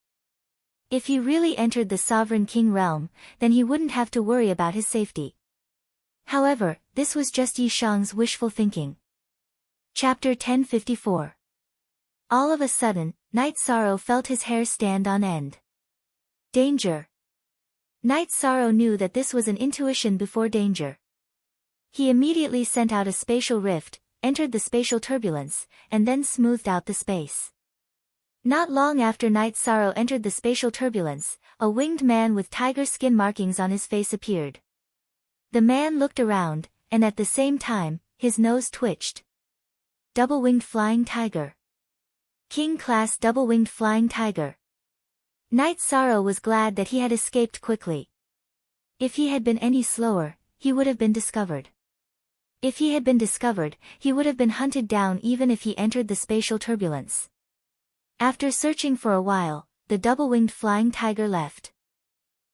If he really entered the Sovereign King realm, then he wouldn't have to worry about his safety. However, this was just Yi Shang's wishful thinking. Chapter 1054. All of a sudden, Night Sorrow felt his hair stand on end. Danger. Night Sorrow knew that this was an intuition before danger. He immediately sent out a spatial rift, entered the spatial turbulence, and then smoothed out the space. Not long after Night Sorrow entered the spatial turbulence, a winged man with tiger skin markings on his face appeared. The man looked around, and at the same time, his nose twitched. Double-winged flying tiger. King-class double-winged flying tiger. Night Sorrow was glad that he had escaped quickly. If he had been any slower, he would have been discovered. If he had been discovered, he would have been hunted down even if he entered the spatial turbulence. After searching for a while, the double-winged flying tiger left.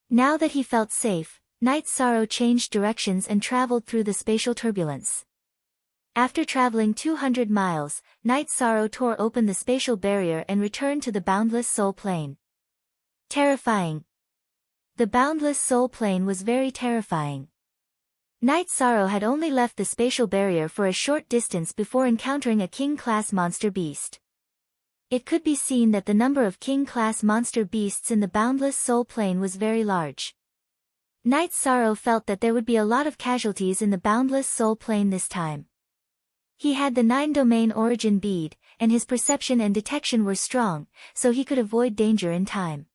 Now that he felt safe, Night Sorrow changed directions and traveled through the spatial turbulence. After traveling 200 miles, Night Sorrow tore open the spatial barrier and returned to the boundless soul plane. Terrifying. The boundless soul plane was very terrifying. Night Sorrow had only left the spatial barrier for a short distance before encountering a king-class monster beast. It could be seen that the number of king-class monster beasts in the boundless soul plane was very large. Night Sorrow felt that there would be a lot of casualties in the boundless soul plane this time. He had the 9-domain origin bead, and his perception and detection were strong, so he could avoid danger in time.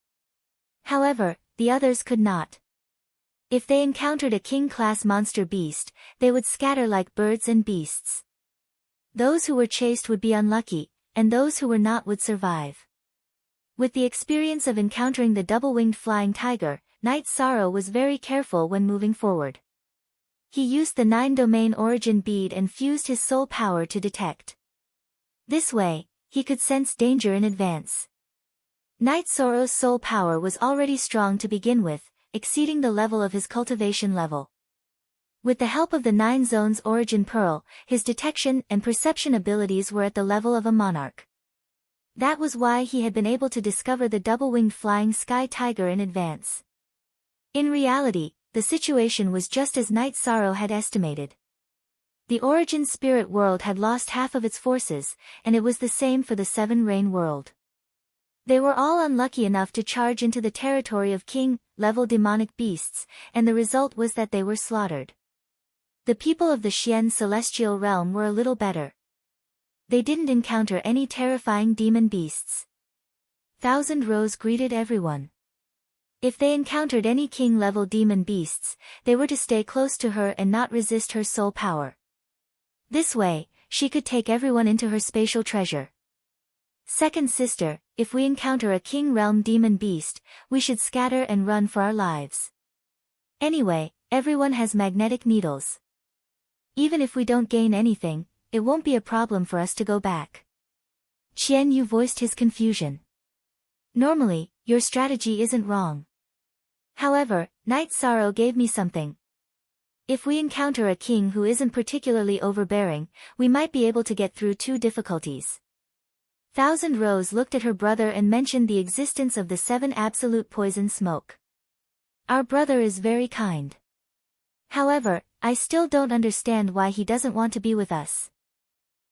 However, the others could not. If they encountered a king-class monster beast, they would scatter like birds and beasts. Those who were chased would be unlucky, and those who were not would survive. With the experience of encountering the double-winged flying tiger, Night Sorrow was very careful when moving forward. He used the 9-domain origin bead and fused his soul power to detect. This way, he could sense danger in advance. Night Sorrow's soul power was already strong to begin with, exceeding the level of his cultivation level. With the help of the 9 zones origin pearl, his detection and perception abilities were at the level of a monarch. That was why he had been able to discover the double-winged flying sky tiger in advance. In reality, the situation was just as Night Sorrow had estimated. The origin spirit world had lost half of its forces, and it was the same for the 7 rain world. They were all unlucky enough to charge into the territory of king-level demonic beasts, and the result was that they were slaughtered. The people of the Xian celestial realm were a little better. They didn't encounter any terrifying demon beasts. Thousand Rose greeted everyone. If they encountered any king-level demon beasts, they were to stay close to her and not resist her soul power. This way, she could take everyone into her spatial treasure. Second sister, if we encounter a king realm demon beast, we should scatter and run for our lives. Anyway, everyone has magnetic needles. Even if we don't gain anything, it won't be a problem for us to go back. Qian Yu voiced his confusion. Normally, your strategy isn't wrong. However, Night Sorrow gave me something. If we encounter a king who isn't particularly overbearing, we might be able to get through 2 difficulties. Thousand Rose looked at her brother and mentioned the existence of the 7 absolute poison smoke. Our brother is very kind. However, I still don't understand why he doesn't want to be with us.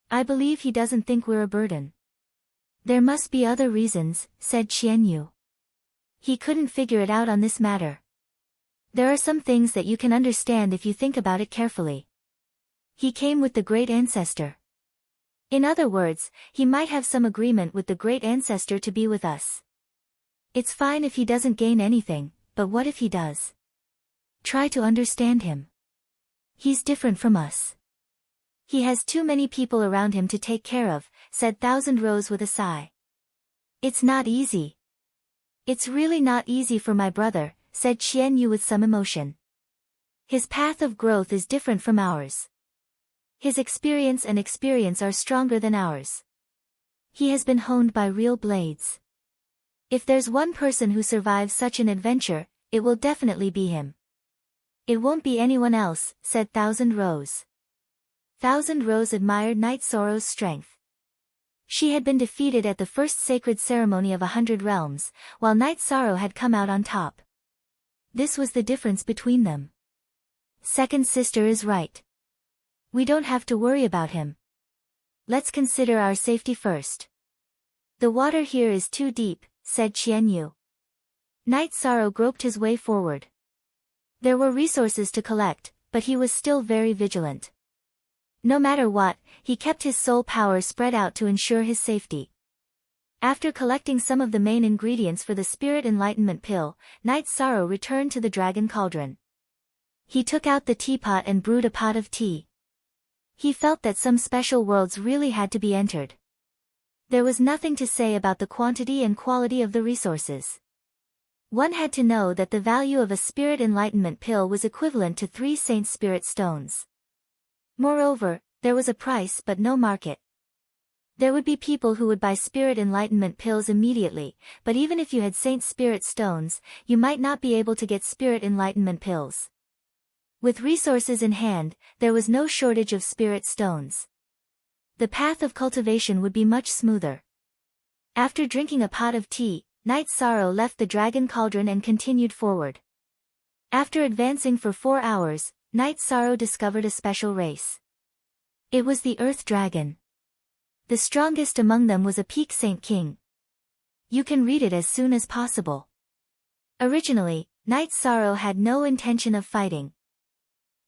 I believe he doesn't think we're a burden. There must be other reasons, said Qian Yu. He couldn't figure it out on this matter. There are some things that you can understand if you think about it carefully. He came with the great ancestor. In other words, he might have some agreement with the great ancestor to be with us. It's fine if he doesn't gain anything, but what if he does? Try to understand him. He's different from us. He has too many people around him to take care of, said Thousand Rose with a sigh. It's not easy. It's really not easy for my brother, said Qian Yu with some emotion. His path of growth is different from ours. His experience are stronger than ours. He has been honed by real blades. If there's one person who survives such an adventure, it will definitely be him. It won't be anyone else, said Thousand Rose. Thousand Rose admired Night Sorrow's strength. She had been defeated at the first sacred ceremony of 100 realms, while Night Sorrow had come out on top. This was the difference between them. Second sister is right. We don't have to worry about him. Let's consider our safety first. The water here is too deep, said Qian Yu. Night Sorrow groped his way forward. There were resources to collect, but he was still very vigilant. No matter what, he kept his soul power spread out to ensure his safety. After collecting some of the main ingredients for the Spirit Enlightenment Pill, Night Sorrow returned to the Dragon Cauldron. He took out the teapot and brewed a pot of tea. He felt that some special worlds really had to be entered. There was nothing to say about the quantity and quality of the resources. One had to know that the value of a Spirit Enlightenment Pill was equivalent to 3 Saint Spirit Stones. Moreover, there was a price but no market. There would be people who would buy Spirit Enlightenment Pills immediately, but even if you had Saint Spirit Stones, you might not be able to get Spirit Enlightenment Pills. With resources in hand, there was no shortage of Spirit Stones. The path of cultivation would be much smoother. After drinking a pot of tea, Night Sorrow left the Dragon Cauldron and continued forward. After advancing for 4 hours, Night Sorrow discovered a special race. It was the Earth Dragon. The strongest among them was a Peak Saint King. You can read it as soon as possible. Originally, Night Sorrow had no intention of fighting.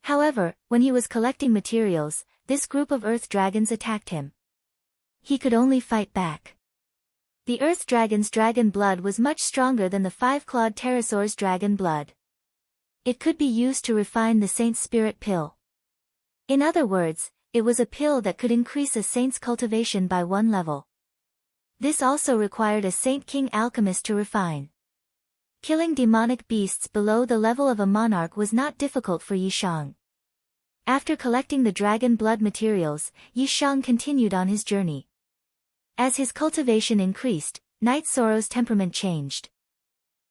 However, when he was collecting materials, this group of Earth Dragons attacked him. He could only fight back. The Earth Dragon's dragon blood was much stronger than the 5-clawed pterosaur's dragon blood. It could be used to refine the Saint Spirit Pill. In other words, it was a pill that could increase a saint's cultivation by 1 level. This also required a Saint King alchemist to refine. Killing demonic beasts below the level of a monarch was not difficult for Yishang. After collecting the dragon blood materials, Yishang continued on his journey. As his cultivation increased, Night Sorrow's temperament changed.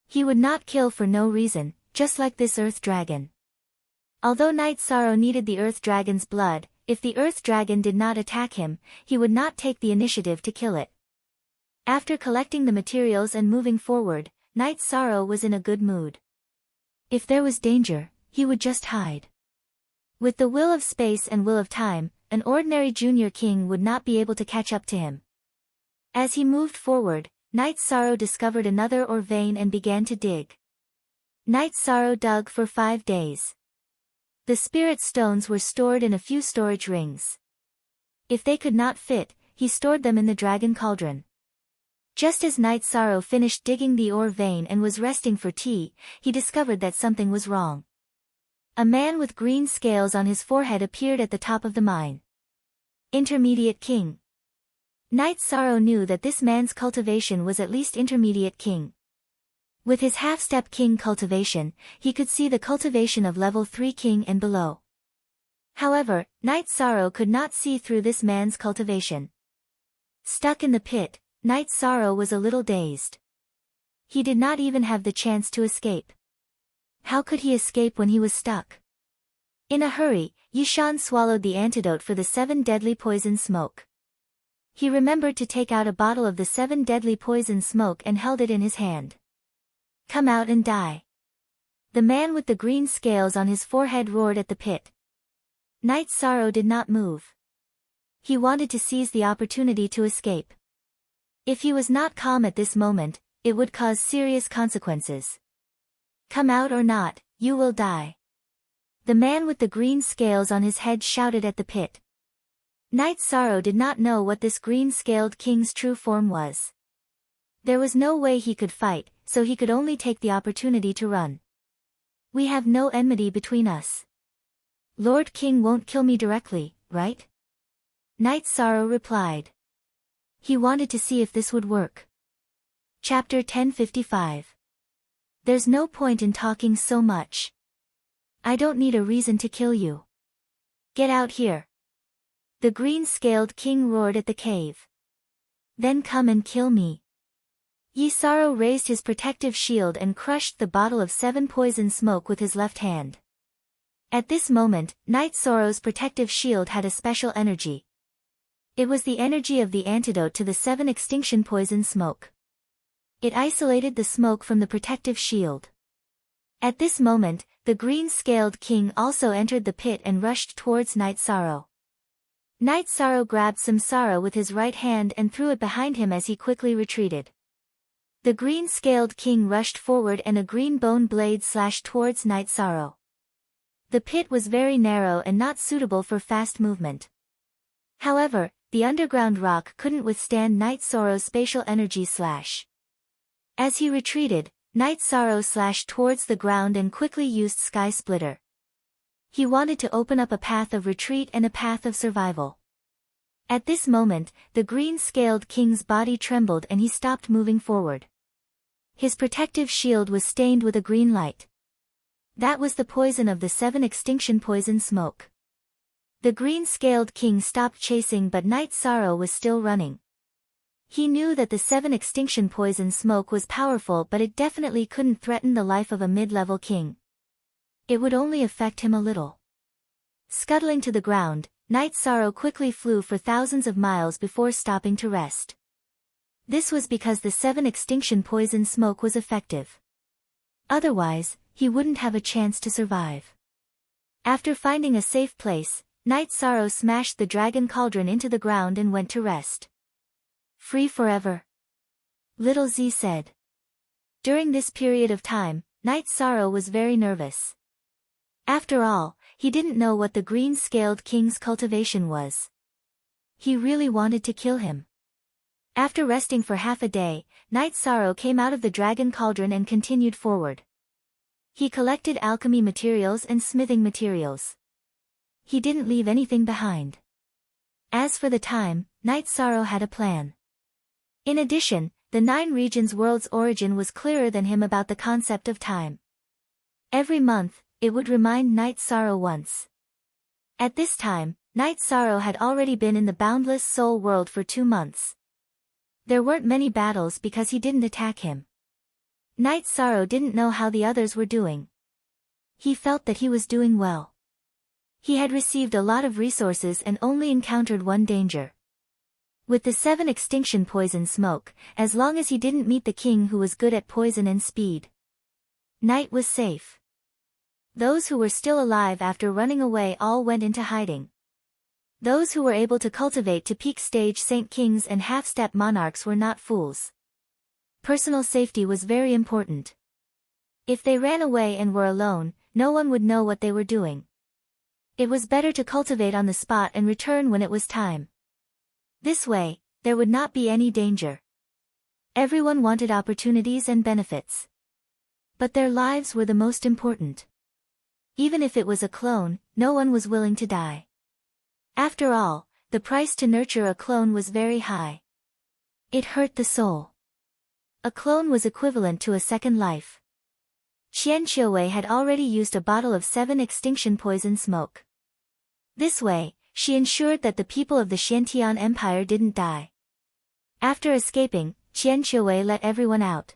He would not kill for no reason, just like this Earth Dragon. Although Night Sorrow needed the Earth Dragon's blood, if the Earth Dragon did not attack him, he would not take the initiative to kill it. After collecting the materials and moving forward, Night Sorrow was in a good mood. If there was danger, he would just hide. With the will of space and will of time, an ordinary junior king would not be able to catch up to him. As he moved forward, Night Sorrow discovered another ore vein and began to dig. Night Sorrow dug for 5 days. The spirit stones were stored in a few storage rings. If they could not fit, he stored them in the Dragon Cauldron. Just as Night Sorrow finished digging the ore vein and was resting for tea, he discovered that something was wrong. A man with green scales on his forehead appeared at the top of the mine. Intermediate King. Night Sorrow knew that this man's cultivation was at least Intermediate King. With his half-step King cultivation, he could see the cultivation of level 3 King and below. However, Night Sorrow could not see through this man's cultivation. Stuck in the pit, Night Sorrow was a little dazed. He did not even have the chance to escape. How could he escape when he was stuck? In a hurry, Yishan swallowed the antidote for the 7 deadly poison smoke. He remembered to take out a bottle of the 7 deadly poison smoke and held it in his hand. Come out and die. The man with the green scales on his forehead roared at the pit. Night Sorrow did not move. He wanted to seize the opportunity to escape. If he was not calm at this moment, it would cause serious consequences. Come out or not, you will die." The man with the green scales on his head shouted at the pit. Knight Sorrow did not know what this green-scaled king's true form was. There was no way he could fight, so he could only take the opportunity to run. "We have no enmity between us. Lord King won't kill me directly, right?" Knight Sorrow replied. He wanted to see if this would work. Chapter 1055. There's no point in talking so much. I don't need a reason to kill you. Get out here. The green-scaled king roared at the cave. Then come and kill me. Yi Sorrow raised his protective shield and crushed the bottle of 7 poison smoke with his left hand. At this moment, Knight Sorrow's protective shield had a special energy. It was the energy of the antidote to the 7 extinction poison smoke. It isolated the smoke from the protective shield. At this moment, the green-scaled king also entered the pit and rushed towards Knight Sorrow. Knight Sorrow grabbed some sorrow with his right hand and threw it behind him as he quickly retreated. The green-scaled king rushed forward and a green bone blade slashed towards Knight Sorrow. The pit was very narrow and not suitable for fast movement. However, the underground rock couldn't withstand Knight Sorrow's spatial energy slash. As he retreated, Knight Sorrow slashed towards the ground and quickly used Sky Splitter. He wanted to open up a path of retreat and a path of survival. At this moment, the green-scaled king's body trembled and he stopped moving forward. His protective shield was stained with a green light. That was the poison of the 7 extinction poison smoke. The green-scaled king stopped chasing, but Knight Sorrow was still running. He knew that the 7 extinction poison smoke was powerful, but it definitely couldn't threaten the life of a mid-level king. It would only affect him a little. Scuttling to the ground, Knight Sorrow quickly flew for thousands of miles before stopping to rest. This was because the 7 extinction poison smoke was effective. Otherwise, he wouldn't have a chance to survive. After finding a safe place, Knight Sorrow smashed the dragon cauldron into the ground and went to rest. "Free forever," Little Z said. During this period of time, Knight Sorrow was very nervous. After all, he didn't know what the green-scaled king's cultivation was. He really wanted to kill him. After resting for half a day, Knight Sorrow came out of the dragon cauldron and continued forward. He collected alchemy materials and smithing materials. He didn't leave anything behind. As for the time, Knight Sorrow had a plan. In addition, the 9 regions world's origin was clearer than him about the concept of time. Every month, it would remind Knight Sorrow once. At this time, Knight Sorrow had already been in the boundless soul world for 2 months. There weren't many battles because he didn't attack him. Knight Sorrow didn't know how the others were doing. He felt that he was doing well. He had received a lot of resources and only encountered one danger. With the 7 extinction poison smoke, as long as he didn't meet the king who was good at poison and speed, Knight was safe. Those who were still alive after running away all went into hiding. Those who were able to cultivate to peak stage Saint Kings and half-step monarchs were not fools. Personal safety was very important. If they ran away and were alone, no one would know what they were doing. It was better to cultivate on the spot and return when it was time. This way, there would not be any danger. Everyone wanted opportunities and benefits. But their lives were the most important. Even if it was a clone, no one was willing to die. After all, the price to nurture a clone was very high. It hurt the soul. A clone was equivalent to a second life. Qian Qiuwei had already used a bottle of 7 extinction poison smoke. This way, she ensured that the people of the Xiantian Empire didn't die. After escaping, Qian Qiuwei let everyone out.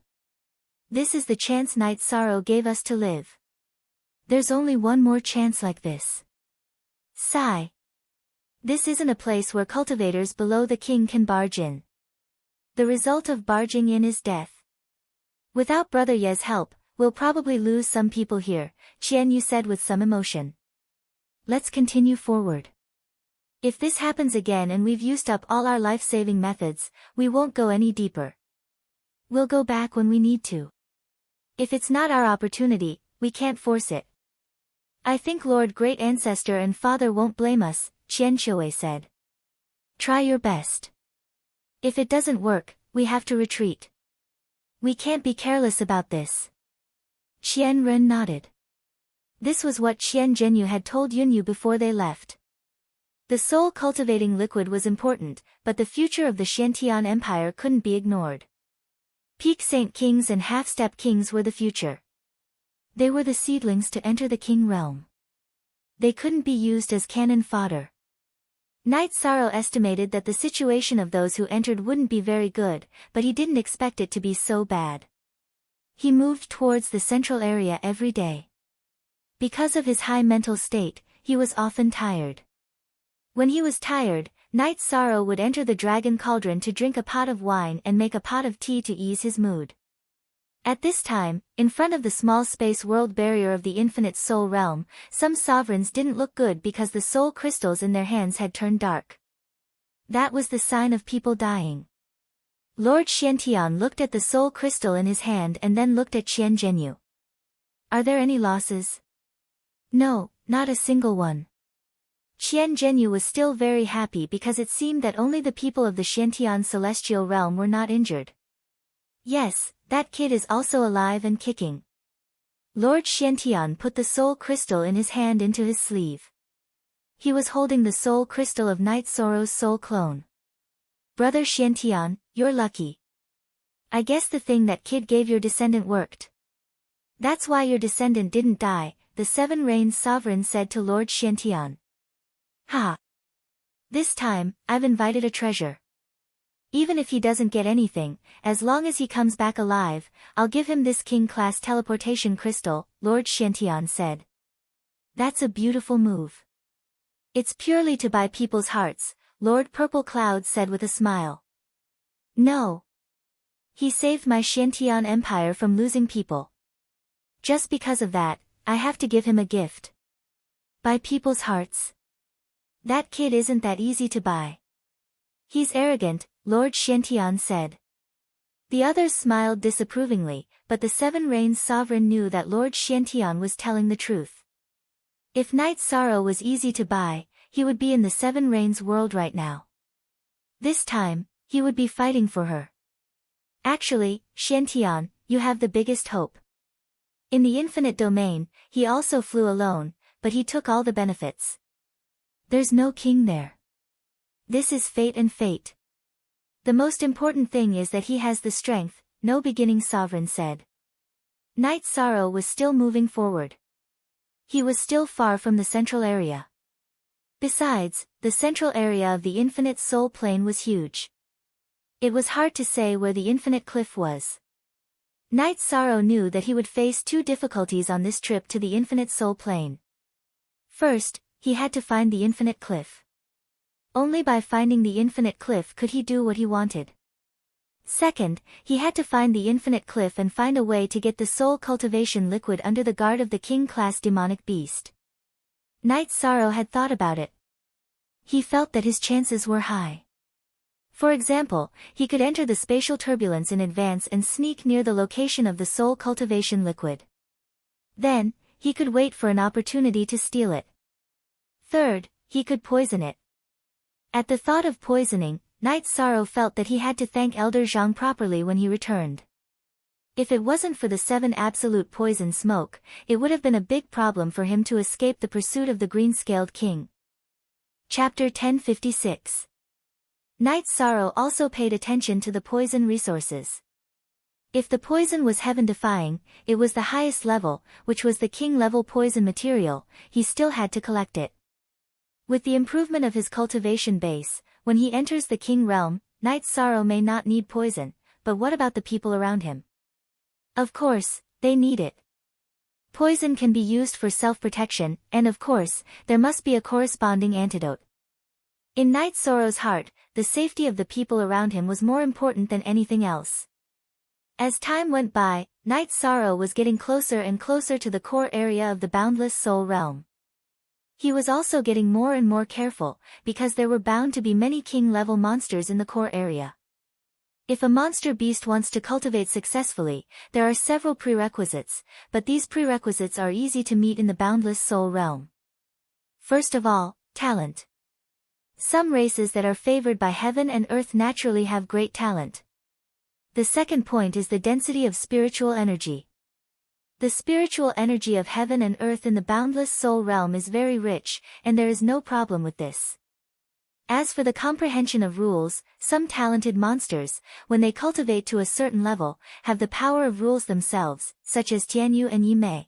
This is the chance Knight Sorrow gave us to live. There's only one more chance like this. Sigh. This isn't a place where cultivators below the king can barge in. The result of barging in is death. Without Brother Ye's help, we'll probably lose some people here, Qian Yu said with some emotion. Let's continue forward. If this happens again and we've used up all our life-saving methods, we won't go any deeper. We'll go back when we need to. If it's not our opportunity, we can't force it. I think Lord Great Ancestor and Father won't blame us, Qian Shui said. Try your best. If it doesn't work, we have to retreat. We can't be careless about this. Qian Ren nodded. This was what Qian Zhenyu had told Yunyu before they left. The soul-cultivating liquid was important, but the future of the Xiantian Empire couldn't be ignored. Peak Saint Kings and Half-Step Kings were the future. They were the seedlings to enter the King realm. They couldn't be used as cannon fodder. Knight Sorrow estimated that the situation of those who entered wouldn't be very good, but he didn't expect it to be so bad. He moved towards the central area every day. Because of his high mental state, he was often tired. When he was tired, Knight Sorrow would enter the dragon cauldron to drink a pot of wine and make a pot of tea to ease his mood. At this time, in front of the small space world barrier of the infinite soul realm, some sovereigns didn't look good because the soul crystals in their hands had turned dark. That was the sign of people dying. Lord Xiantian looked at the soul crystal in his hand and then looked at Qian Zhenyu. Are there any losses? No, not a single one. Qian Zhenyu was still very happy because it seemed that only the people of the Xiantian celestial realm were not injured. Yes, that kid is also alive and kicking. Lord Xiantian put the soul crystal in his hand into his sleeve. He was holding the soul crystal of Knight Sorrow's soul clone. Brother Xiantian, you're lucky. I guess the thing that kid gave your descendant worked. That's why your descendant didn't die, the Seven Rains Sovereign said to Lord Xiantian. Ha! This time, I've invited a treasure. Even if he doesn't get anything, as long as he comes back alive, I'll give him this king-class teleportation crystal, Lord Xiantian said. That's a beautiful move. It's purely to buy people's hearts, Lord Purple Cloud said with a smile. No. He saved my Xiantian Empire from losing people. Just because of that, I have to give him a gift. Buy people's hearts? That kid isn't that easy to buy. He's arrogant, Lord Xiantian said. The others smiled disapprovingly, but the Seven Rains Sovereign knew that Lord Xiantian was telling the truth. If Knight Sorrow was easy to buy, he would be in the Seven Rains world right now. This time, he would be fighting for her. Actually, Xiantian, you have the biggest hope. In the infinite domain, he also flew alone, but he took all the benefits. There's no king there. This is fate and fate. The most important thing is that he has the strength, no beginning sovereign said. Knight Sorrow was still moving forward. He was still far from the central area. Besides, the central area of the infinite soul plane was huge. It was hard to say where the infinite cliff was. Knight Sorrow knew that he would face two difficulties on this trip to the infinite soul plane. First, he had to find the infinite cliff. Only by finding the infinite cliff could he do what he wanted. Second, he had to find the infinite cliff and find a way to get the soul cultivation liquid under the guard of the king-class demonic beast. Knight Sorrow had thought about it. He felt that his chances were high. For example, he could enter the spatial turbulence in advance and sneak near the location of the soul cultivation liquid. Then, he could wait for an opportunity to steal it. Third, he could poison it. At the thought of poisoning, Knight Sorrow felt that he had to thank Elder Zhang properly when he returned. If it wasn't for the 7 absolute poison smoke, it would have been a big problem for him to escape the pursuit of the green-scaled king. Chapter 1056. Knight Sorrow also paid attention to the poison resources. If the poison was heaven-defying, it was the highest level, which was the king-level poison material, he still had to collect it. With the improvement of his cultivation base, when he enters the king realm, Knight Sorrow may not need poison, but what about the people around him? Of course, they need it. Poison can be used for self-protection, and of course, there must be a corresponding antidote. In Knight Sorrow's heart, the safety of the people around him was more important than anything else. As time went by, Knight Sorrow was getting closer and closer to the core area of the boundless soul realm. He was also getting more and more careful, because there were bound to be many king-level monsters in the core area. If a monster beast wants to cultivate successfully, there are several prerequisites, but these prerequisites are easy to meet in the boundless soul realm. First of all, talent. Some races that are favored by heaven and earth naturally have great talent. The second point is the density of spiritual energy. The spiritual energy of heaven and earth in the boundless soul realm is very rich, and there is no problem with this. As for the comprehension of rules, some talented monsters, when they cultivate to a certain level, have the power of rules themselves, such as Tianyu and Yimei.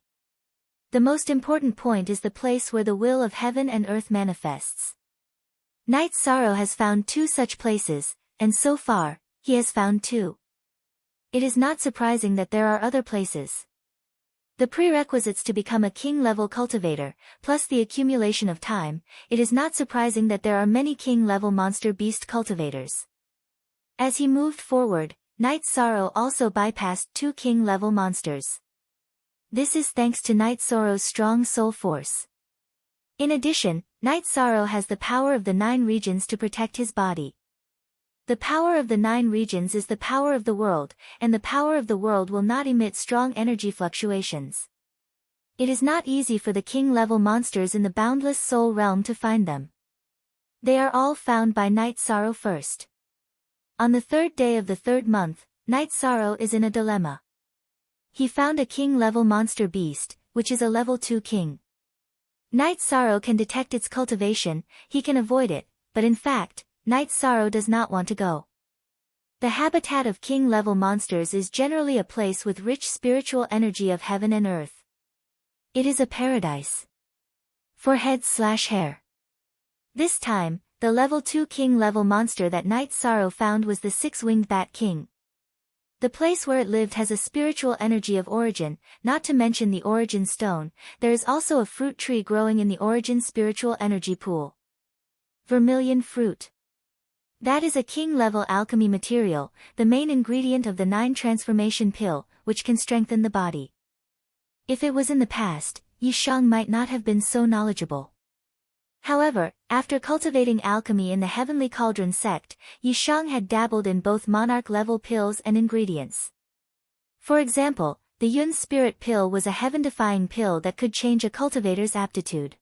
The most important point is the place where the will of heaven and earth manifests. Knight Sorrow has found 2 such places, and so far, he has found 2. It is not surprising that there are other places. The prerequisites to become a king-level cultivator, plus the accumulation of time, it is not surprising that there are many king-level monster-beast cultivators. As he moved forward, Knight Sorrow also bypassed 2 king-level monsters. This is thanks to Knight Sorrow's strong soul force. In addition, Knight Sorrow has the power of the 9 regions to protect his body. The power of the 9 regions is the power of the world, and the power of the world will not emit strong energy fluctuations. It is not easy for the king-level monsters in the boundless soul realm to find them. They are all found by Knight Sorrow first. On the 3rd day of the 3rd month, Knight Sorrow is in a dilemma. He found a king-level monster beast, which is a level 2 king. Knight Sorrow can detect its cultivation, he can avoid it, but in fact, Knight Sorrow does not want to go. The habitat of king-level monsters is generally a place with rich spiritual energy of heaven and earth. It is a paradise. For head/hair. This time, the level 2 king-level monster that Knight Sorrow found was the 6-winged bat king. The place where it lived has a spiritual energy of origin, not to mention the origin stone. There is also a fruit tree growing in the origin spiritual energy pool. Vermilion fruit. That is a king-level alchemy material, the main ingredient of the 9 transformation pill, which can strengthen the body. If it was in the past, Yishang might not have been so knowledgeable. However, after cultivating alchemy in the Heavenly Cauldron sect, Yishang had dabbled in both monarch-level pills and ingredients. For example, the Yun Spirit Pill was a heaven-defying pill that could change a cultivator's aptitude.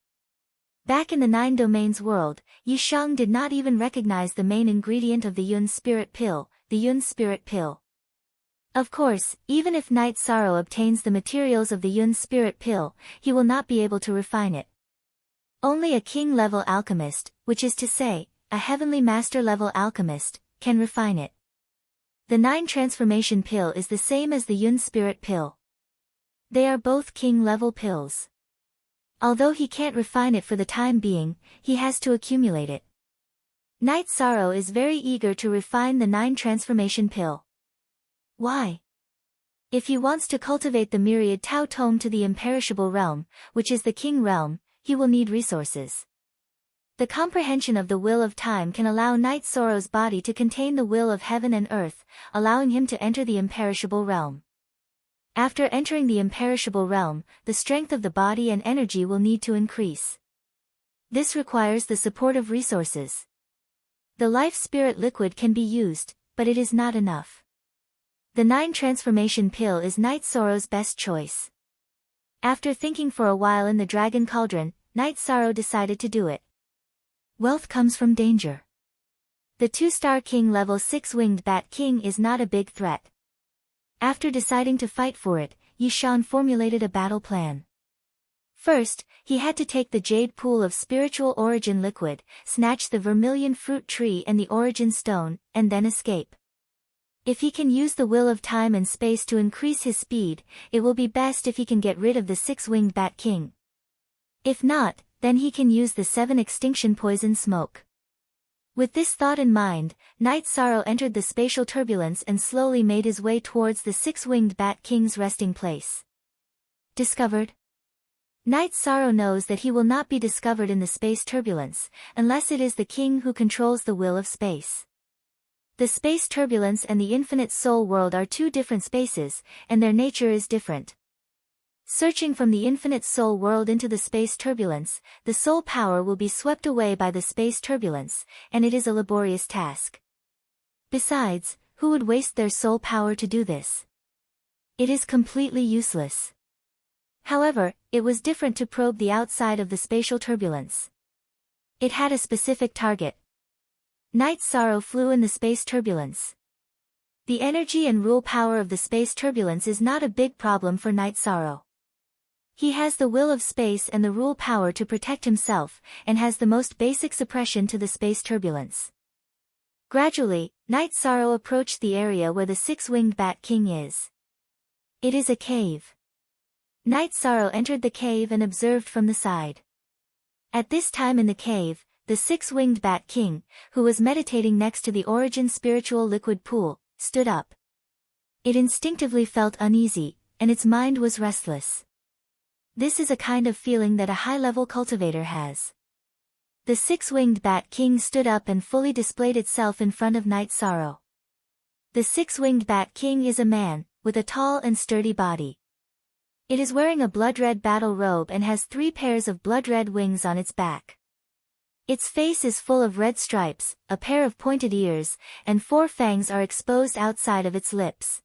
Back in the 9 domains world, Yishang did not even recognize the main ingredient of the Yun Spirit Pill, the Yun Spirit Pill. Of course, even if Knight Sorrow obtains the materials of the Yun Spirit Pill, he will not be able to refine it. Only a king-level alchemist, which is to say, a heavenly master-level alchemist, can refine it. The 9 transformation pill is the same as the Yun Spirit Pill. They are both king-level pills. Although he can't refine it for the time being, he has to accumulate it. Knight Sorrow is very eager to refine the 9 transformation pill. Why? If he wants to cultivate the myriad Tao Tome to the imperishable realm, which is the king realm, he will need resources. The comprehension of the will of time can allow Knight Sorrow's body to contain the will of heaven and earth, allowing him to enter the imperishable realm. After entering the imperishable realm, the strength of the body and energy will need to increase. This requires the support of resources. The life spirit liquid can be used, but it is not enough. The 9 transformation pill is Knight Sorrow's best choice. After thinking for a while in the Dragon Cauldron, Knight Sorrow decided to do it. Wealth comes from danger. The 2-star king level 6-winged bat king is not a big threat. After deciding to fight for it, Yishan formulated a battle plan. First, he had to take the jade pool of spiritual origin liquid, snatch the vermilion fruit tree and the origin stone, and then escape. If he can use the will of time and space to increase his speed, it will be best if he can get rid of the 6-winged bat king. If not, then he can use the 7 extinction poison smoke. With this thought in mind, Knight Sorrow entered the spatial turbulence and slowly made his way towards the 6-winged bat king's resting place. Discovered? Knight Sorrow knows that he will not be discovered in the space turbulence, unless it is the king who controls the will of space. The space turbulence and the infinite soul world are 2 different spaces, and their nature is different. Searching from the infinite soul world into the space turbulence, the soul power will be swept away by the space turbulence, and it is a laborious task. Besides, who would waste their soul power to do this? It is completely useless. However, it was different to probe the outside of the spatial turbulence. It had a specific target. Night Sorrow flew in the space turbulence. The energy and rule power of the space turbulence is not a big problem for Night Sorrow. He has the will of space and the rule power to protect himself, and has the most basic suppression to the space turbulence. Gradually, Night Sorrow approached the area where the six-winged Bat King is. It is a cave. Night Sorrow entered the cave and observed from the side. At this time in the cave, the six-winged Bat King, who was meditating next to the origin spiritual liquid pool, stood up. It instinctively felt uneasy, and its mind was restless. This is a kind of feeling that a high-level cultivator has. The six-winged Bat King stood up and fully displayed itself in front of Night Sorrow. The six-winged Bat King is a man, with a tall and sturdy body. It is wearing a blood-red battle robe and has 3 pairs of blood-red wings on its back. Its face is full of red stripes, a pair of pointed ears, and 4 fangs are exposed outside of its lips.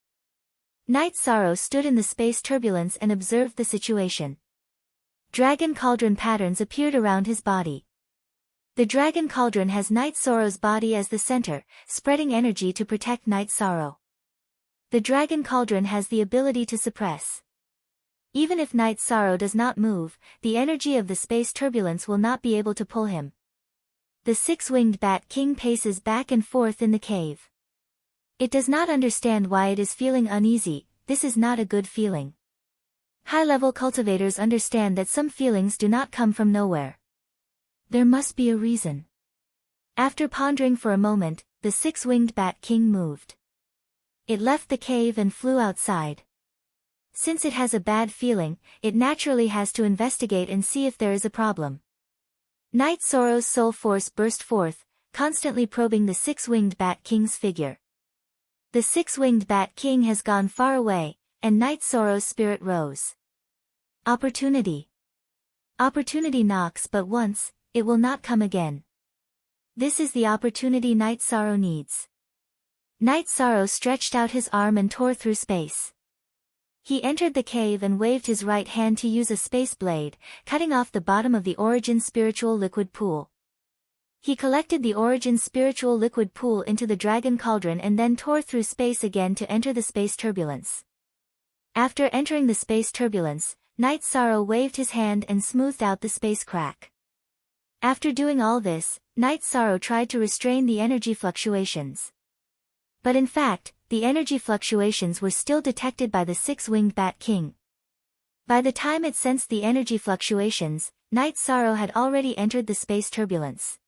Night Sorrow stood in the space turbulence and observed the situation. Dragon cauldron patterns appeared around his body. The dragon cauldron has Night Sorrow's body as the center, spreading energy to protect Night Sorrow. The dragon cauldron has the ability to suppress. Even if Night Sorrow does not move, the energy of the space turbulence will not be able to pull him. The six-winged Bat King paces back and forth in the cave. It does not understand why it is feeling uneasy. This is not a good feeling. High-level cultivators understand that some feelings do not come from nowhere. There must be a reason. After pondering for a moment, the six-winged Bat King moved. It left the cave and flew outside. Since it has a bad feeling, it naturally has to investigate and see if there is a problem. Night Sorrow's soul force burst forth, constantly probing the six-winged Bat King's figure. The six-winged Bat King has gone far away, and Night Sorrow's spirit rose. Opportunity. Opportunity knocks but once, it will not come again. This is the opportunity Night Sorrow needs. Night Sorrow stretched out his arm and tore through space. He entered the cave and waved his right hand to use a space blade, cutting off the bottom of the origin spiritual liquid pool. He collected the origin spiritual liquid pool into the dragon cauldron and then tore through space again to enter the space turbulence. After entering the space turbulence, Night Sorrow waved his hand and smoothed out the space crack. After doing all this, Night Sorrow tried to restrain the energy fluctuations. But in fact, the energy fluctuations were still detected by the six-winged Bat King. By the time it sensed the energy fluctuations, Night Sorrow had already entered the space turbulence.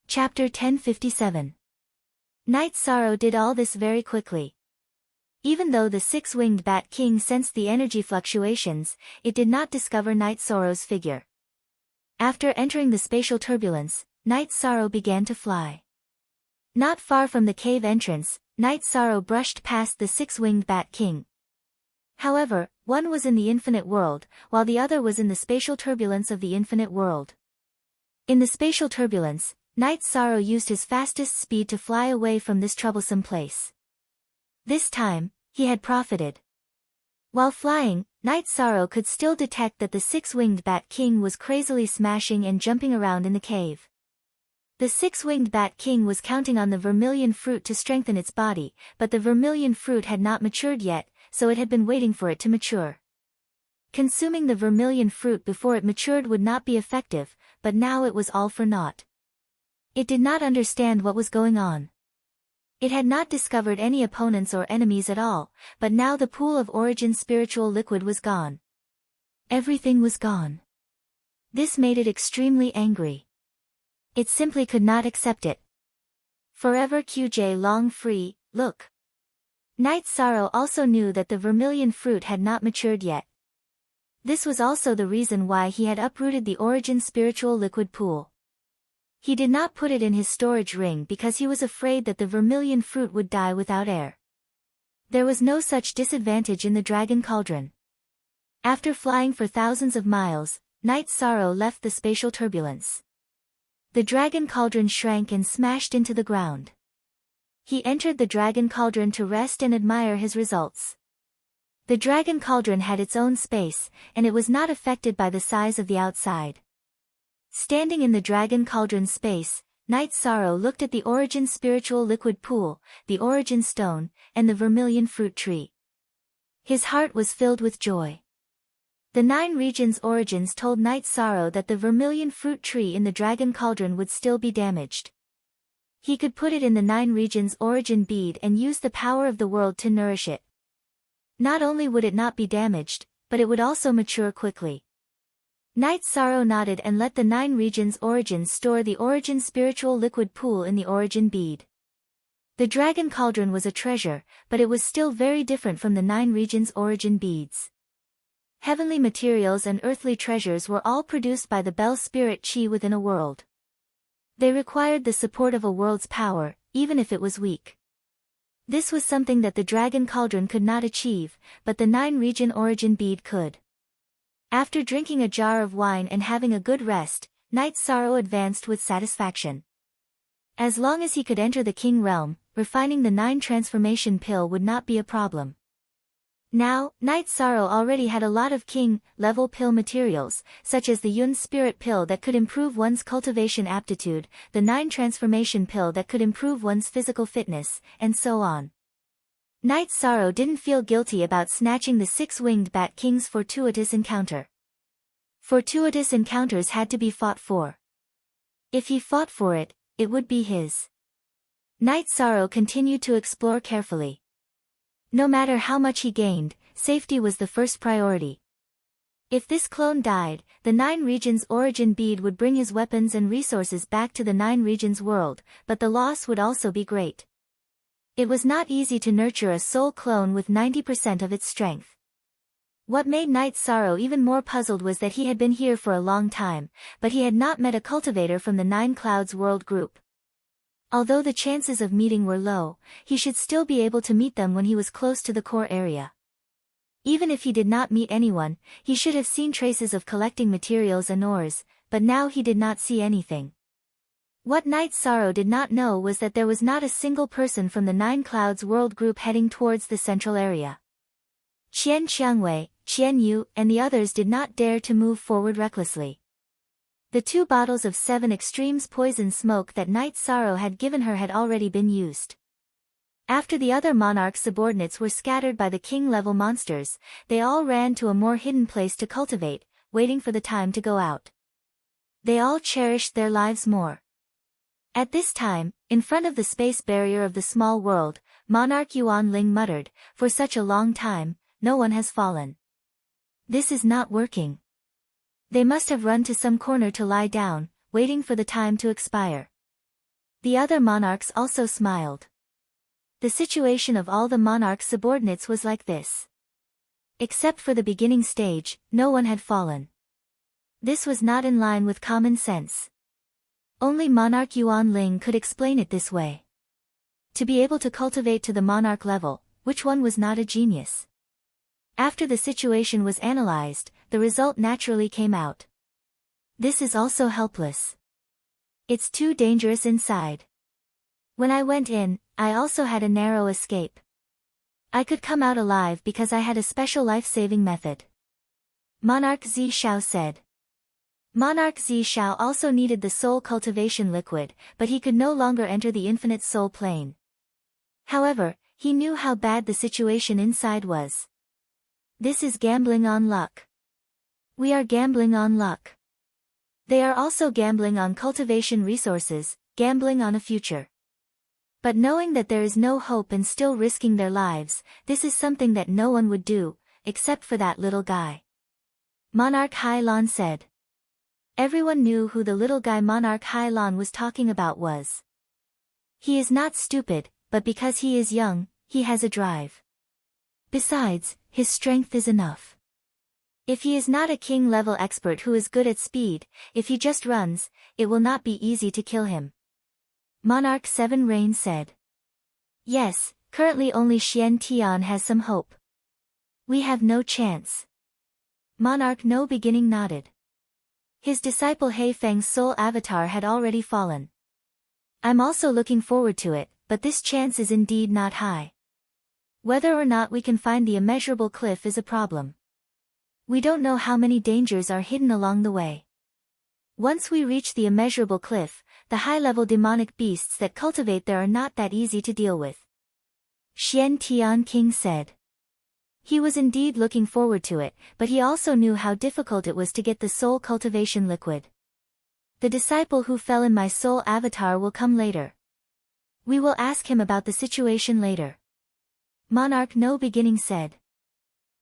Chapter 1057. Night Sorrow did all this very quickly. Even though the six-winged Bat King sensed the energy fluctuations, it did not discover Night Sorrow's figure. After entering the spatial turbulence, Night Sorrow began to fly. Not far from the cave entrance, Night Sorrow brushed past the six-winged Bat King. However, one was in the infinite world, while the other was in the spatial turbulence of the infinite world. In the spatial turbulence, Night Sorrow used his fastest speed to fly away from this troublesome place. This time, he had profited. While flying, Night Sorrow could still detect that the six-winged Bat King was crazily smashing and jumping around in the cave. The six-winged Bat King was counting on the vermilion fruit to strengthen its body, but the vermilion fruit had not matured yet, so it had been waiting for it to mature. Consuming the vermilion fruit before it matured would not be effective, but now it was all for naught. It did not understand what was going on. It had not discovered any opponents or enemies at all, but now the pool of origin spiritual liquid was gone. Everything was gone. This made it extremely angry. It simply could not accept it. Forever QJ long free, look. Night Sorrow also knew that the vermilion fruit had not matured yet. This was also the reason why he had uprooted the origin spiritual liquid pool. He did not put it in his storage ring because he was afraid that the vermilion fruit would die without air. There was no such disadvantage in the dragon cauldron. After flying for thousands of miles, Night Sorrow left the spatial turbulence. The dragon cauldron shrank and smashed into the ground. He entered the dragon cauldron to rest and admire his results. The dragon cauldron had its own space, and it was not affected by the size of the outside. Standing in the dragon cauldron space, Knight Sorrow looked at the origin spiritual liquid pool, the origin stone, and the vermilion fruit tree. His heart was filled with joy. The 9 regions' origins told Knight Sorrow that the vermilion fruit tree in the dragon cauldron would still be damaged. He could put it in the 9 regions' origin bead and use the power of the world to nourish it. Not only would it not be damaged, but it would also mature quickly. Knight Sorrow nodded and let the 9 regions' origins store the origin spiritual liquid pool in the origin bead. The dragon cauldron was a treasure, but it was still very different from the 9 regions' origin beads. Heavenly materials and earthly treasures were all produced by the Bell Spirit Chi within a world. They required the support of a world's power, even if it was weak. This was something that the dragon cauldron could not achieve, but the 9 region origin bead could. After drinking a jar of wine and having a good rest, Knight Sorrow advanced with satisfaction. As long as he could enter the king realm, refining the 9 transformation pill would not be a problem. Now, Knight Sorrow already had a lot of king-level pill materials, such as the Yun Spirit Pill that could improve one's cultivation aptitude, the 9 Transformation Pill that could improve one's physical fitness, and so on. Knight Sorrow didn't feel guilty about snatching the 6-winged Bat King's fortuitous encounter. Fortuitous encounters had to be fought for. If he fought for it, it would be his. Knight Sorrow continued to explore carefully. No matter how much he gained, safety was the first priority. If this clone died, the 9 regions origin bead would bring his weapons and resources back to the 9 regions world, but the loss would also be great. It was not easy to nurture a soul clone with 90% of its strength. What made Knight Sorrow even more puzzled was that he had been here for a long time, but he had not met a cultivator from the 9 Clouds World group. Although the chances of meeting were low, he should still be able to meet them when he was close to the core area. Even if he did not meet anyone, he should have seen traces of collecting materials and ores, but now he did not see anything. What Knight Sorrow did not know was that there was not a single person from the 9 Clouds World group heading towards the central area. Qian Qiangwei, Qian Yu, and the others did not dare to move forward recklessly. The 2 bottles of 7 Extremes poison smoke that Knight Sorrow had given her had already been used. After the other monarch subordinates were scattered by the king-level monsters, they all ran to a more hidden place to cultivate, waiting for the time to go out. They all cherished their lives more. At this time, in front of the space barrier of the small world, Monarch Yuan Ling muttered, "For such a long time, no one has fallen. This is not working." They must have run to some corner to lie down, waiting for the time to expire. The other monarchs also smiled. The situation of all the monarch subordinates was like this. Except for the beginning stage, no one had fallen. This was not in line with common sense. Only Monarch Yuan Ling could explain it this way. To be able to cultivate to the monarch level, which one was not a genius? After the situation was analyzed, the result naturally came out. This is also helpless. It's too dangerous inside. When I went in, I also had a narrow escape. I could come out alive because I had a special life-saving method. Monarch Zi Shao said. Monarch Zi Shao also needed the soul cultivation liquid, but he could no longer enter the infinite soul plane. However, he knew how bad the situation inside was. This is gambling on luck. We are gambling on luck. They are also gambling on cultivation resources, gambling on a future. But knowing that there is no hope and still risking their lives, this is something that no one would do, except for that little guy. Monarch Hai Lan said. Everyone knew who the little guy Monarch Hai Lan was talking about was. He is not stupid, but because he is young, he has a drive. Besides, his strength is enough. If he is not a king-level expert who is good at speed, if he just runs, it will not be easy to kill him. Monarch 7 Rain said. Yes, currently only Xian Tian has some hope. We have no chance. Monarch No Beginning nodded. His disciple He Feng's soul avatar had already fallen. I'm also looking forward to it, but this chance is indeed not high. Whether or not we can find the immeasurable cliff is a problem. We don't know how many dangers are hidden along the way. Once we reach the immeasurable cliff, the high-level demonic beasts that cultivate there are not that easy to deal with. Xian Tian King said. He was indeed looking forward to it, but he also knew how difficult it was to get the soul cultivation liquid. The disciple who fell in my soul avatar will come later. We will ask him about the situation later. Monarch No Beginning said.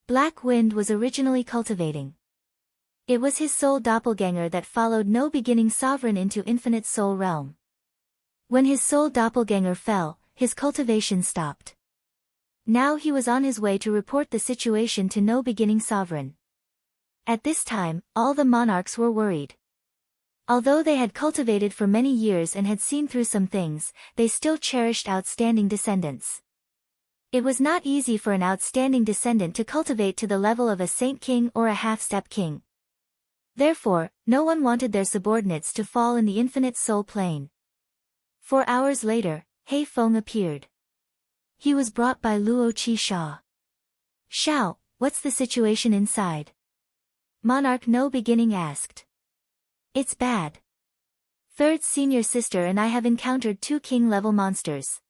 Black Wind was originally cultivating. It was his soul doppelganger that followed No Beginning Sovereign into Infinite Soul Realm. When his soul doppelganger fell, his cultivation stopped. Now he was on his way to report the situation to No Beginning Sovereign. At this time, all the monarchs were worried. Although they had cultivated for many years and had seen through some things, they still cherished outstanding descendants. It was not easy for an outstanding descendant to cultivate to the level of a Saint King or a half-step king. Therefore, no one wanted their subordinates to fall in the infinite soul plane. 4 hours later, He Feng appeared. He was brought by Luo Qi Sha. Shao, what's the situation inside? Monarch No Beginning asked. It's bad. Third senior sister and I have encountered 2 king-level monsters.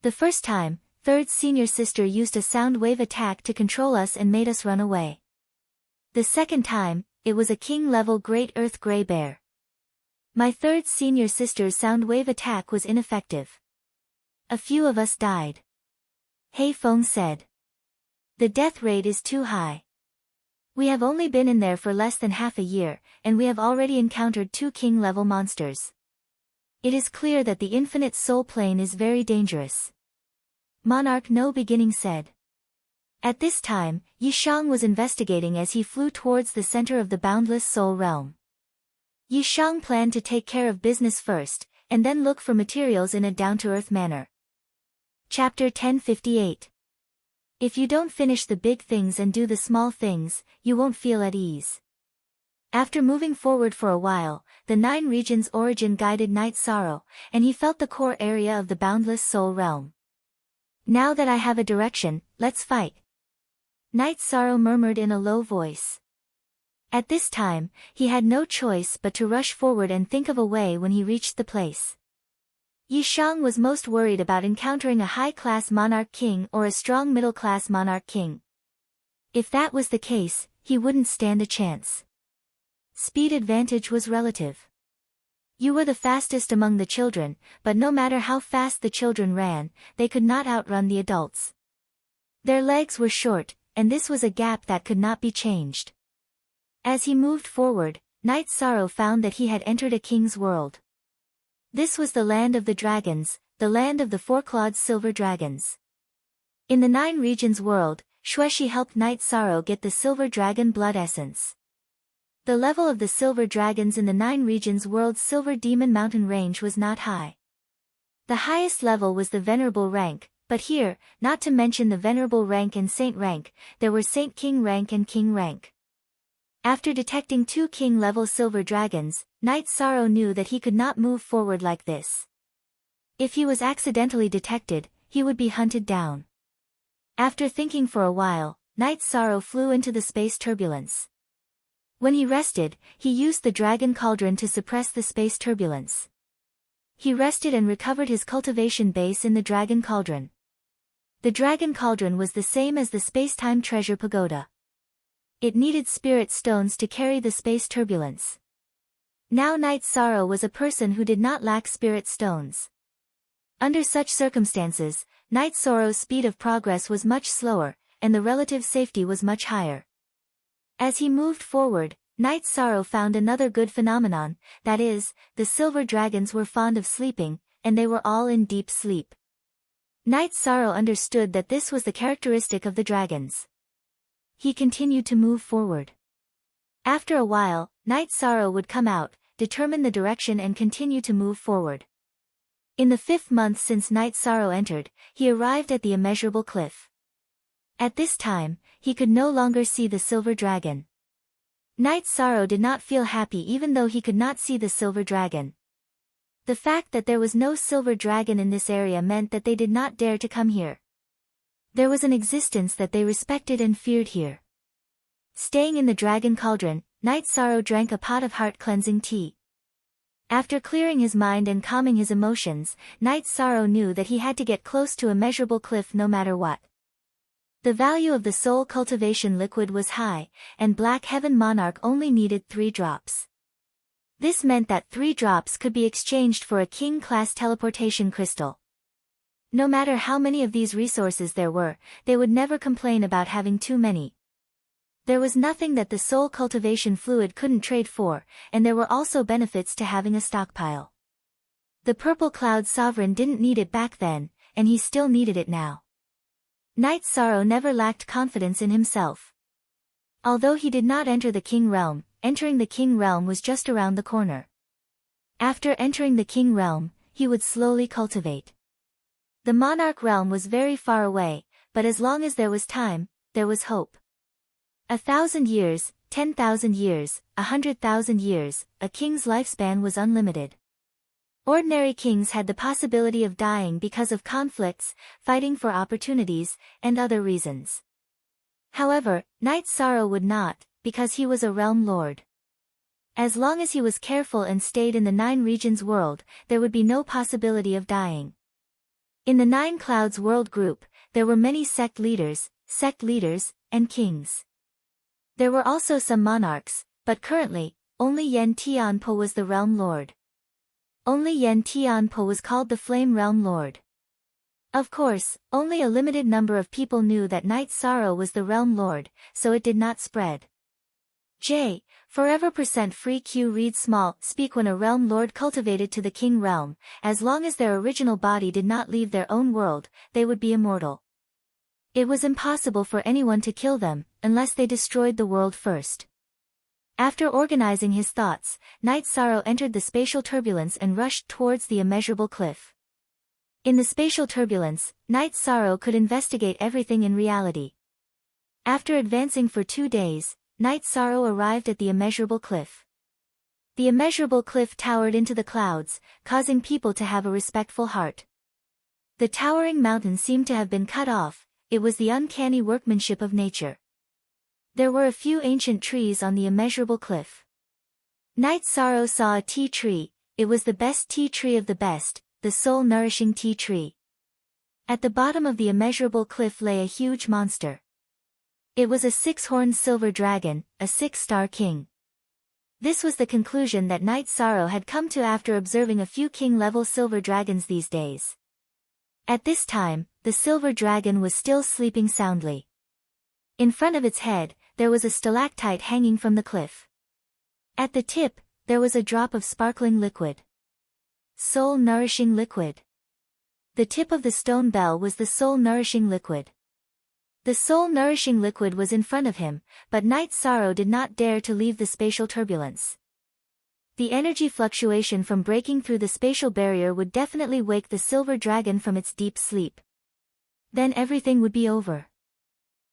The first time, third senior sister used a sound wave attack to control us and made us run away. The second time, it was a king-level Great Earth Grey Bear. My third senior sister's sound wave attack was ineffective. A few of us died. He Feng said. The death rate is too high. We have only been in there for less than half a year, and we have already encountered 2 king-level monsters. It is clear that the infinite soul plane is very dangerous. Monarch No Beginning said. At this time, Yi Shang was investigating as he flew towards the center of the boundless soul realm. Yi Shang planned to take care of business first, and then look for materials in a down-to-earth manner. Chapter 1058. If you don't finish the big things and do the small things, you won't feel at ease. After moving forward for a while, the 9 regions origin guided Night Sorrow, and he felt the core area of the boundless soul realm. Now that I have a direction, let's fight. Night Sorrow murmured in a low voice. At this time, he had no choice but to rush forward and think of a way when he reached the place. Yi Shang was most worried about encountering a high-class monarch king or a strong middle-class monarch king. If that was the case, he wouldn't stand a chance. Speed advantage was relative. You were the fastest among the children, but no matter how fast the children ran, they could not outrun the adults. Their legs were short, and this was a gap that could not be changed. As he moved forward, Night Sorrow found that he had entered a king's world. This was the land of the dragons, the land of the 4-clawed silver dragons. In the 9 regions world, Xueshi helped Night Sorrow get the silver dragon blood essence. The level of the silver dragons in the 9 regions world's silver demon mountain range was not high. The highest level was the venerable rank, but here, not to mention the venerable rank and saint rank, there were Saint King rank and King rank. After detecting 2 king-level silver dragons, Night Sorrow knew that he could not move forward like this. If he was accidentally detected, he would be hunted down. After thinking for a while, Night Sorrow flew into the space turbulence. When he rested, he used the dragon cauldron to suppress the space turbulence. He rested and recovered his cultivation base in the dragon cauldron. The dragon cauldron was the same as the space-time treasure pagoda. It needed spirit stones to carry the space turbulence. Now Night Sorrow was a person who did not lack spirit stones. Under such circumstances, Night Sorrow's speed of progress was much slower, and the relative safety was much higher. As he moved forward, Night Sorrow found another good phenomenon, that is, the silver dragons were fond of sleeping, and they were all in deep sleep. Night Sorrow understood that this was the characteristic of the dragons. He continued to move forward. After a while, Night Sorrow would come out, determine the direction and continue to move forward. In the 5th month since Night Sorrow entered, he arrived at the immeasurable cliff. At this time, he could no longer see the silver dragon. Night Sorrow did not feel happy even though he could not see the silver dragon. The fact that there was no silver dragon in this area meant that they did not dare to come here. There was an existence that they respected and feared here. Staying in the dragon cauldron, Knight Sorrow drank a pot of heart-cleansing tea. After clearing his mind and calming his emotions, Knight Sorrow knew that he had to get close to Immeasurable Cliff no matter what. The value of the soul cultivation liquid was high, and Black Heaven Monarch only needed 3 drops. This meant that 3 drops could be exchanged for a king-class teleportation crystal. No matter how many of these resources there were, they would never complain about having too many. There was nothing that the soul cultivation fluid couldn't trade for, and there were also benefits to having a stockpile. The Purple Cloud Sovereign didn't need it back then, and he still needed it now. Knight Sorrow never lacked confidence in himself. Although he did not enter the King Realm, entering the King Realm was just around the corner. After entering the King Realm, he would slowly cultivate. The Monarch Realm was very far away, but as long as there was time, there was hope. 1,000 years, 10,000 years, 100,000 years, a king's lifespan was unlimited. Ordinary kings had the possibility of dying because of conflicts, fighting for opportunities, and other reasons. However, Knight Sorrow would not, because he was a realm lord. As long as he was careful and stayed in the 9 regions world, there would be no possibility of dying. In the 9 Clouds world group, there were many sect leaders, and kings. There were also some monarchs, but currently, only Yen Tianpo was the realm lord. Only Yen Tianpo was called the Flame Realm Lord. Of course, only a limited number of people knew that Knight Sorrow was the Realm Lord, so it did not spread. Forever %free Q read small speak when a Realm Lord cultivated to the King Realm, as long as their original body did not leave their own world, they would be immortal. It was impossible for anyone to kill them, unless they destroyed the world first. After organizing his thoughts, Knight Sorrow entered the spatial turbulence and rushed towards the immeasurable cliff. In the spatial turbulence, Knight Sorrow could investigate everything in reality. After advancing for 2 days, Knight Sorrow arrived at the immeasurable cliff. The immeasurable cliff towered into the clouds, causing people to have a respectful heart. The towering mountain seemed to have been cut off, it was the uncanny workmanship of nature. There were a few ancient trees on the immeasurable cliff. Knight Sorrow saw a tea tree, it was the best tea tree of the best, the soul-nourishing tea tree. At the bottom of the immeasurable cliff lay a huge monster. It was a 6-horned silver dragon, a 6-star king. This was the conclusion that Knight Sorrow had come to after observing a few king-level silver dragons these days. At this time, the silver dragon was still sleeping soundly. In front of its head, there was a stalactite hanging from the cliff. At the tip, there was a drop of sparkling liquid. Soul-nourishing liquid. The tip of the stone bell was the soul-nourishing liquid. The soul-nourishing liquid was in front of him, but Knight Sorrow did not dare to leave the spatial turbulence. The energy fluctuation from breaking through the spatial barrier would definitely wake the silver dragon from its deep sleep. Then everything would be over.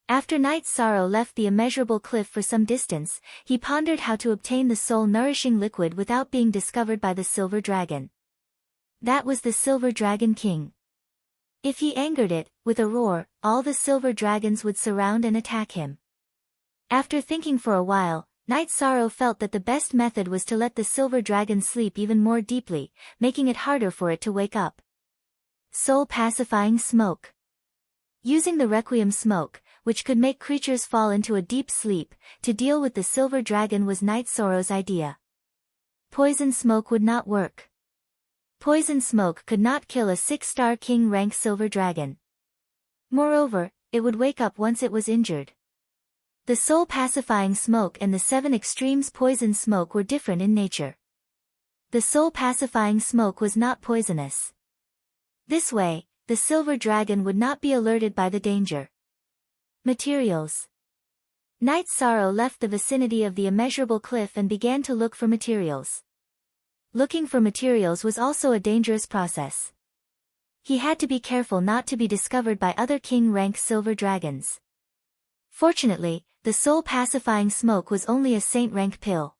After Knight Sorrow left the immeasurable cliff for some distance, he pondered how to obtain the soul-nourishing liquid without being discovered by the silver dragon. That was the Silver Dragon King. If he angered it, with a roar, all the silver dragons would surround and attack him. After thinking for a while, Knight Sorrow felt that the best method was to let the silver dragon sleep even more deeply, making it harder for it to wake up. Soul-pacifying smoke. Using the Requiem smoke, which could make creatures fall into a deep sleep, to deal with the silver dragon was Knight Sorrow's idea. Poison smoke would not work. Poison smoke could not kill a 6-star king rank silver dragon. Moreover, it would wake up once it was injured. The soul-pacifying smoke and the 7 extremes poison smoke were different in nature. The soul-pacifying smoke was not poisonous. This way, the silver dragon would not be alerted by the danger. Materials. Knight Sorrow left the vicinity of the immeasurable cliff and began to look for materials. Looking for materials was also a dangerous process. He had to be careful not to be discovered by other king-rank silver dragons. Fortunately, the soul-pacifying smoke was only a saint-rank pill.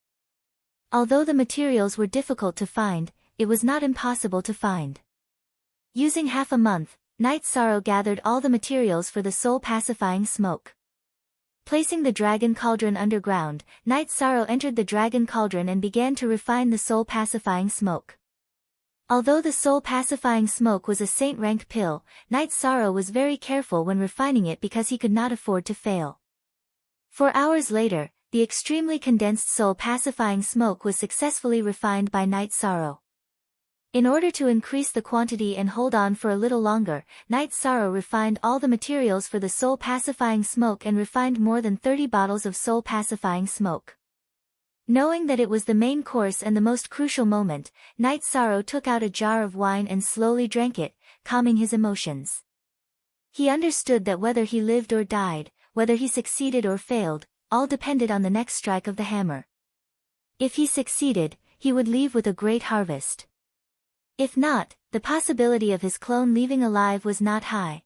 Although the materials were difficult to find, it was not impossible to find. Using half a month, Night Sorrow gathered all the materials for the soul-pacifying smoke. Placing the dragon cauldron underground, Night Sorrow entered the dragon cauldron and began to refine the soul-pacifying smoke. Although the soul-pacifying smoke was a saint-rank pill, Night Sorrow was very careful when refining it because he could not afford to fail. 4 hours later, the extremely condensed soul-pacifying smoke was successfully refined by Night Sorrow. In order to increase the quantity and hold on for a little longer, Night Sorrow refined all the materials for the soul-pacifying smoke and refined more than 30 bottles of soul-pacifying smoke. Knowing that it was the main course and the most crucial moment, Night Sorrow took out a jar of wine and slowly drank it, calming his emotions. He understood that whether he lived or died, whether he succeeded or failed, all depended on the next strike of the hammer. If he succeeded, he would leave with a great harvest. If not, the possibility of his clone leaving alive was not high.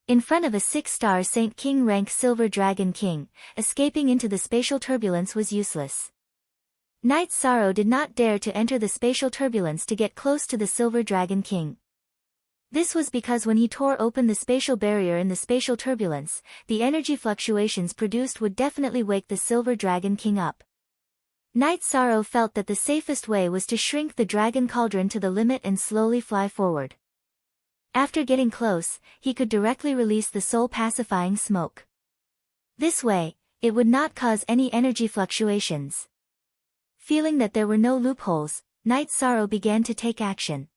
In front of a 6-star Saint King rank Silver Dragon King, escaping into the spatial turbulence was useless. Night Sorrow did not dare to enter the spatial turbulence to get close to the Silver Dragon King. This was because when he tore open the spatial barrier in the spatial turbulence, the energy fluctuations produced would definitely wake the Silver Dragon King up. Night Sorrow felt that the safest way was to shrink the dragon cauldron to the limit and slowly fly forward. After getting close, he could directly release the soul-pacifying smoke. This way, it would not cause any energy fluctuations. Feeling that there were no loopholes, Night Sorrow began to take action.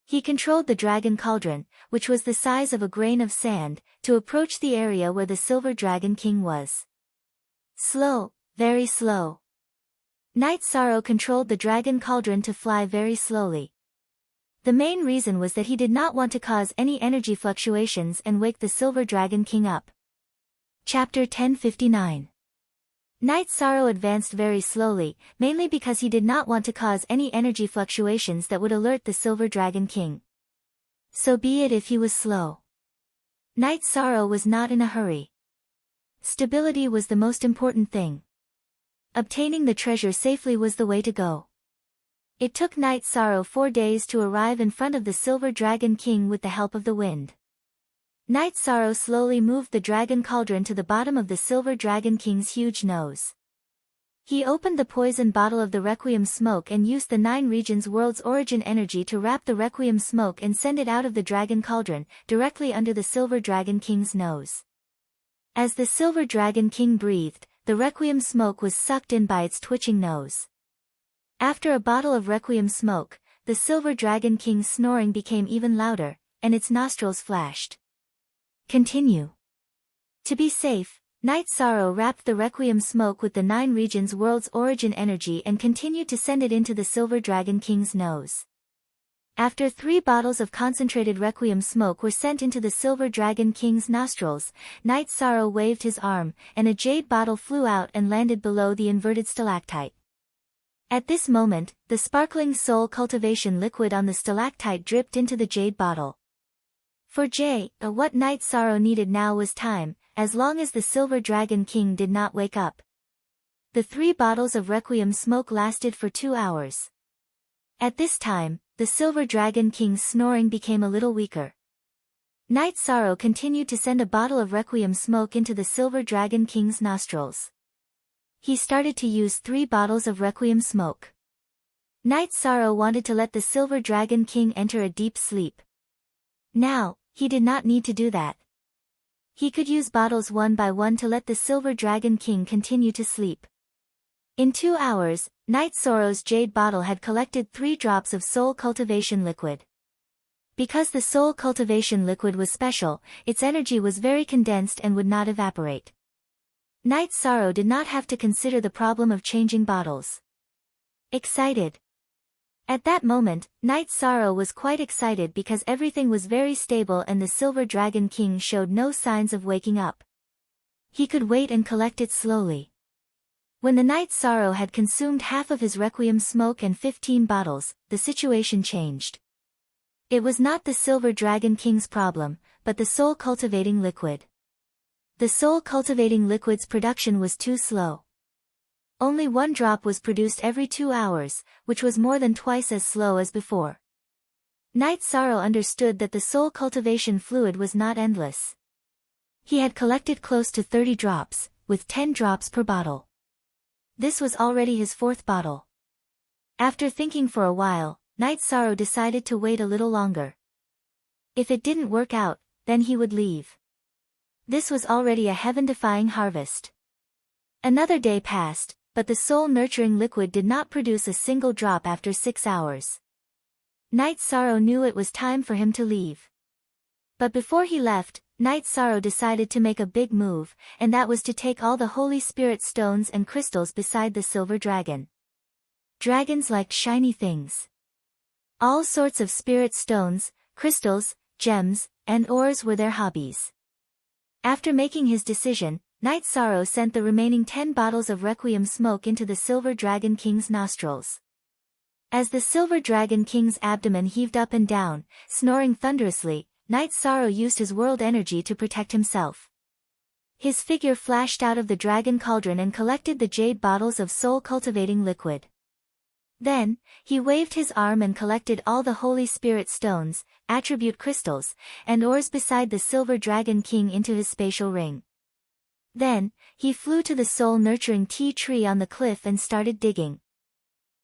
He controlled the dragon cauldron, which was the size of a grain of sand, to approach the area where the Silver Dragon King was. Slow, very slow. Night Sorrow controlled the dragon cauldron to fly very slowly. The main reason was that he did not want to cause any energy fluctuations and wake the Silver Dragon King up. Chapter 1059. Night Sorrow advanced very slowly, mainly because he did not want to cause any energy fluctuations that would alert the Silver Dragon King. So be it if he was slow. Night Sorrow was not in a hurry. Stability was the most important thing. Obtaining the treasure safely was the way to go. It took Night Sorrow 4 days to arrive in front of the Silver Dragon King with the help of the wind. Night Sorrow slowly moved the dragon cauldron to the bottom of the Silver Dragon King's huge nose. He opened the poison bottle of the Requiem smoke and used the 9 regions world's origin energy to wrap the Requiem smoke and send it out of the dragon cauldron, directly under the Silver Dragon King's nose. As the Silver Dragon King breathed, the Requiem smoke was sucked in by its twitching nose. After a bottle of Requiem smoke, the Silver Dragon King's snoring became even louder, and its nostrils flashed. Continue. To be safe, Night Sorrow wrapped the Requiem smoke with the 9 regions world's origin energy and continued to send it into the Silver Dragon King's nose. After 3 bottles of concentrated Requiem smoke were sent into the Silver Dragon King's nostrils, Night Sorrow waved his arm, and a jade bottle flew out and landed below the inverted stalactite. At this moment, the sparkling soul cultivation liquid on the stalactite dripped into the jade bottle. For what Night Sorrow needed now was time, as long as the Silver Dragon King did not wake up. The 3 bottles of Requiem smoke lasted for 2 hours. At this time, the Silver Dragon King's snoring became a little weaker. Night Sorrow continued to send a bottle of Requiem smoke into the Silver Dragon King's nostrils. He started to use 3 bottles of Requiem smoke. Night Sorrow wanted to let the Silver Dragon King enter a deep sleep. Now, he did not need to do that. He could use bottles one by one to let the Silver Dragon King continue to sleep. In 2 hours, Night Sorrow's jade bottle had collected 3 drops of soul cultivation liquid. Because the soul cultivation liquid was special, its energy was very condensed and would not evaporate. Night Sorrow did not have to consider the problem of changing bottles. Excited. At that moment, Night Sorrow was quite excited because everything was very stable and the Silver Dragon King showed no signs of waking up. He could wait and collect it slowly. When the Night Sorrow had consumed half of his Requiem smoke and 15 bottles, the situation changed. It was not the Silver Dragon King's problem, but the soul cultivating liquid. The soul cultivating liquid's production was too slow. Only 1 drop was produced every 2 hours, which was more than twice as slow as before. Night Sorrow understood that the soul cultivation fluid was not endless. He had collected close to 30 drops, with 10 drops per bottle. This was already his 4th bottle. After thinking for a while, Night Sorrow decided to wait a little longer. If it didn't work out, then he would leave. This was already a heaven-defying harvest. Another day passed, but the soul-nurturing liquid did not produce a single drop after 6 hours. Night Sorrow knew it was time for him to leave. But before he left, Night Sorrow decided to make a big move, and that was to take all the Holy Spirit stones and crystals beside the silver dragon. Dragons liked shiny things. All sorts of spirit stones, crystals, gems, and ores were their hobbies. After making his decision, Night Sorrow sent the remaining 10 bottles of Requiem smoke into the Silver Dragon King's nostrils. As the Silver Dragon King's abdomen heaved up and down, snoring thunderously, Night Sorrow used his world energy to protect himself. His figure flashed out of the dragon cauldron and collected the jade bottles of soul-cultivating liquid. Then, he waved his arm and collected all the Holy Spirit stones, attribute crystals, and ores beside the Silver Dragon King into his spatial ring. Then, he flew to the soul-nurturing tea tree on the cliff and started digging.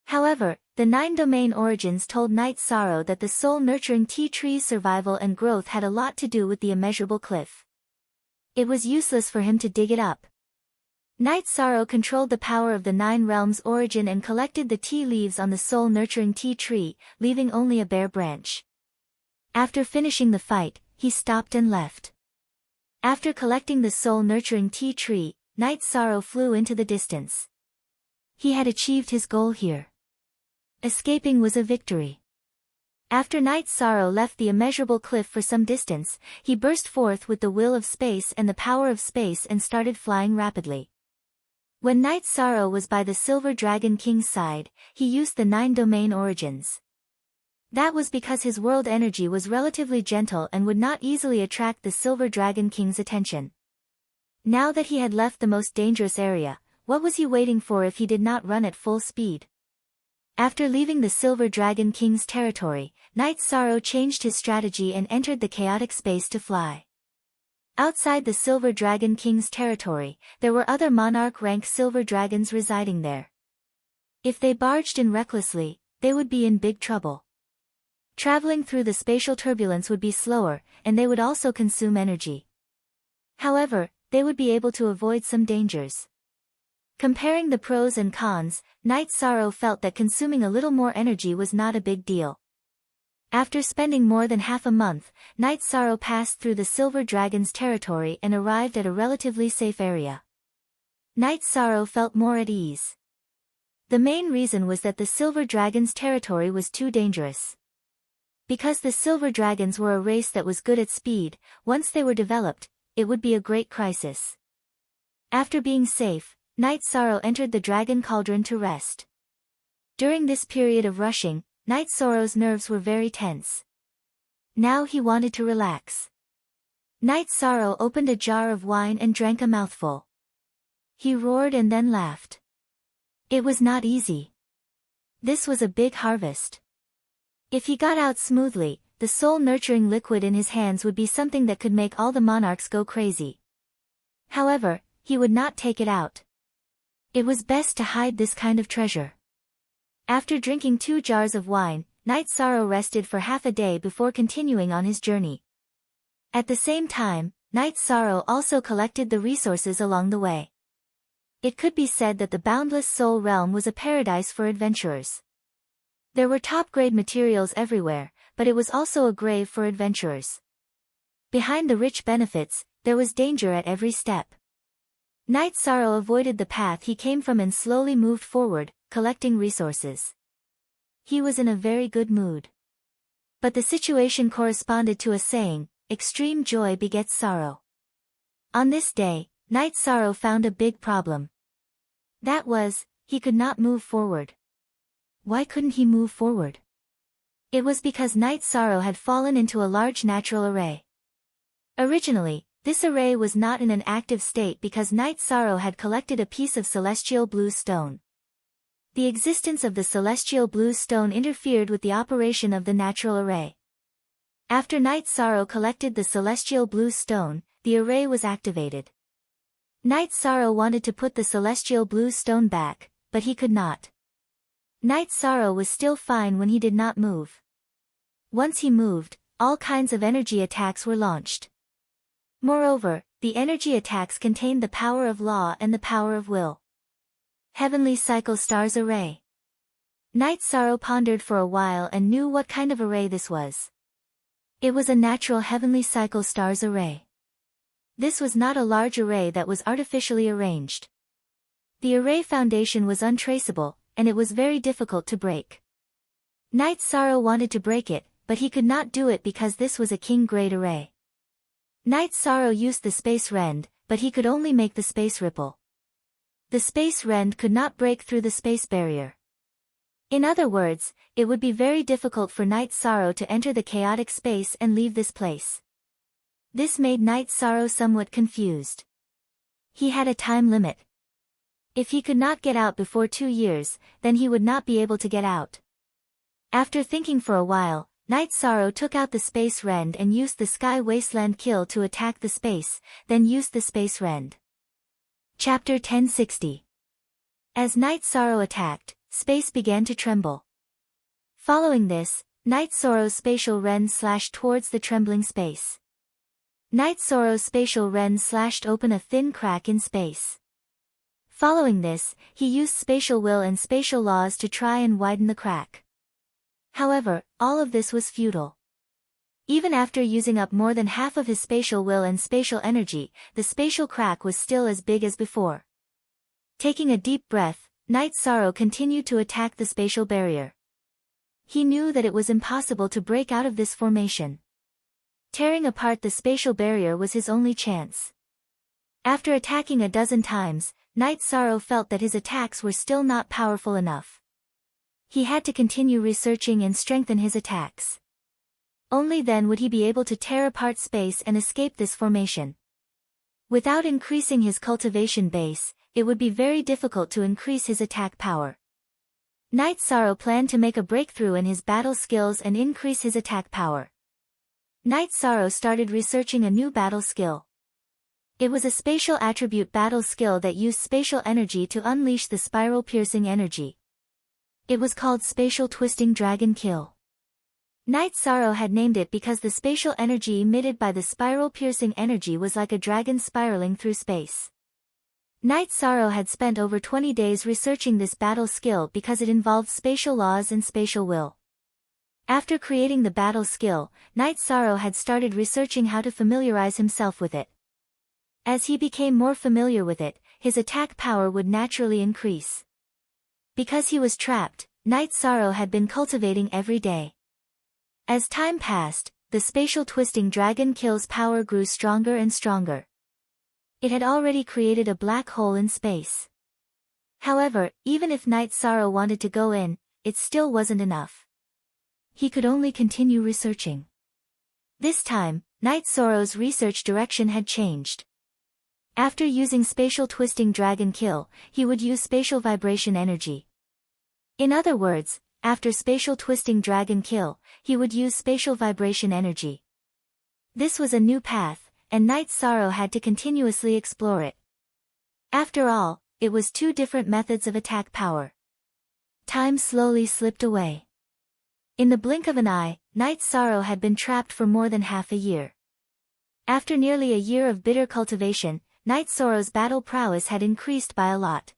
However, the 9-domain origins told Night Sorrow that the soul-nurturing tea tree's survival and growth had a lot to do with the immeasurable cliff. It was useless for him to dig it up. Night Sorrow controlled the power of the 9 realms' origin and collected the tea leaves on the soul-nurturing tea tree, leaving only a bare branch. After finishing the fight, he stopped and left. After collecting the soul-nurturing tea tree, Night Sorrow flew into the distance. He had achieved his goal here. Escaping was a victory. After Night Sorrow left the immeasurable cliff for some distance, he burst forth with the will of space and the power of space and started flying rapidly. When Night Sorrow was by the Silver Dragon King's side, he used the 9-domain origins. That was because his world energy was relatively gentle and would not easily attract the Silver Dragon King's attention. Now that he had left the most dangerous area, what was he waiting for if he did not run at full speed? After leaving the Silver Dragon King's territory, Night Sorrow changed his strategy and entered the chaotic space to fly. Outside the Silver Dragon King's territory, there were other monarch-rank silver dragons residing there. If they barged in recklessly, they would be in big trouble. Traveling through the spatial turbulence would be slower, and they would also consume energy. However, they would be able to avoid some dangers. Comparing the pros and cons, Night Sorrow felt that consuming a little more energy was not a big deal. After spending more than half a month, Night Sorrow passed through the Silver Dragon's territory and arrived at a relatively safe area. Night Sorrow felt more at ease. The main reason was that the Silver Dragon's territory was too dangerous. Because the Silver Dragons were a race that was good at speed, once they were developed, it would be a great crisis. After being safe, Night Sorrow entered the dragon cauldron to rest. During this period of rushing, Night Sorrow's nerves were very tense. Now he wanted to relax. Night Sorrow opened a jar of wine and drank a mouthful. He roared and then laughed. It was not easy. This was a big harvest. If he got out smoothly, the soul-nurturing liquid in his hands would be something that could make all the monarchs go crazy. However, he would not take it out. It was best to hide this kind of treasure. After drinking 2 jars of wine, Night Sorrow rested for half a day before continuing on his journey. At the same time, Night Sorrow also collected the resources along the way. It could be said that the boundless soul realm was a paradise for adventurers. There were top-grade materials everywhere, but it was also a grave for adventurers. Behind the rich benefits, there was danger at every step. Night Sorrow avoided the path he came from and slowly moved forward, collecting resources. He was in a very good mood. But the situation corresponded to a saying, extreme joy begets sorrow. On this day, Night Sorrow found a big problem. That was, he could not move forward. Why couldn't he move forward? It was because Night Sorrow had fallen into a large natural array. Originally, This array was not in an active state because Night Sorrow had collected a piece of celestial blue stone. The existence of the celestial blue stone interfered with the operation of the natural array. After Night Sorrow collected the celestial blue stone, the array was activated. Night Sorrow wanted to put the celestial blue stone back, but he could not. Night Sorrow was still fine when he did not move. Once he moved, all kinds of energy attacks were launched. Moreover, the energy attacks contained the power of law and the power of will. Heavenly Cycle Stars Array. Night Sorrow pondered for a while and knew what kind of array this was. It was a natural Heavenly Cycle Stars Array. This was not a large array that was artificially arranged. The array foundation was untraceable, and it was very difficult to break. Night Sorrow wanted to break it, but he could not do it because this was a king-grade array. Night Sorrow used the space rend, but he could only make the space ripple. The space rend could not break through the space barrier. In other words, it would be very difficult for Night Sorrow to enter the chaotic space and leave this place. This made Night Sorrow somewhat confused. He had a time limit. If he could not get out before 2 years, then he would not be able to get out. After thinking for a while, Night Sorrow took out the space rend and used the Sky Wasteland Kill to attack the space, then used the space rend. Chapter 1060. As Night Sorrow attacked, space began to tremble. Following this, Night Sorrow's spatial rend slashed towards the trembling space. Night Sorrow's spatial rend slashed open a thin crack in space. Following this, he used spatial will and spatial laws to try and widen the crack. However, all of this was futile. Even after using up more than half of his spatial will and spatial energy, the spatial crack was still as big as before. Taking a deep breath, Night Sorrow continued to attack the spatial barrier. He knew that it was impossible to break out of this formation. Tearing apart the spatial barrier was his only chance. After attacking a dozen times, Night Sorrow felt that his attacks were still not powerful enough. He had to continue researching and strengthen his attacks. Only then would he be able to tear apart space and escape this formation. Without increasing his cultivation base, it would be very difficult to increase his attack power. Night Sorrow planned to make a breakthrough in his battle skills and increase his attack power. Night Sorrow started researching a new battle skill. It was a spatial attribute battle skill that used spatial energy to unleash the spiral-piercing energy. It was called Spatial Twisting Dragon Kill. Night Sorrow had named it because the spatial energy emitted by the spiral-piercing energy was like a dragon spiraling through space. Night Sorrow had spent over 20 days researching this battle skill because it involved spatial laws and spatial will. After creating the battle skill, Night Sorrow had started researching how to familiarize himself with it. As he became more familiar with it, his attack power would naturally increase. Because he was trapped, Night Sorrow had been cultivating every day. As time passed, the spatial twisting dragon kill's power grew stronger and stronger. It had already created a black hole in space. However, even if Night Sorrow wanted to go in, it still wasn't enough. He could only continue researching. This time, Night Sorrow's research direction had changed. After using spatial twisting dragon kill, he would use spatial vibration energy. In other words, after spatial twisting dragon kill, he would use spatial vibration energy. This was a new path, and Night Sorrow had to continuously explore it. After all, it was 2 different methods of attack power. Time slowly slipped away. In the blink of an eye, Night Sorrow had been trapped for more than half a year. After nearly a year of bitter cultivation, Night Sorrow's battle prowess had increased by a lot.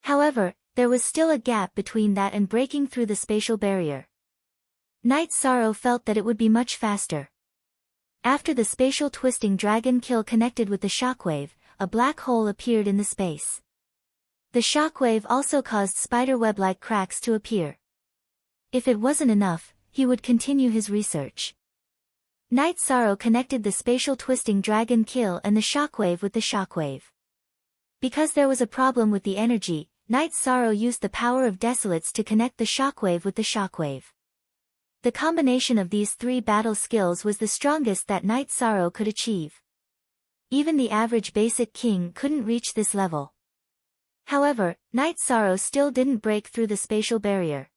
However, there was still a gap between that and breaking through the spatial barrier. Night Sorrow felt that it would be much faster. After the spatial twisting dragon kill connected with the shockwave, a black hole appeared in the space. The shockwave also caused spiderweb-like cracks to appear. If it wasn't enough, he would continue his research. Night Sorrow connected the spatial twisting dragon kill and the shockwave with the shockwave. Because there was a problem with the energy, Night Sorrow used the power of desolates to connect the shockwave with the shockwave. The combination of these 3 battle skills was the strongest that Night Sorrow could achieve. Even the average basic king couldn't reach this level. However, Night Sorrow still didn't break through the spatial barrier.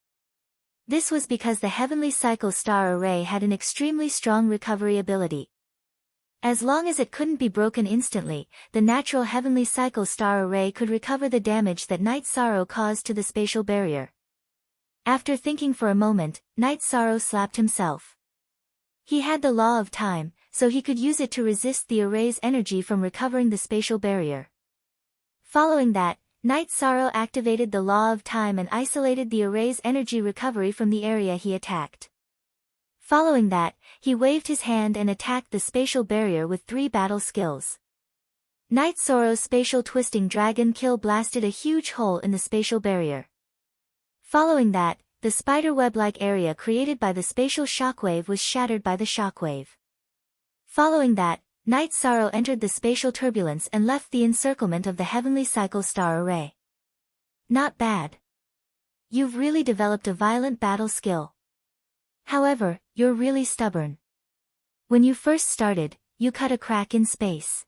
This was because the Heavenly Cycle Star Array had an extremely strong recovery ability. As long as it couldn't be broken instantly, the natural Heavenly Cycle Star Array could recover the damage that Night Sorrow caused to the spatial barrier. After thinking for a moment, Night Sorrow slapped himself. He had the Law of Time, so he could use it to resist the array's energy from recovering the spatial barrier. Following that, Night Sorrow activated the Law of Time and isolated the array's energy recovery from the area he attacked. Following that, he waved his hand and attacked the spatial barrier with 3 battle skills. Night Sorrow's spatial twisting dragon kill blasted a huge hole in the spatial barrier. Following that, the spiderweb-like area created by the spatial shockwave was shattered by the shockwave. Following that, Night Sorrow entered the spatial turbulence and left the encirclement of the Heavenly Cycle Star Array. Not bad. You've really developed a violent battle skill. However, you're really stubborn. When you first started, you cut a crack in space.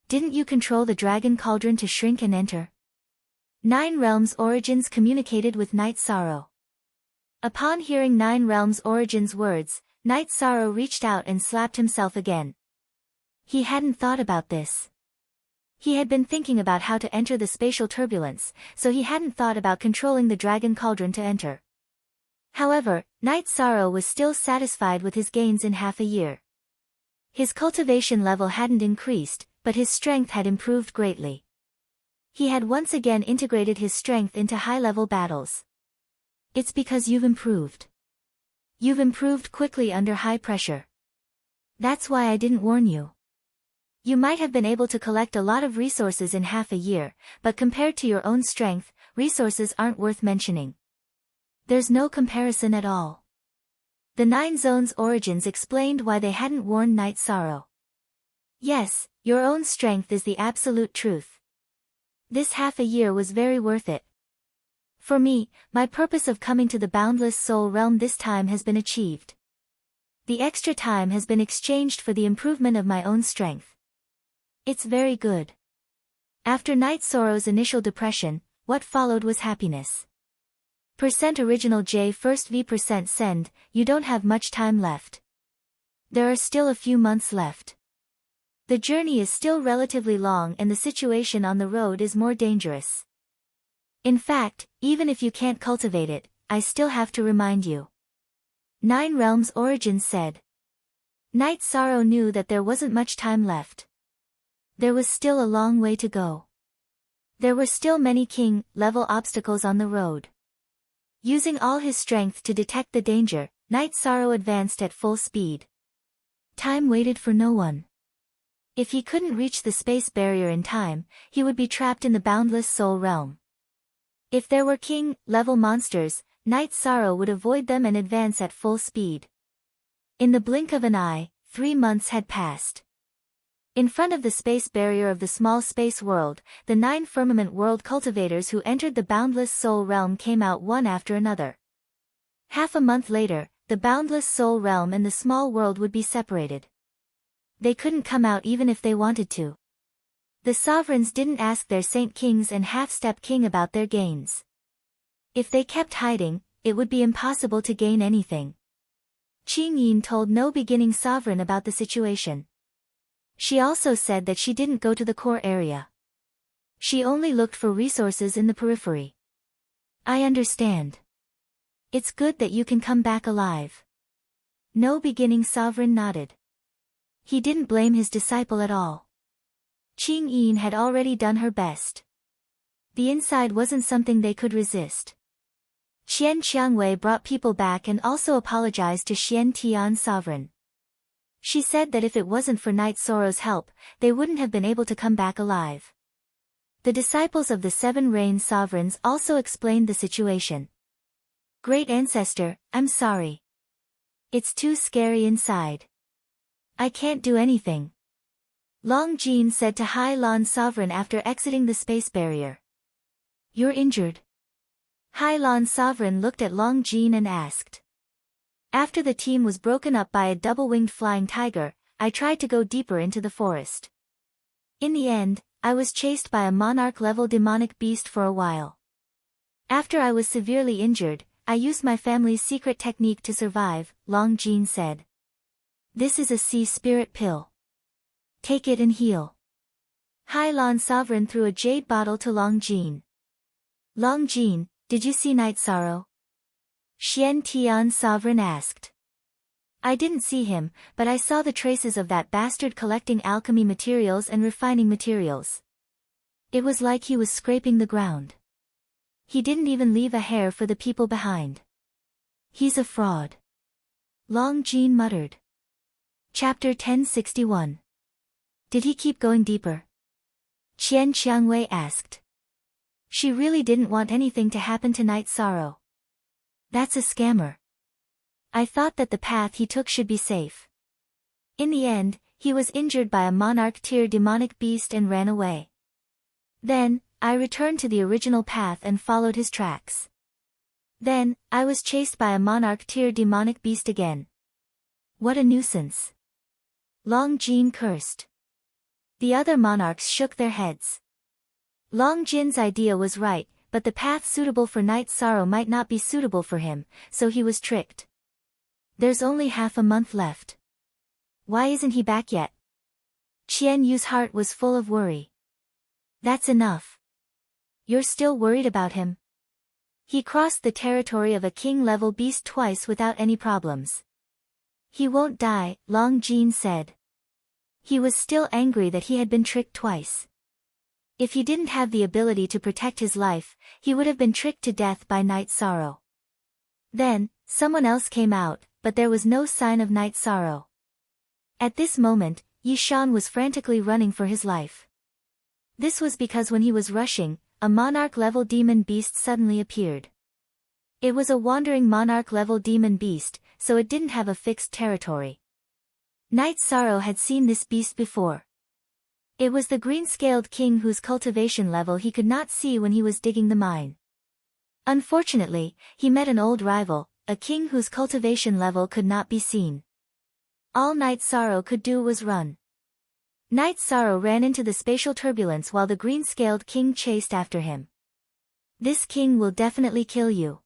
Didn't you control the dragon cauldron to shrink and enter? 9 Realms Origins communicated with Night Sorrow. Upon hearing 9 Realms Origins words, Night Sorrow reached out and slapped himself again. He hadn't thought about this. He had been thinking about how to enter the spatial turbulence, so he hadn't thought about controlling the dragon cauldron to enter. However, Night Sorrow was still satisfied with his gains in half a year. His cultivation level hadn't increased, but his strength had improved greatly. He had once again integrated his strength into high-level battles. It's because you've improved. You've improved quickly under high pressure. That's why I didn't warn you. You might have been able to collect a lot of resources in half a year, but compared to your own strength, resources aren't worth mentioning. There's no comparison at all. The 9 Zones Origins explained why they hadn't warned Night Sorrow. Yes, your own strength is the absolute truth. This half a year was very worth it. For me, my purpose of coming to the Boundless Soul Realm this time has been achieved. The extra time has been exchanged for the improvement of my own strength. It's very good. After Night Sorrow's initial depression, what followed was happiness. Original J first V %send, you don't have much time left. There are still a few months left. The journey is still relatively long and the situation on the road is more dangerous. In fact, even if you can't cultivate it, I still have to remind you. 9 Realms Origins said. Night Sorrow knew that there wasn't much time left. There was still a long way to go. There were still many king-level obstacles on the road. Using all his strength to detect the danger, Night Sorrow advanced at full speed. Time waited for no one. If he couldn't reach the space barrier in time, he would be trapped in the Boundless Soul Realm. If there were king-level monsters, Night Sorrow would avoid them and advance at full speed. In the blink of an eye, 3 months had passed. In front of the space barrier of the small space world, the 9 firmament world cultivators who entered the Boundless Soul Realm came out one after another. Half a month later, the Boundless Soul Realm and the small world would be separated. They couldn't come out even if they wanted to. The sovereigns didn't ask their Saint Kings and Half-Step King about their gains. If they kept hiding, it would be impossible to gain anything. Qing Yin told no beginning sovereign about the situation. She also said that she didn't go to the core area. She only looked for resources in the periphery. I understand. It's good that you can come back alive. No beginning sovereign nodded. He didn't blame his disciple at all. Qing Yin had already done her best. The inside wasn't something they could resist. Qian Qiangwei brought people back and also apologized to Xian Tian sovereign. She said that if it wasn't for Night Sorrow's help, they wouldn't have been able to come back alive. The disciples of the 7 Rain sovereigns also explained the situation. Great Ancestor, I'm sorry. It's too scary inside. I can't do anything. Long Jin said to Hai Lan sovereign after exiting the space barrier. You're injured. Hai Lan sovereign looked at Long Jin and asked. After the team was broken up by a double-winged flying tiger, I tried to go deeper into the forest. In the end, I was chased by a monarch-level demonic beast for a while. After I was severely injured, I used my family's secret technique to survive, Long Jin said. This is a sea spirit pill. Take it and heal. Hai Lan Sovereign threw a jade bottle to Long Jin. Long Jin, did you see Night Sorrow? Xian Tian Sovereign asked. I didn't see him, but I saw the traces of that bastard collecting alchemy materials and refining materials. It was like he was scraping the ground. He didn't even leave a hair for the people behind. He's a fraud. Long Jin muttered. Chapter 1061. Did he keep going deeper? Qian Qiangwei asked. She really didn't want anything to happen to Night Sorrow. That's a scammer. I thought that the path he took should be safe. In the end, he was injured by a monarch-tier demonic beast and ran away. Then, I returned to the original path and followed his tracks. Then, I was chased by a monarch-tier demonic beast again. What a nuisance. Long Jin cursed. The other monarchs shook their heads. Long Jin's idea was right, but the path suitable for Night Sorrow might not be suitable for him, so he was tricked. There's only half a month left. Why isn't he back yet? Qian Yu's heart was full of worry. That's enough. You're still worried about him? He crossed the territory of a king-level beast twice without any problems. He won't die, Long Jin said. He was still angry that he had been tricked twice. If he didn't have the ability to protect his life, he would have been tricked to death by Night Sorrow. Then, someone else came out, but there was no sign of Night Sorrow. At this moment, Yi Shan was frantically running for his life. This was because when he was rushing, a monarch-level demon beast suddenly appeared. It was a wandering monarch-level demon beast, so it didn't have a fixed territory. Night Sorrow had seen this beast before. It was the green-scaled king whose cultivation level he could not see when he was digging the mine. Unfortunately, he met an old rival, a king whose cultivation level could not be seen. All Night Sorrow could do was run. Night Sorrow ran into the spatial turbulence while the green-scaled king chased after him. This king will definitely kill you.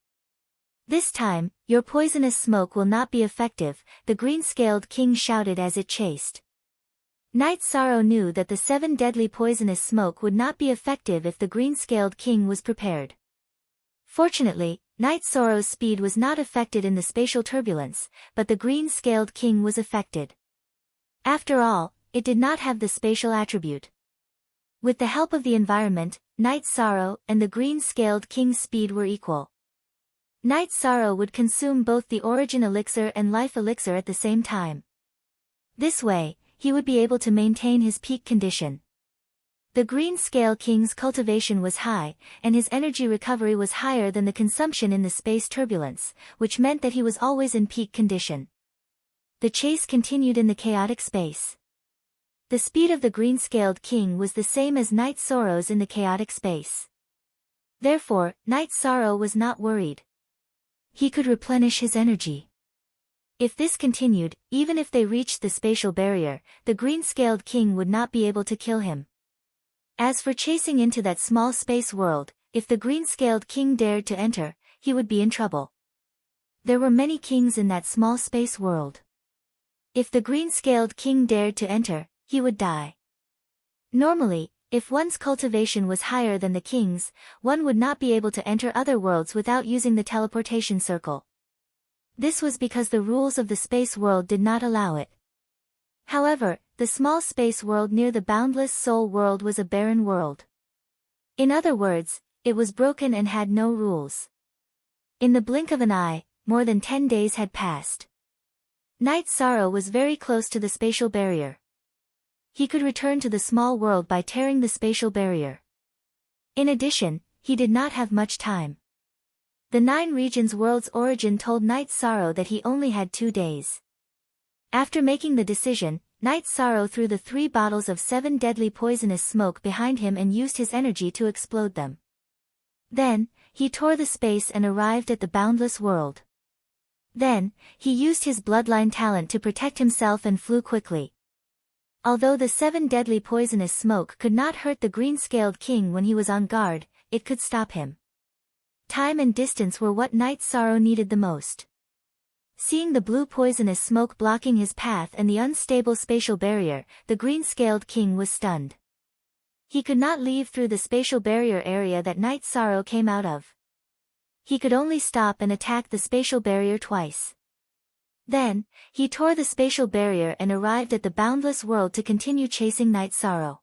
This time, your poisonous smoke will not be effective, the green-scaled king shouted as it chased. Night Sorrow knew that the 7 deadly poisonous smoke would not be effective if the green-scaled king was prepared. Fortunately, Night Sorrow's speed was not affected in the spatial turbulence, but the green-scaled king was affected. After all, it did not have the spatial attribute. With the help of the environment, Night Sorrow and the green-scaled king's speed were equal. Night Sorrow would consume both the origin elixir and life elixir at the same time. This way, he would be able to maintain his peak condition. The green-scale king's cultivation was high, and his energy recovery was higher than the consumption in the space turbulence, which meant that he was always in peak condition. The chase continued in the chaotic space. The speed of the green-scaled king was the same as Night Sorrow's in the chaotic space. Therefore, Night Sorrow was not worried. He could replenish his energy. If this continued, even if they reached the spatial barrier, the green-scaled king would not be able to kill him. As for chasing into that small space world, if the green-scaled king dared to enter, he would be in trouble. There were many kings in that small space world. If the green-scaled king dared to enter, he would die. Normally, if one's cultivation was higher than the king's, one would not be able to enter other worlds without using the teleportation circle. This was because the rules of the space world did not allow it. However, the small space world near the boundless soul world was a barren world. In other words, it was broken and had no rules. In the blink of an eye, more than 10 days had passed. Night Sorrow was very close to the spatial barrier. He could return to the small world by tearing the spatial barrier. In addition, he did not have much time. The 9 regions world's origin told Night Sorrow that he only had 2 days. After making the decision, Night Sorrow threw the 3 bottles of 7 deadly poisonous smoke behind him and used his energy to explode them. Then, he tore the space and arrived at the boundless world. Then, he used his bloodline talent to protect himself and flew quickly. Although the 7 deadly poisonous smoke could not hurt the green-scaled king when he was on guard, it could stop him. Time and distance were what Night Sorrow needed the most. Seeing the blue poisonous smoke blocking his path and the unstable spatial barrier, the green-scaled king was stunned. He could not leave through the spatial barrier area that Night Sorrow came out of. He could only stop and attack the spatial barrier twice. Then, he tore the spatial barrier and arrived at the boundless world to continue chasing Night Sorrow.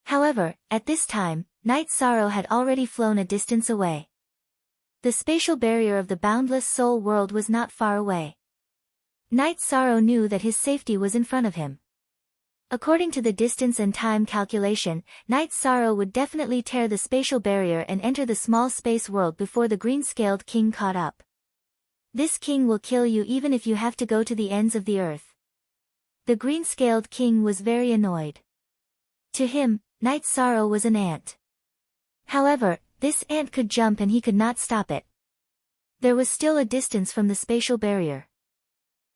However, at this time, Night Sorrow had already flown a distance away. The spatial barrier of the boundless soul world was not far away. Night Sorrow knew that his safety was in front of him. According to the distance and time calculation, Night Sorrow would definitely tear the spatial barrier and enter the small space world before the green-scaled king caught up. This king will kill you even if you have to go to the ends of the earth. The green-scaled king was very annoyed. To him, Night Sorrow was an ant. However, this ant could jump and he could not stop it. There was still a distance from the spatial barrier.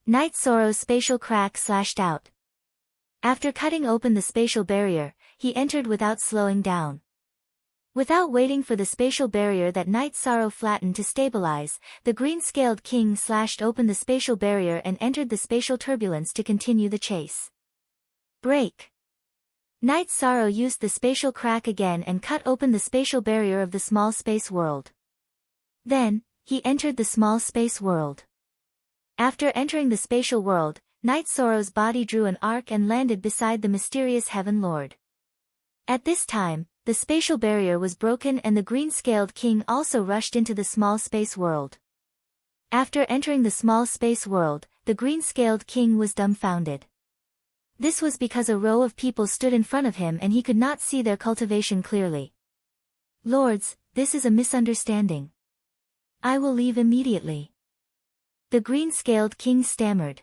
Night Sorrow's spatial crack slashed out. After cutting open the spatial barrier, he entered without slowing down. Without waiting for the spatial barrier that Night Sorrow flattened to stabilize, the green-scaled king slashed open the spatial barrier and entered the spatial turbulence to continue the chase. Break! Night Sorrow used the spatial crack again and cut open the spatial barrier of the small space world. Then, he entered the small space world. After entering the spatial world, Night Sorrow's body drew an arc and landed beside the mysterious Heaven Lord. At this time, the spatial barrier was broken and the green-scaled king also rushed into the small space world. After entering the small space world, the green-scaled king was dumbfounded. This was because a row of people stood in front of him and he could not see their cultivation clearly. Lords, this is a misunderstanding. I will leave immediately. The green-scaled king stammered.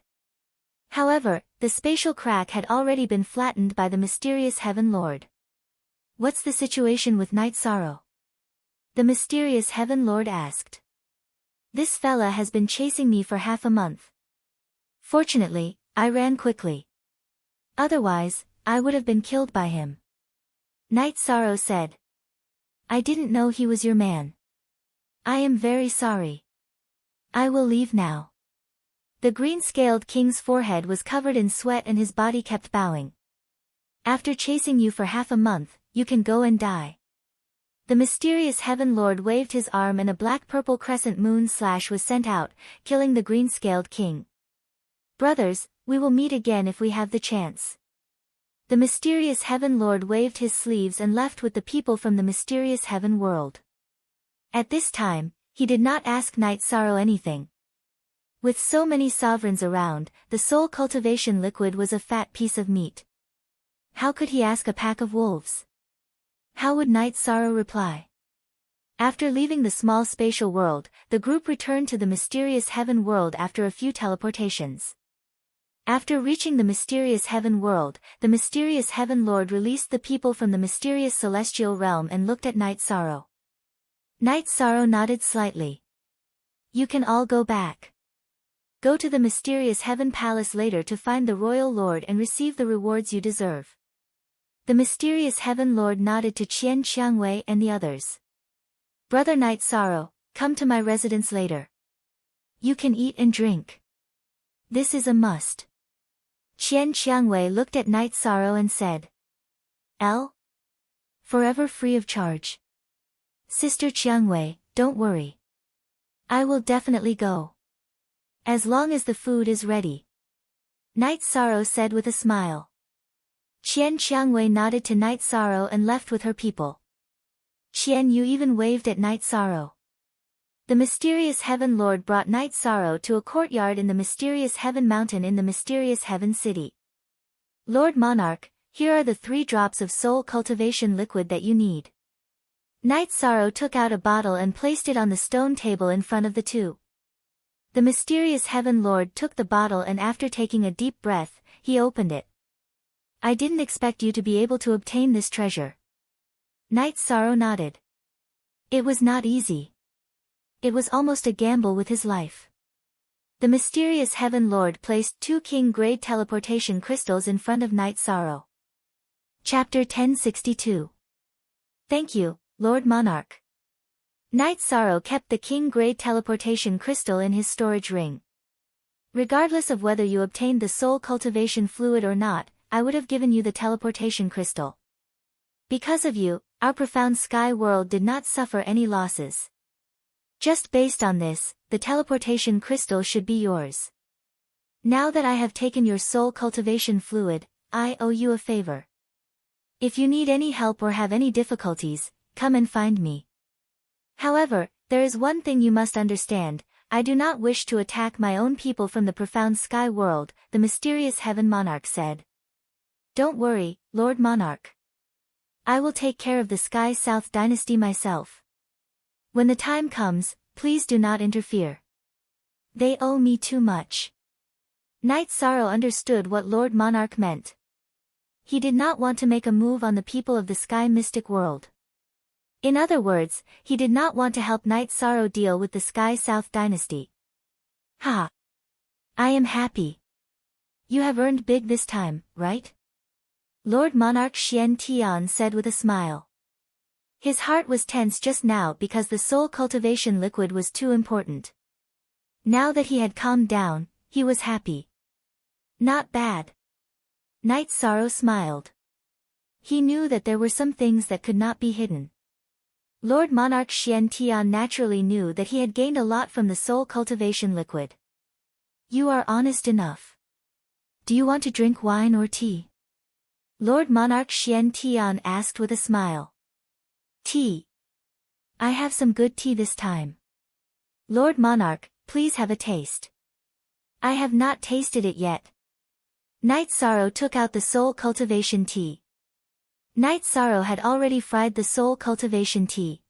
However, the spatial crack had already been flattened by the mysterious Heaven Lord. What's the situation with Night Sorrow? The mysterious Heaven Lord asked. This fella has been chasing me for half a month. Fortunately, I ran quickly. Otherwise, I would have been killed by him. Night Sorrow said. I didn't know he was your man. I am very sorry. I will leave now. The green-scaled king's forehead was covered in sweat and his body kept bowing. After chasing you for half a month, you can go and die. The mysterious Heaven Lord waved his arm and a black-purple crescent moon slash was sent out, killing the green-scaled king. Brothers, we will meet again if we have the chance. The mysterious Heaven Lord waved his sleeves and left with the people from the mysterious heaven world. At this time, he did not ask Night Sorrow anything. With so many sovereigns around, the soul cultivation liquid was a fat piece of meat. How could he ask a pack of wolves? How would Night Sorrow reply? After leaving the small spatial world, the group returned to the mysterious heaven world after a few teleportations. After reaching the mysterious heaven world, the mysterious Heaven Lord released the people from the mysterious celestial realm and looked at Night Sorrow. Night Sorrow nodded slightly. You can all go back. Go to the mysterious heaven palace later to find the royal lord and receive the rewards you deserve. The mysterious Heaven Lord nodded to Qian Qiangwei and the others. Brother Night Sorrow, come to my residence later. You can eat and drink. This is a must. Qian Qiangwei looked at Night Sorrow and said. Forever free of charge. Sister Qiangwei, don't worry. I will definitely go. As long as the food is ready. Night Sorrow said with a smile. Qian Qiangwei nodded to Night Sorrow and left with her people. Qian Yu even waved at Night Sorrow. The mysterious Heaven Lord brought Night Sorrow to a courtyard in the mysterious Heaven Mountain in the mysterious Heaven City. Lord Monarch, here are the 3 drops of soul cultivation liquid that you need. Night Sorrow took out a bottle and placed it on the stone table in front of the 2. The mysterious Heaven Lord took the bottle and after taking a deep breath, he opened it. I didn't expect you to be able to obtain this treasure. Night Sorrow nodded. It was not easy. It was almost a gamble with his life. The mysterious Heaven Lord placed 2 king-grade teleportation crystals in front of Night Sorrow. Chapter 1062. Thank you, Lord Monarch. Night Sorrow kept the king-grade teleportation crystal in his storage ring. Regardless of whether you obtained the soul cultivation fluid or not, I would have given you the teleportation crystal. Because of you, our profound sky world did not suffer any losses. Just based on this, the teleportation crystal should be yours. Now that I have taken your soul cultivation fluid, I owe you a favor. If you need any help or have any difficulties, come and find me. However, there is one thing you must understand. I do not wish to attack my own people from the profound sky world, the mysterious Heaven Monarch said. Don't worry, Lord Monarch. I will take care of the Sky South dynasty myself. When the time comes, please do not interfere. They owe me too much. Night Sorrow understood what Lord Monarch meant. He did not want to make a move on the people of the Sky Mystic world. In other words, he did not want to help Night Sorrow deal with the Sky South dynasty. Ha! I am happy. You have earned big this time, right? Lord Monarch Xian Tian said with a smile. His heart was tense just now because the soul cultivation liquid was too important. Now that he had calmed down, he was happy. Not bad. Night Sorrow smiled. He knew that there were some things that could not be hidden. Lord Monarch Xian Tian naturally knew that he had gained a lot from the soul cultivation liquid. You are honest enough. Do you want to drink wine or tea? Lord Monarch Xian Tian asked with a smile. Tea. I have some good tea this time. Lord Monarch, please have a taste. I have not tasted it yet. Night Sorrow took out the soul cultivation tea. Night Sorrow had already fried the soul cultivation tea.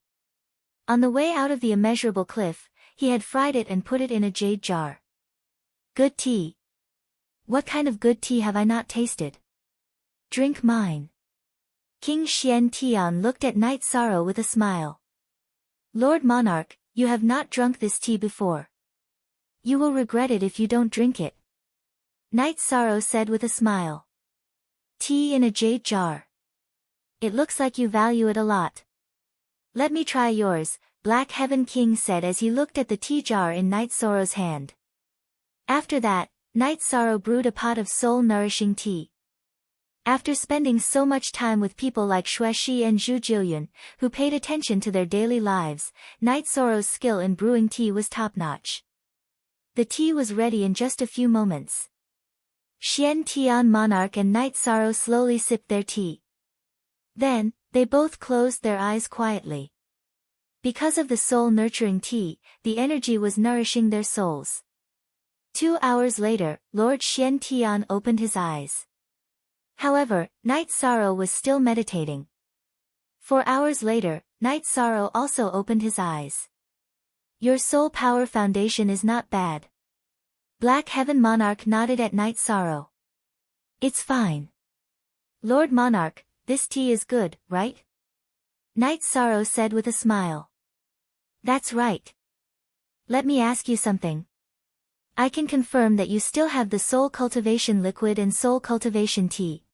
On the way out of the immeasurable cliff, he had fried it and put it in a jade jar. Good tea. What kind of good tea have I not tasted? Drink mine. King Xian Tian looked at Night Sorrow with a smile. Lord Monarch, you have not drunk this tea before. You will regret it if you don't drink it. Night Sorrow said with a smile. Tea in a jade jar. It looks like you value it a lot. Let me try yours, Black Heaven King said as he looked at the tea jar in Night Sorrow's hand. After that, Night Sorrow brewed a pot of soul-nourishing tea. After spending so much time with people like Xueshi and Zhu Jiuyun, who paid attention to their daily lives, Night Sorrow's skill in brewing tea was top-notch. The tea was ready in just a few moments. Xian Tian Monarch and Night Sorrow slowly sipped their tea. Then, they both closed their eyes quietly. Because of the soul-nurturing tea, the energy was nourishing their souls. 2 hours later, Lord Xian Tian opened his eyes. However, Night Sorrow was still meditating. 4 hours later, Night Sorrow also opened his eyes. Your soul power foundation is not bad. Black Heaven Monarch nodded at Night Sorrow. It's fine. Lord Monarch, this tea is good, right? Night Sorrow said with a smile. That's right. Let me ask you something. I can confirm that you still have the soul cultivation liquid and soul cultivation tea.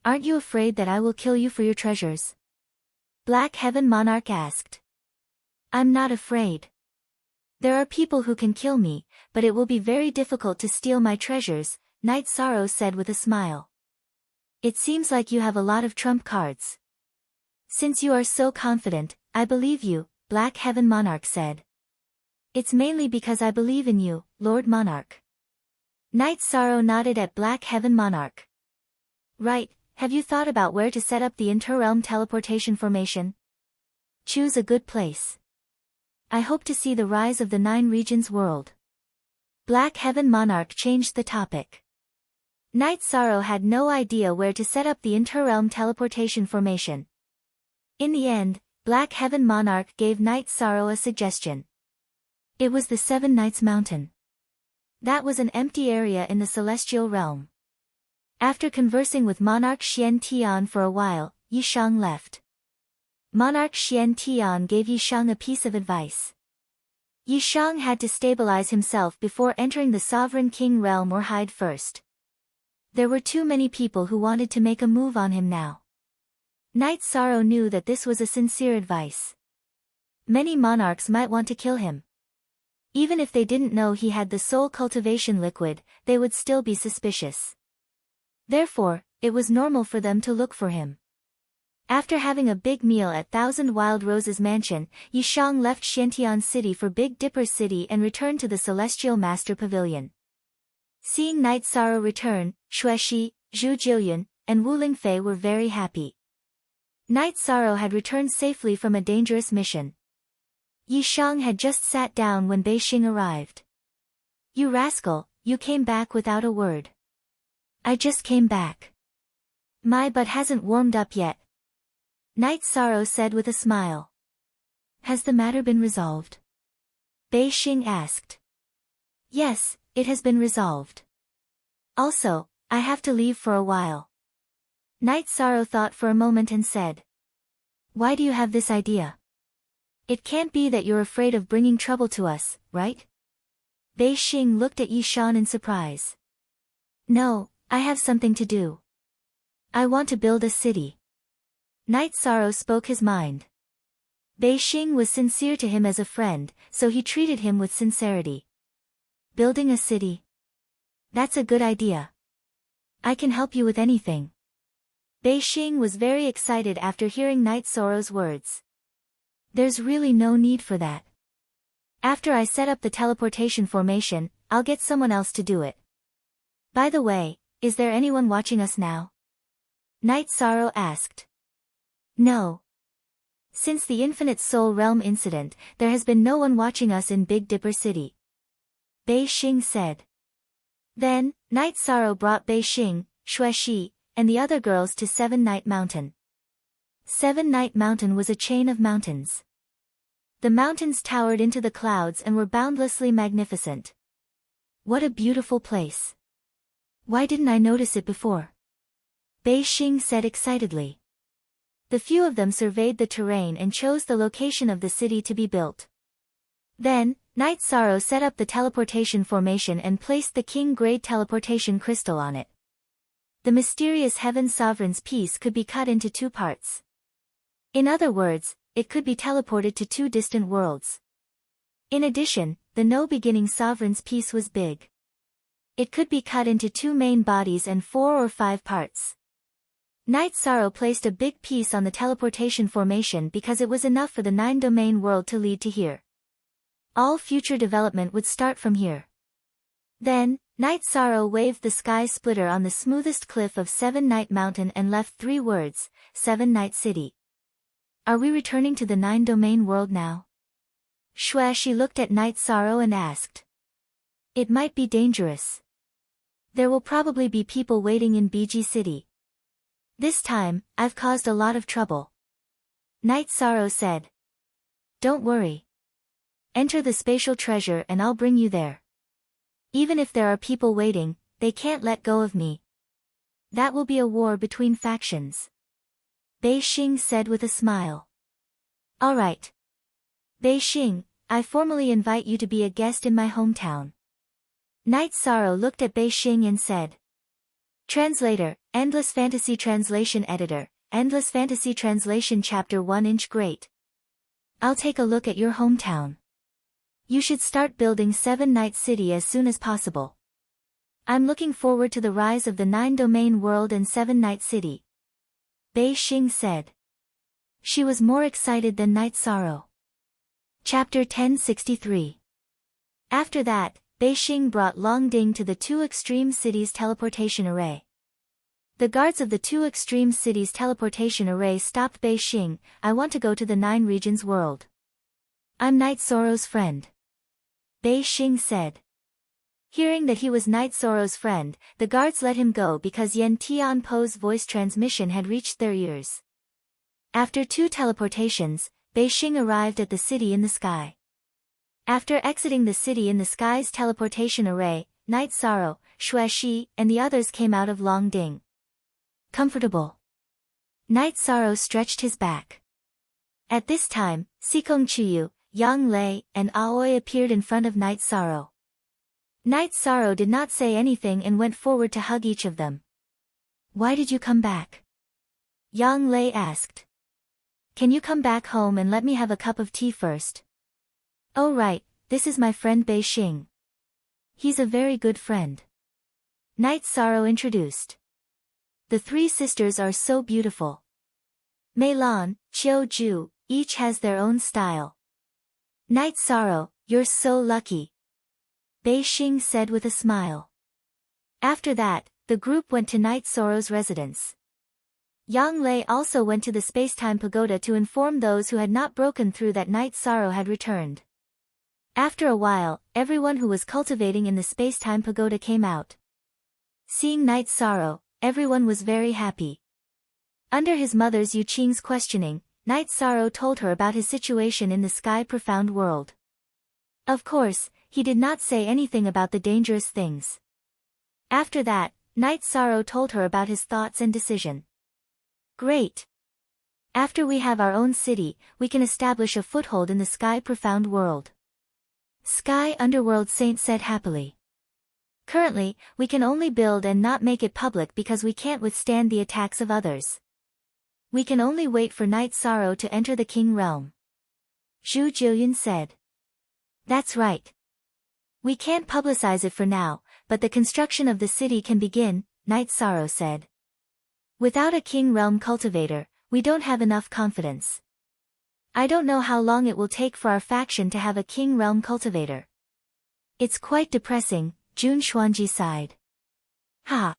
Aren't you afraid that I will kill you for your treasures? Black Heaven Monarch asked. I'm not afraid. There are people who can kill me, but it will be very difficult to steal my treasures, Night Sorrow said with a smile. It seems like you have a lot of trump cards. Since you are so confident, I believe you, Black Heaven Monarch said. It's mainly because I believe in you, Lord Monarch. Night Sorrow nodded at Black Heaven Monarch. Right, have you thought about where to set up the interrealm teleportation formation? Choose a good place. I hope to see the rise of the 9 regions world. Black Heaven Monarch changed the topic. Night Sorrow had no idea where to set up the interrealm teleportation formation. In the end, Black Heaven Monarch gave Night Sorrow a suggestion. It was the 7 Nights Mountain. That was an empty area in the celestial realm. After conversing with Monarch Xian Tian for a while, Yishang left. Monarch Xian Tian gave Yishang a piece of advice. Yi Shang had to stabilize himself before entering the sovereign king realm or hide first. There were too many people who wanted to make a move on him now. Knight Sorrow knew that this was a sincere advice. Many monarchs might want to kill him. Even if they didn't know he had the soul cultivation liquid, they would still be suspicious. Therefore, it was normal for them to look for him. After having a big meal at Thousand Wild Roses Mansion, Yi Shang left Xiantian City for Big Dipper City and returned to the Celestial Master Pavilion. Seeing Knight Sorrow return, Xueshi, Zhu Jillian, and Wu Lingfei were very happy. Knight Sorrow had returned safely from a dangerous mission. Yi Shang had just sat down when Bei Xing arrived. "You rascal, you came back without a word." "I just came back. My butt hasn't warmed up yet," Knight Sorrow said with a smile. "Has the matter been resolved?" Bei Xing asked. "Yes, it has been resolved. Also, I have to leave for a while." Knight Sorrow thought for a moment and said, "Why do you have this idea? It can't be that you're afraid of bringing trouble to us, right?" Bei Xing looked at Yi Shang in surprise. "No, I have something to do. I want to build a city." Knight Sorrow spoke his mind. Bei Xing was sincere to him as a friend, so he treated him with sincerity. "Building a city? That's a good idea. I can help you with anything." Bei Xing was very excited after hearing Knight Sorrow's words. "There's really no need for that. After I set up the teleportation formation, I'll get someone else to do it. By the way, is there anyone watching us now?" Knight Sorrow asked. "No. Since the Infinite Soul Realm incident, there has been no one watching us in Big Dipper City," Bei Xing said. Then, Knight Sorrow brought Bei Xing, Xueshi, and the other girls to Seven Night Mountain. Seven Night Mountain was a chain of mountains. The mountains towered into the clouds and were boundlessly magnificent. "What a beautiful place. Why didn't I notice it before?" Bei Xing said excitedly. The few of them surveyed the terrain and chose the location of the city to be built. Then, Knight Sorrow set up the teleportation formation and placed the king-grade teleportation crystal on it. The mysterious Heaven Sovereign's piece could be cut into two parts. In other words, it could be teleported to two distant worlds. In addition, the No Beginning Sovereign's piece was big. It could be cut into two main bodies and 4 or 5 parts. Knight Sorrow placed a big piece on the teleportation formation because it was enough for the 9-domain world to lead to here. All future development would start from here. Then, Knight Sorrow waved the sky splitter on the smoothest cliff of Seven Night Mountain and left 3 words, Seven Night City. "Are we returning to the 9-domain world now?" Xueshi looked at Knight Sorrow and asked. "It might be dangerous. There will probably be people waiting in BG City. This time, I've caused a lot of trouble," Knight Sorrow said. "Don't worry. Enter the spatial treasure and I'll bring you there. Even if there are people waiting, they can't let go of me. That will be a war between factions," Bei Xing said with a smile. "All right. Bei Xing, I formally invite you to be a guest in my hometown." Knight Sorrow looked at Bei Xing and said. Translator, Endless Fantasy Translation Editor, Endless Fantasy Translation Chapter 1 Inch Great. I'll take a look at your hometown. You should start building Seven Night City as soon as possible. I'm looking forward to the rise of the 9-domain world and Seven Night City," Bei Xing said. She was more excited than Knight Sorrow. Chapter 1063. After that, Bei Xing brought Long Ding to the Two Extreme Cities teleportation array. The guards of the Two Extreme Cities teleportation array stopped Bei Xing. "I want to go to the 9 regions world. I'm Knight Sorrow's friend," Bei Xing said. Hearing that he was Knight Sorrow's friend, the guards let him go because Yen Tianpo's voice transmission had reached their ears. After 2 teleportations, Bei Xing arrived at the city in the sky. After exiting the city in the sky's teleportation array, Knight Sorrow, Xueshi, and the others came out of Long Ding. "Comfortable?" Knight Sorrow stretched his back. At this time, Sikong Chuyu, Yang Lei, and Aoi appeared in front of Night Sorrow. Night Sorrow did not say anything and went forward to hug each of them. Why did you come back? Yang Lei asked. Can you come back home and let me have a cup of tea first? Oh right, this is my friend Bei Xing. He's a very good friend. Night Sorrow introduced. The three sisters are so beautiful. Mei Lan, Qiu Ju, each has their own style. Night Sorrow, you're so lucky. Bei Xing said with a smile. After that, the group went to Night Sorrow's residence. Yang Lei also went to the Spacetime Pagoda to inform those who had not broken through that Night Sorrow had returned. After a while, everyone who was cultivating in the Spacetime Pagoda came out. Seeing Night Sorrow, everyone was very happy. Under his mother's Yu Qing's questioning, Night Sorrow told her about his situation in the Sky Profound World. Of course, he did not say anything about the dangerous things. After that, Night Sorrow told her about his thoughts and decision. Great! After we have our own city, we can establish a foothold in the Sky Profound World. Sky Underworld Saint said happily. Currently, we can only build and not make it public because we can't withstand the attacks of others. We can only wait for Night Sorrow to enter the King Realm. Zhu Jiuyun said. That's right. We can't publicize it for now, but the construction of the city can begin, Night Sorrow said. Without a King Realm cultivator, we don't have enough confidence. I don't know how long it will take for our faction to have a King Realm cultivator. It's quite depressing, Jun Xuanji sighed. Ha!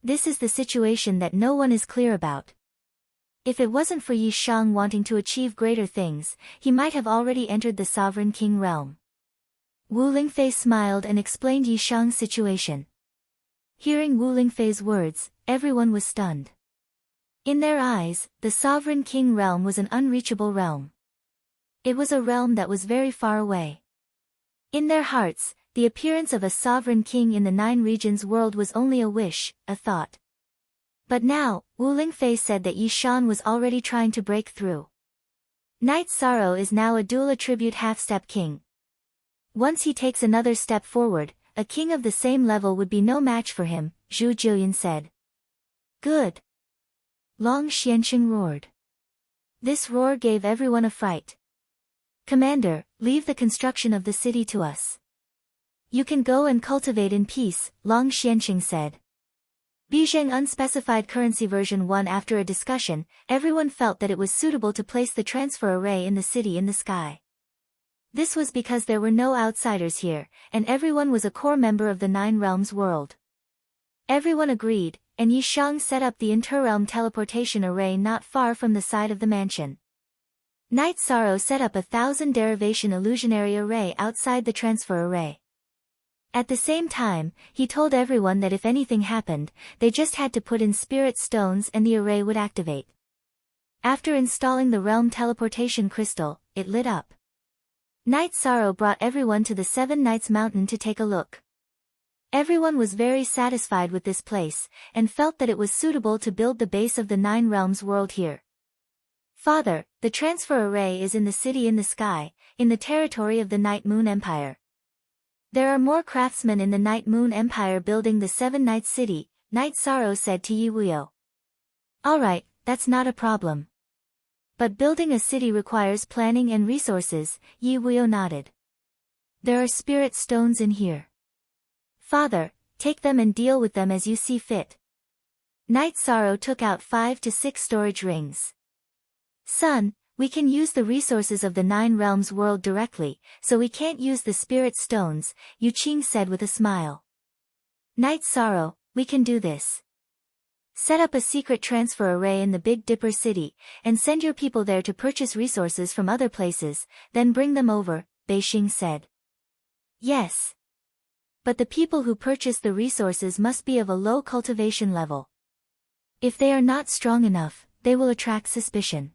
This is the situation that no one is clear about. If it wasn't for Yi Shang wanting to achieve greater things, he might have already entered the Sovereign King Realm. Wu Lingfei smiled and explained Yi Shang's situation. Hearing Wu Lingfei's words, everyone was stunned. In their eyes, the Sovereign King Realm was an unreachable realm. It was a realm that was very far away. In their hearts, the appearance of a Sovereign King in the 9 regions world was only a wish, a thought. But now, Wu Lingfei said that Yi Shan was already trying to break through. Night Sorrow is now a dual attribute half-step king. Once he takes another step forward, a king of the same level would be no match for him, Zhu Jiuyun said. Good. Long Xianxing roared. This roar gave everyone a fright. Commander, leave the construction of the city to us. You can go and cultivate in peace, Long Xianxing said. Bijeng Unspecified Currency version 1. After a discussion, everyone felt that it was suitable to place the transfer array in the city in the sky. This was because there were no outsiders here, and everyone was a core member of the 9 Realms world. Everyone agreed, and Yi Shang set up the interrealm teleportation array not far from the side of the mansion. Night Sorrow set up 1,000 derivation illusionary array outside the transfer array. At the same time, he told everyone that if anything happened, they just had to put in spirit stones and the array would activate. After installing the realm teleportation crystal, it lit up. Night Sorrow brought everyone to the 7 Nights Mountain to take a look. Everyone was very satisfied with this place, and felt that it was suitable to build the base of the 9 Realms world here. Father, the transfer array is in the city in the sky, in the territory of the Night Moon Empire. There are more craftsmen in the Night Moon Empire building the 7 Nights City, Night Sorrow said to Yi Wuyo. Alright, that's not a problem. But building a city requires planning and resources, Yi Wuyo nodded. There are spirit stones in here. Father, take them and deal with them as you see fit. Night Sorrow took out 5 to 6 storage rings. Son, we can use the resources of the 9 Realms world directly, so we can't use the spirit stones, Yu Qing said with a smile. Night Sorrow, we can do this. Set up a secret transfer array in the Big Dipper city, and send your people there to purchase resources from other places, then bring them over, Bei Xing said. Yes. But the people who purchase the resources must be of a low cultivation level. If they are not strong enough, they will attract suspicion.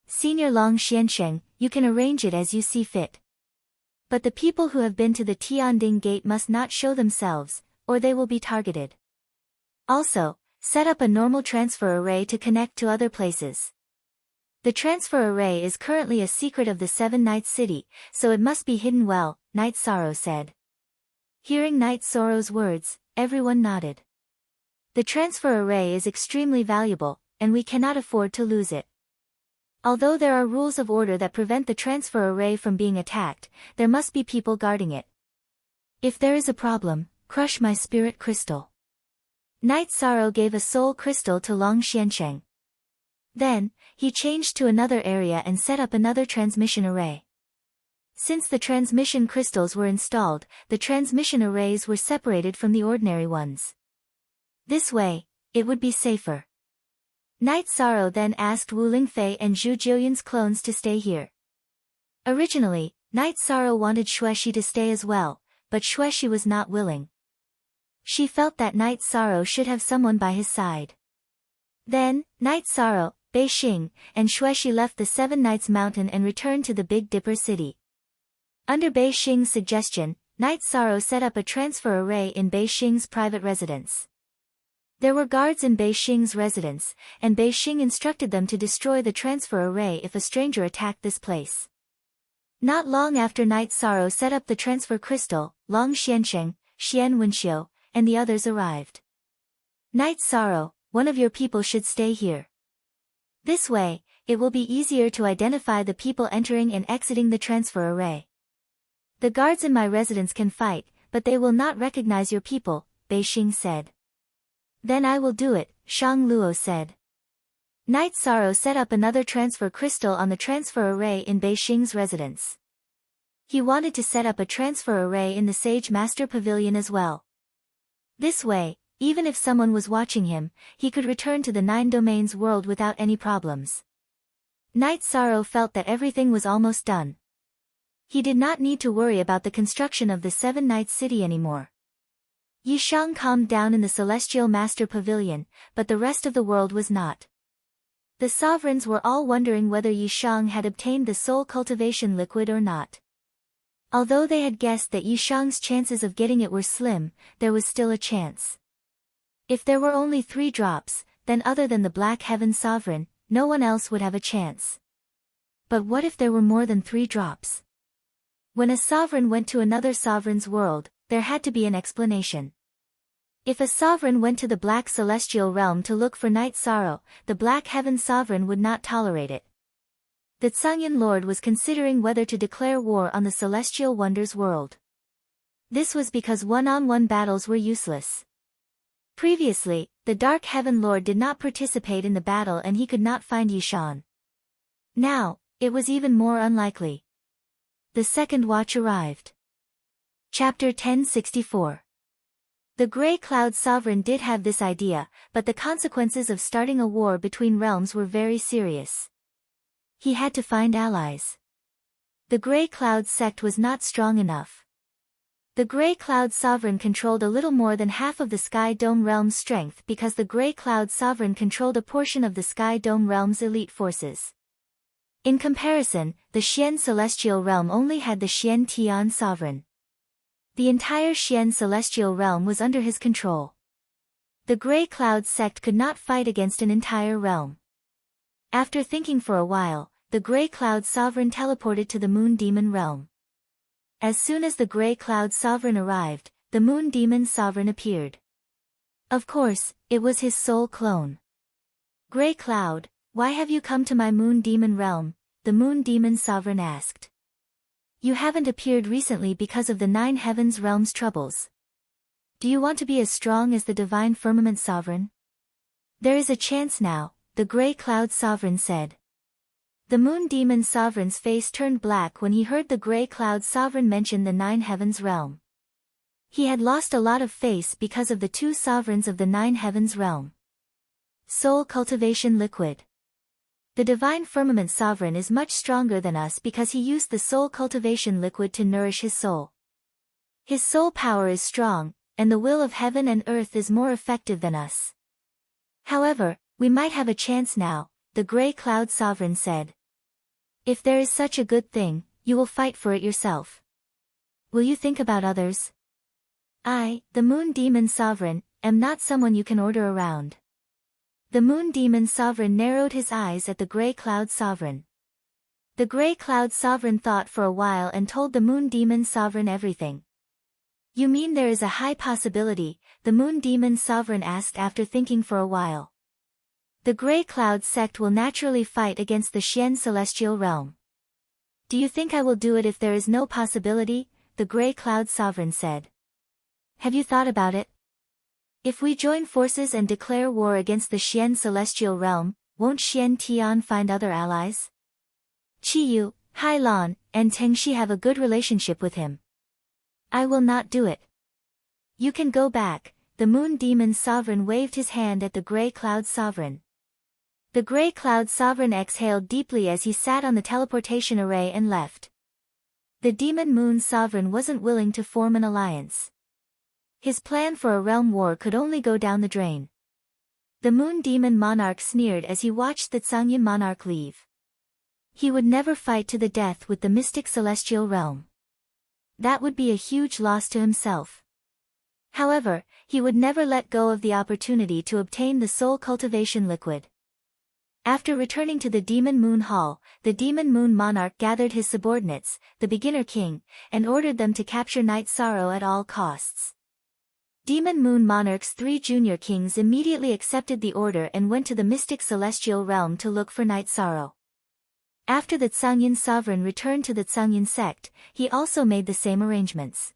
Senior Long Xiansheng, you can arrange it as you see fit. But the people who have been to the Tianding Gate must not show themselves, or they will be targeted. Also, set up a normal transfer array to connect to other places. The transfer array is currently a secret of the Seven Nights City, so it must be hidden well, Night Sorrow said. Hearing Night Sorrow's words, everyone nodded. The transfer array is extremely valuable, and we cannot afford to lose it. Although there are rules of order that prevent the transfer array from being attacked, there must be people guarding it. If there is a problem, crush my spirit crystal. Night Sorrow gave a soul crystal to Long Xiansheng. Then, he changed to another area and set up another transmission array. Since the transmission crystals were installed, the transmission arrays were separated from the ordinary ones. This way, it would be safer. Night Sorrow then asked Wu Lingfei and Zhu Jiuyan's clones to stay here. Originally, Night Sorrow wanted Xueshi to stay as well, but Xueshi was not willing. She felt that Night Sorrow should have someone by his side. Then, Night Sorrow, Bei Xing, and Xueshi left the Seven Nights Mountain and returned to the Big Dipper City. Under Bei Xing's suggestion, Night Sorrow set up a transfer array in Bei Xing's private residence. There were guards in Bei Xing's residence, and Bei Xing instructed them to destroy the transfer array if a stranger attacked this place. Not long after Night Sorrow set up the transfer crystal, Long Xiansheng, Xian Wenxiu, and the others arrived. Night Sorrow, one of your people should stay here. This way, it will be easier to identify the people entering and exiting the transfer array. The guards in my residence can fight, but they will not recognize your people, Bei Xing said. Then I will do it, Shang Luo said. Night Sorrow set up another transfer crystal on the transfer array in Bei Xing's residence. He wanted to set up a transfer array in the Sage Master Pavilion as well. This way, even if someone was watching him, he could return to the Nine Domains world without any problems. Night Sorrow felt that everything was almost done. He did not need to worry about the construction of the Seven Nights City anymore. Yishang calmed down in the Celestial Master Pavilion, but the rest of the world was not. The sovereigns were all wondering whether Yishang had obtained the soul cultivation liquid or not. Although they had guessed that Yishang's chances of getting it were slim, there was still a chance. If there were only 3 drops, then other than the Black Heaven Sovereign, no one else would have a chance. But what if there were more than 3 drops? When a sovereign went to another sovereign's world, there had to be an explanation. If a sovereign went to the Black Celestial Realm to look for Night Sorrow, the Black Heaven Sovereign would not tolerate it. The Tsangyan Lord was considering whether to declare war on the Celestial Wonders world. This was because one-on-one battles were useless. Previously, the Dark Heaven Lord did not participate in the battle and he could not find Yishan. Now, it was even more unlikely. The second watch arrived. Chapter 1064. The Grey Cloud Sovereign did have this idea, but the consequences of starting a war between realms were very serious. He had to find allies. The Grey Cloud sect was not strong enough. The Grey Cloud Sovereign controlled a little more than half of the Sky Dome realm's strength because the Grey Cloud Sovereign controlled a portion of the Sky Dome realm's elite forces. In comparison, the Xian Celestial Realm only had the Xian Tian Sovereign. The entire Xian Celestial Realm was under his control. The Grey Cloud sect could not fight against an entire realm. After thinking for a while, the Grey Cloud Sovereign teleported to the Moon Demon Realm. As soon as the Grey Cloud Sovereign arrived, the Moon Demon Sovereign appeared. Of course, it was his soul clone. Grey Cloud, why have you come to my Moon Demon Realm? The Moon Demon Sovereign asked. You haven't appeared recently because of the 9 Heavens Realm's troubles. Do you want to be as strong as the Divine Firmament Sovereign? There is a chance now, the Grey Cloud Sovereign said. The Moon Demon Sovereign's face turned black when he heard the Grey Cloud Sovereign mention the 9 Heavens Realm. He had lost a lot of face because of the 2 sovereigns of the 9 Heavens Realm. Soul Cultivation Liquid. The Divine Firmament Sovereign is much stronger than us because he used the soul cultivation liquid to nourish his soul. His soul power is strong, and the will of heaven and earth is more effective than us. However, we might have a chance now, the Grey Cloud Sovereign said. If there is such a good thing, you will fight for it yourself. Will you think about others? I, the Moon Demon Sovereign, am not someone you can order around. The Moon Demon Sovereign narrowed his eyes at the Grey Cloud Sovereign. The Grey Cloud Sovereign thought for a while and told the Moon Demon Sovereign everything. You mean there is a high possibility? The Moon Demon Sovereign asked after thinking for a while. The Grey Cloud sect will naturally fight against the Xian Celestial Realm. Do you think I will do it if there is no possibility? The Grey Cloud Sovereign said. Have you thought about it? If we join forces and declare war against the Xian Celestial Realm, won't Xian Tian find other allies? Qiyu, Hai Lan, and Tengxi have a good relationship with him. I will not do it. You can go back. The Moon Demon Sovereign waved his hand at the Grey Cloud Sovereign. The Grey Cloud Sovereign exhaled deeply as he sat on the teleportation array and left. The Demon Moon Sovereign wasn't willing to form an alliance. His plan for a realm war could only go down the drain. The Moon Demon Monarch sneered as he watched the Zhangyan Monarch leave. He would never fight to the death with the mystic celestial realm. That would be a huge loss to himself. However, he would never let go of the opportunity to obtain the soul cultivation liquid. After returning to the Demon Moon Hall, the Demon Moon Monarch gathered his subordinates, the Beginner King, and ordered them to capture Night Sorrow at all costs. Demon Moon Monarch's 3 junior kings immediately accepted the order and went to the mystic celestial realm to look for Night Sorrow. After the Zhangyan Sovereign returned to the Zhangyan sect, he also made the same arrangements.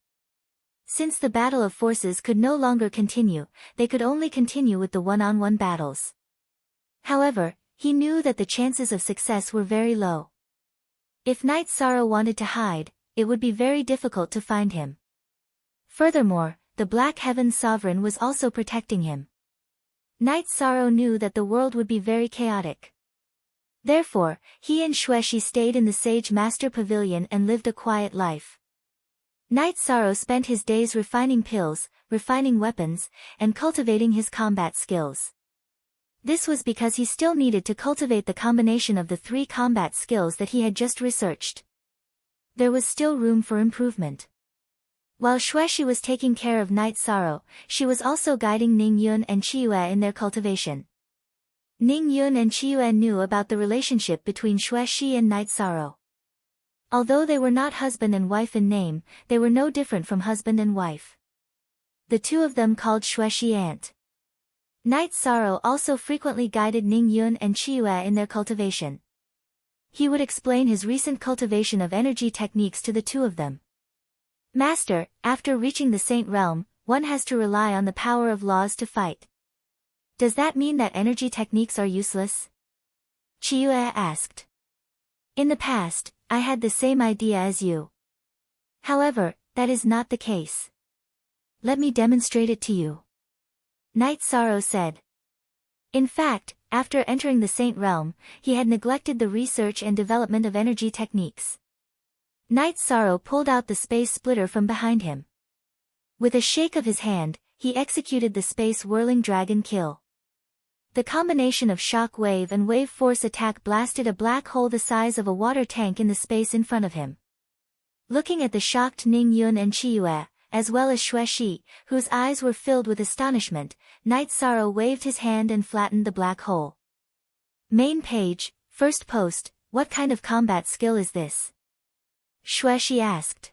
Since the battle of forces could no longer continue, they could only continue with the one-on-one battles. However, he knew that the chances of success were very low. If Night Sorrow wanted to hide, it would be very difficult to find him. Furthermore, the Black Heaven Sovereign was also protecting him. Night Sorrow knew that the world would be very chaotic. Therefore, he and Xueshi stayed in the Sage Master Pavilion and lived a quiet life. Night Sorrow spent his days refining pills, refining weapons, and cultivating his combat skills. This was because he still needed to cultivate the combination of the 3 combat skills that he had just researched. There was still room for improvement. While Xueshi was taking care of Night Sorrow, she was also guiding Ning Yun and Qiyue in their cultivation. Ning Yun and Qiyue knew about the relationship between Xueshi and Night Sorrow. Although they were not husband and wife in name, they were no different from husband and wife. The two of them called Xueshi Aunt. Night Sorrow also frequently guided Ning Yun and Qiyue in their cultivation. He would explain his recent cultivation of energy techniques to the two of them. Master, after reaching the Saint Realm, one has to rely on the power of laws to fight. Does that mean that energy techniques are useless? Qiyue asked. In the past, I had the same idea as you. However, that is not the case. Let me demonstrate it to you. Night Sorrow said. In fact, after entering the Saint Realm, he had neglected the research and development of energy techniques. Night Sorrow pulled out the space splitter from behind him. With a shake of his hand, he executed the space whirling dragon kill. The combination of shock wave and wave force attack blasted a black hole the size of a water tank in the space in front of him. Looking at the shocked Ning Yun and Qiyue, as well as Xueshi, whose eyes were filled with astonishment, Night Sorrow waved his hand and flattened the black hole. Main page, first post, what kind of combat skill is this? Xueshi asked.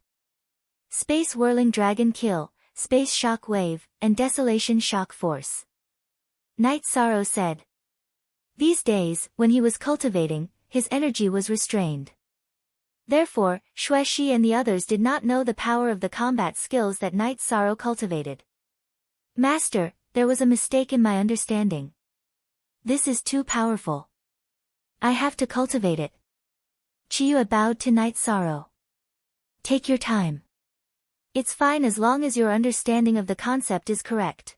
Space whirling dragon kill, space shock wave, and desolation shock force. Night Sorrow said. These days, when he was cultivating, his energy was restrained. Therefore, Xueshi and the others did not know the power of the combat skills that Night Sorrow cultivated. Master, there was a mistake in my understanding. This is too powerful. I have to cultivate it. Qiyue bowed to Night Sorrow. Take your time. It's fine as long as your understanding of the concept is correct.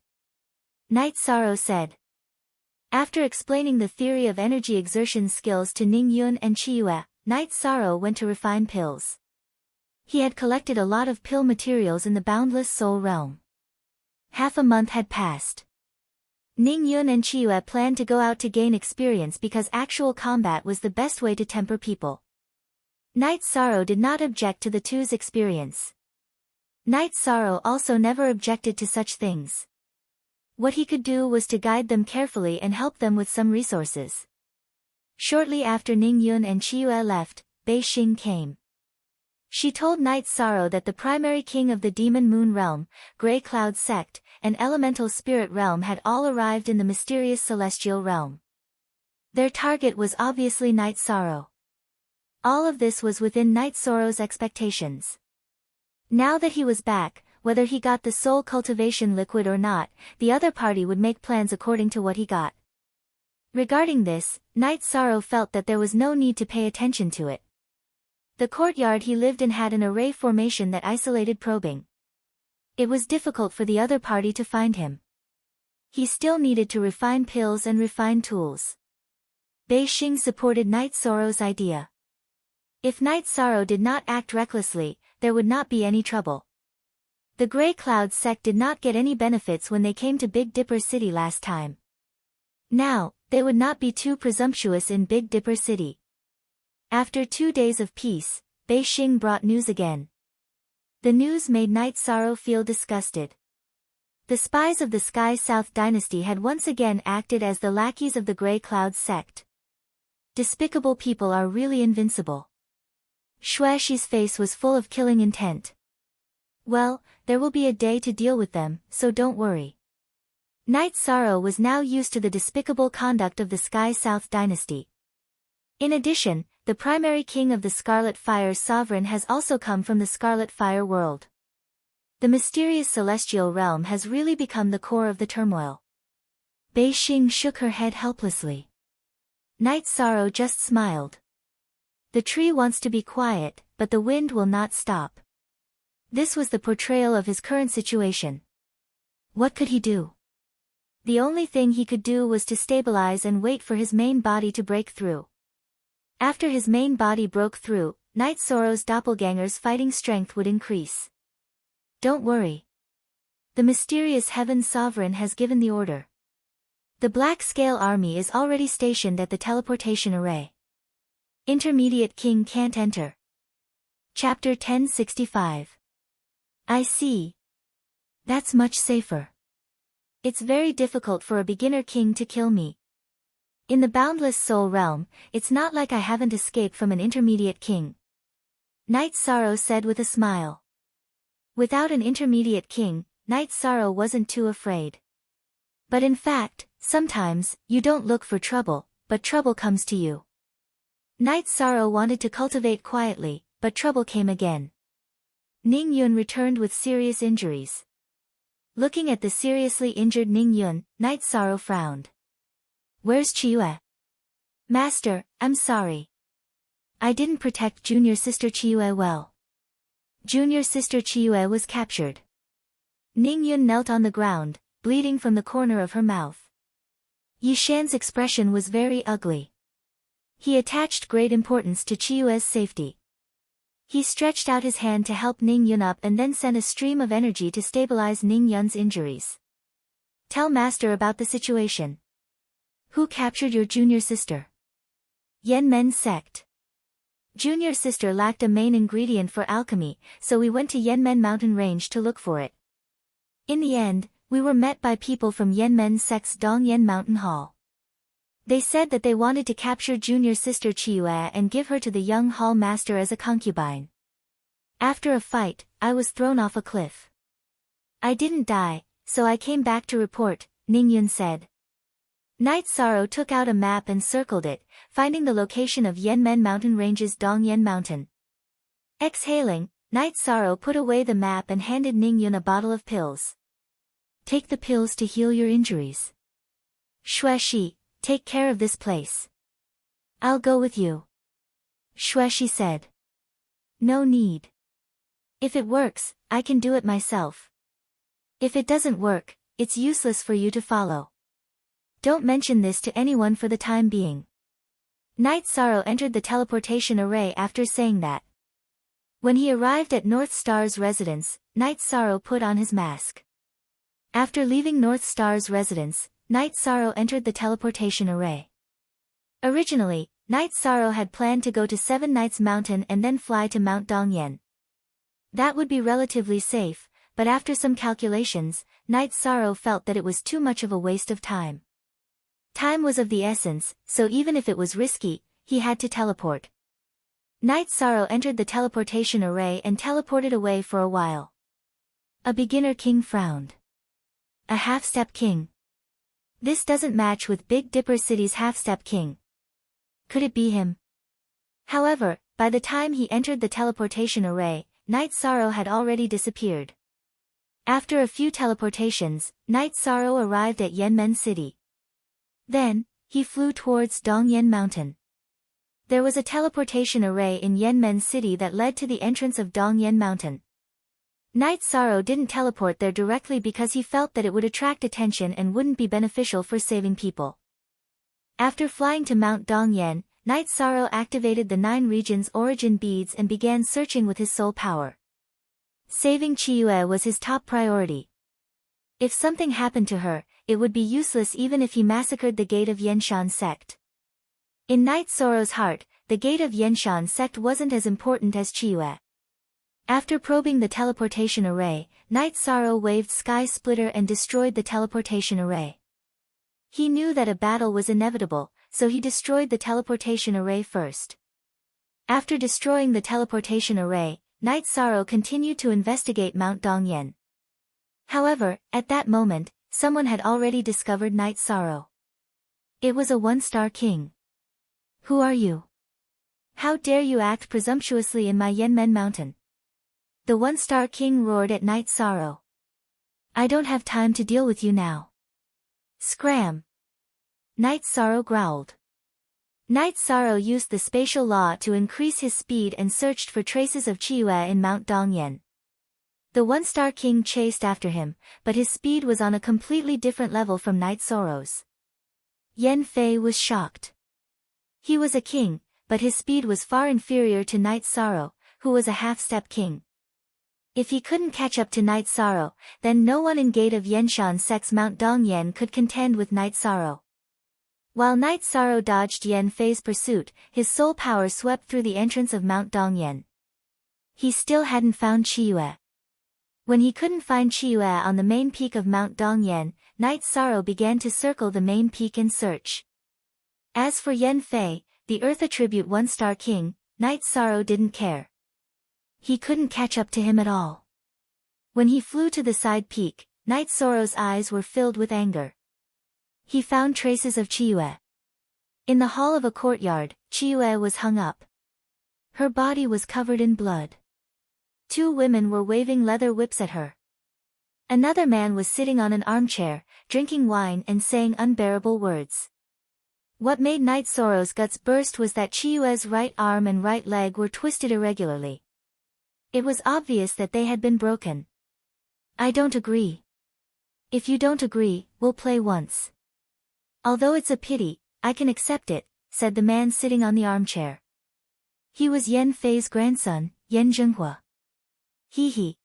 Night Sorrow said. After explaining the theory of energy exertion skills to Ning Yun and Qiyue, Night Sorrow went to refine pills. He had collected a lot of pill materials in the boundless soul realm. Half a month had passed. Ning Yun and Qiyue planned to go out to gain experience because actual combat was the best way to temper people. Night Sorrow did not object to the two's experience. Night Sorrow also never objected to such things. What he could do was to guide them carefully and help them with some resources. Shortly after Ning Yun and Chiyue left, Bei Xing came. She told Night Sorrow that the primary king of the Demon Moon Realm, Grey Cloud Sect, and Elemental Spirit Realm had all arrived in the mysterious Celestial Realm. Their target was obviously Night Sorrow. All of this was within Night Sorrow's expectations. Now that he was back, whether he got the soul cultivation liquid or not, the other party would make plans according to what he got. Regarding this, Night Sorrow felt that there was no need to pay attention to it. The courtyard he lived in had an array formation that isolated probing. It was difficult for the other party to find him. He still needed to refine pills and refine tools. Bei Xing supported Night Sorrow's idea. If Night Sorrow did not act recklessly, there would not be any trouble. The Grey Cloud sect did not get any benefits when they came to Big Dipper City last time. Now, they would not be too presumptuous in Big Dipper City. After 2 days of peace, Bei Xing brought news again. The news made Night Sorrow feel disgusted. The spies of the Sky South dynasty had once again acted as the lackeys of the Grey Cloud sect. Despicable people are really invincible. Xuexi's face was full of killing intent. Well, there will be a day to deal with them, so don't worry. Night Sorrow was now used to the despicable conduct of the Sky South dynasty. In addition, the primary king of the Scarlet Fire's sovereign has also come from the Scarlet Fire world. The mysterious celestial realm has really become the core of the turmoil. Bei Xing shook her head helplessly. Night Sorrow just smiled. The tree wants to be quiet, but the wind will not stop. This was the portrayal of his current situation. What could he do? The only thing he could do was to stabilize and wait for his main body to break through. After his main body broke through, Night Sorrow's doppelganger's fighting strength would increase. Don't worry. The mysterious Heaven Sovereign has given the order. The Black Scale Army is already stationed at the teleportation array. Intermediate King can't enter. Chapter 1065. I see. That's much safer. It's very difficult for a beginner king to kill me. In the Boundless Soul Realm, it's not like I haven't escaped from an intermediate king. Night Sorrow said with a smile. Without an intermediate king, Night Sorrow wasn't too afraid. But in fact, sometimes, you don't look for trouble, but trouble comes to you. Night Sorrow wanted to cultivate quietly, but trouble came again. Ning Yun returned with serious injuries. Looking at the seriously injured Ning Yun, Night Sorrow frowned. Where's Chiyue? Master, I'm sorry. I didn't protect junior sister Chiyue well. Junior sister Chiyue was captured. Ning Yun knelt on the ground, bleeding from the corner of her mouth. Yi Shan's expression was very ugly. He attached great importance to Chiyue's safety. He stretched out his hand to help Ning Yun up and then sent a stream of energy to stabilize Ning Yun's injuries. Tell Master about the situation. Who captured your junior sister? Yanmen sect. Junior sister lacked a main ingredient for alchemy, so we went to Yanmen mountain range to look for it. In the end, we were met by people from Yanmen sect's Dongyan Mountain Hall. They said that they wanted to capture junior sister Chiyue and give her to the young hall master as a concubine. After a fight, I was thrown off a cliff. I didn't die, so I came back to report, Ning Yun said. Night Sorrow took out a map and circled it, finding the location of Yanmen Mountain Range's Dongyan Mountain. Exhaling, Night Sorrow put away the map and handed Ning Yun a bottle of pills. Take the pills to heal your injuries. Xuexi, take care of this place. I'll go with you. Xuexi said. No need. If it works, I can do it myself. If it doesn't work, it's useless for you to follow. Don't mention this to anyone for the time being. Night Sorrow entered the teleportation array after saying that. When he arrived at North Star's residence, Night Sorrow put on his mask. After leaving North Star's residence, Night Sorrow entered the teleportation array. Originally, Night Sorrow had planned to go to Seven Nights Mountain and then fly to Mount Dongyan. That would be relatively safe, but after some calculations, Night Sorrow felt that it was too much of a waste of time. Time was of the essence, so even if it was risky, he had to teleport. Night Sorrow entered the teleportation array and teleported away for a while. A beginner king frowned. A half-step king. This doesn't match with Big Dipper City's half-step king. Could it be him? However, by the time he entered the teleportation array, Night Sorrow had already disappeared. After a few teleportations, Night Sorrow arrived at Yenmen City. Then, he flew towards Dongyen Mountain. There was a teleportation array in Yenmen City that led to the entrance of Dongyen Mountain. Night Sorrow didn't teleport there directly because he felt that it would attract attention and wouldn't be beneficial for saving people. After flying to Mount Dongyen, Night Sorrow activated the 9 regions' origin beads and began searching with his soul power. Saving Chiyue was his top priority. If something happened to her, it would be useless even if he massacred the gate of Yenshan sect. In Night Sorrow's heart, the gate of Yenshan sect wasn't as important as Chiyue. After probing the teleportation array, Night Sorrow waved Sky Splitter and destroyed the teleportation array. He knew that a battle was inevitable, so he destroyed the teleportation array first. After destroying the teleportation array, Night Sorrow continued to investigate Mount Dongyen. However, at that moment, someone had already discovered Night Sorrow. It was a 1-star king. Who are you? How dare you act presumptuously in my Yenmen Mountain? The 1-star king roared at Night Sorrow. I don't have time to deal with you now. Scram! Night Sorrow growled. Night Sorrow used the spatial law to increase his speed and searched for traces of Chiyue in Mount Dongyen. The 1-star king chased after him, but his speed was on a completely different level from Night Sorrow's. Yan Fei was shocked. He was a king, but his speed was far inferior to Night Sorrow, who was a half-step king. If he couldn't catch up to Night Sorrow, then no one in Gate of Yenshan sect's Mount Dongyen could contend with Night Sorrow. While Night Sorrow dodged Yan Fei's pursuit, his soul power swept through the entrance of Mount Dongyen. He still hadn't found Chiyue. When he couldn't find Chiyue on the main peak of Mount Dongyen, Night Sorrow began to circle the main peak in search. As for Yan Fei, the Earth Attribute 1-star king, Night Sorrow didn't care. He couldn't catch up to him at all. When he flew to the side peak, Night Sorrow's eyes were filled with anger. He found traces of Chiyue. In the hall of a courtyard, Chiyue was hung up. Her body was covered in blood. 2 women were waving leather whips at her. Another man was sitting on an armchair, drinking wine and saying unbearable words. What made Night Sorrow's guts burst was that Chiyue's right arm and right leg were twisted irregularly. It was obvious that they had been broken. I don't agree. If you don't agree, we'll play once. Although it's a pity, I can accept it, said the man sitting on the armchair. He was Yan Fei's grandson, Yan Zhenghua. Hee.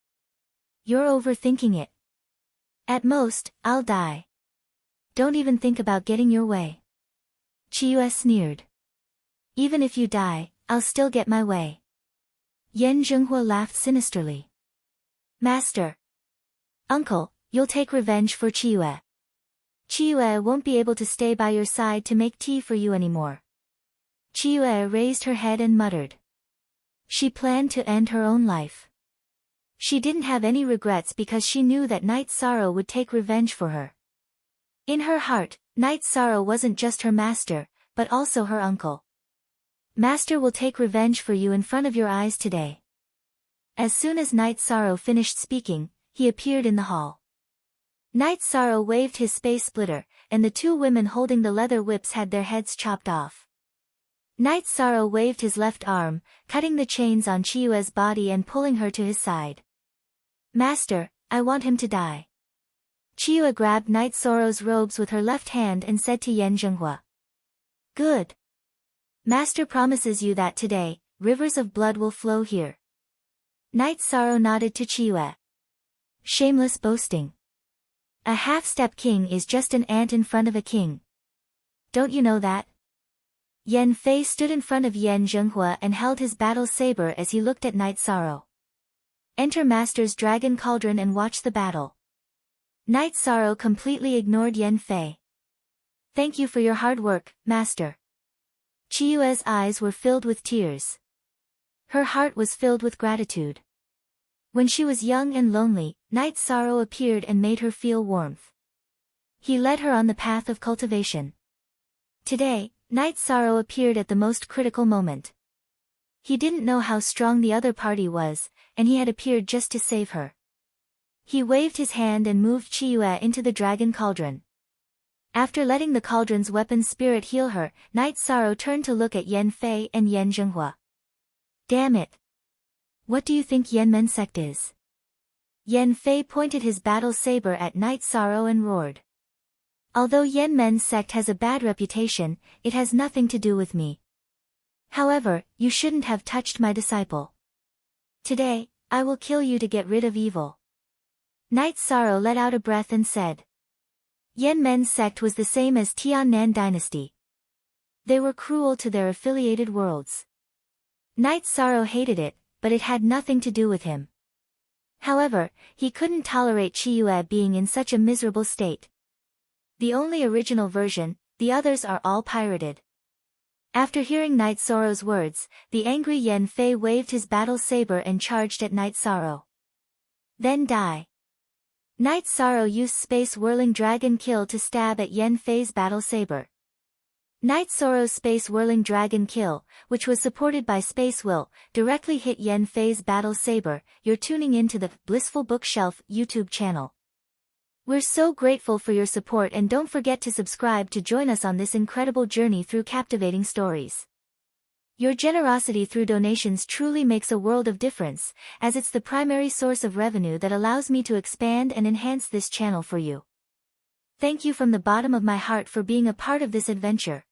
You're overthinking it. At most, I'll die. Don't even think about getting your way. Chiyue sneered. Even if you die, I'll still get my way. Yan Zhenghua laughed sinisterly. Master. Uncle, you'll take revenge for Chiyue. Chiyue won't be able to stay by your side to make tea for you anymore. Chiyue raised her head and muttered. She planned to end her own life. She didn't have any regrets because she knew that Night Sorrow would take revenge for her. In her heart, Night Sorrow wasn't just her master, but also her uncle. Master will take revenge for you in front of your eyes today. As soon as Night Sorrow finished speaking, he appeared in the hall. Night Sorrow waved his space splitter, and the 2 women holding the leather whips had their heads chopped off. Night Sorrow waved his left arm, cutting the chains on Chiyue's body and pulling her to his side. Master, I want him to die. Chiyue grabbed Night Sorrow's robes with her left hand and said to Yan Zhenghua. Good. Master promises you that today, rivers of blood will flow here. Night Sorrow nodded to Chiyue. Shameless boasting. A half-step king is just an ant in front of a king. Don't you know that? Yan Fei stood in front of Yan Zhenghua and held his battle saber as he looked at Night Sorrow. Enter Master's Dragon Cauldron and watch the battle. Night Sorrow completely ignored Yan Fei. Thank you for your hard work, Master. Chiyue's eyes were filled with tears. Her heart was filled with gratitude. When she was young and lonely, Night Sorrow appeared and made her feel warmth. He led her on the path of cultivation. Today, Night Sorrow appeared at the most critical moment. He didn't know how strong the other party was, and he had appeared just to save her. He waved his hand and moved Chiyue into the Dragon Cauldron. After letting the cauldron's weapon spirit heal her, Night Sorrow turned to look at Yan Fei and Yan Zhenghua. Damn it! What do you think Yanmen sect is? Yan Fei pointed his battle saber at Night Sorrow and roared. Although Yanmen sect has a bad reputation, it has nothing to do with me. However, you shouldn't have touched my disciple. Today, I will kill you to get rid of evil. Night Sorrow let out a breath and said. Yanmen's sect was the same as Tiannan dynasty. They were cruel to their affiliated worlds. Night Sorrow hated it, but it had nothing to do with him. However, he couldn't tolerate Chiyue being in such a miserable state. The only original version, the others are all pirated. After hearing Night Sorrow's words, the angry Yan Fei waved his battle saber and charged at Night Sorrow. Then die. Night Sorrow used Space Whirling Dragon Kill to stab at Yan Fei's battle saber. Night Sorrow's Space Whirling Dragon Kill, which was supported by Space Will, directly hit Yan Fei's battle saber. You're tuning into the Blissful Bookshelf YouTube channel. We're so grateful for your support, and don't forget to subscribe to join us on this incredible journey through captivating stories. Your generosity through donations truly makes a world of difference, as it's the primary source of revenue that allows me to expand and enhance this channel for you. Thank you from the bottom of my heart for being a part of this adventure.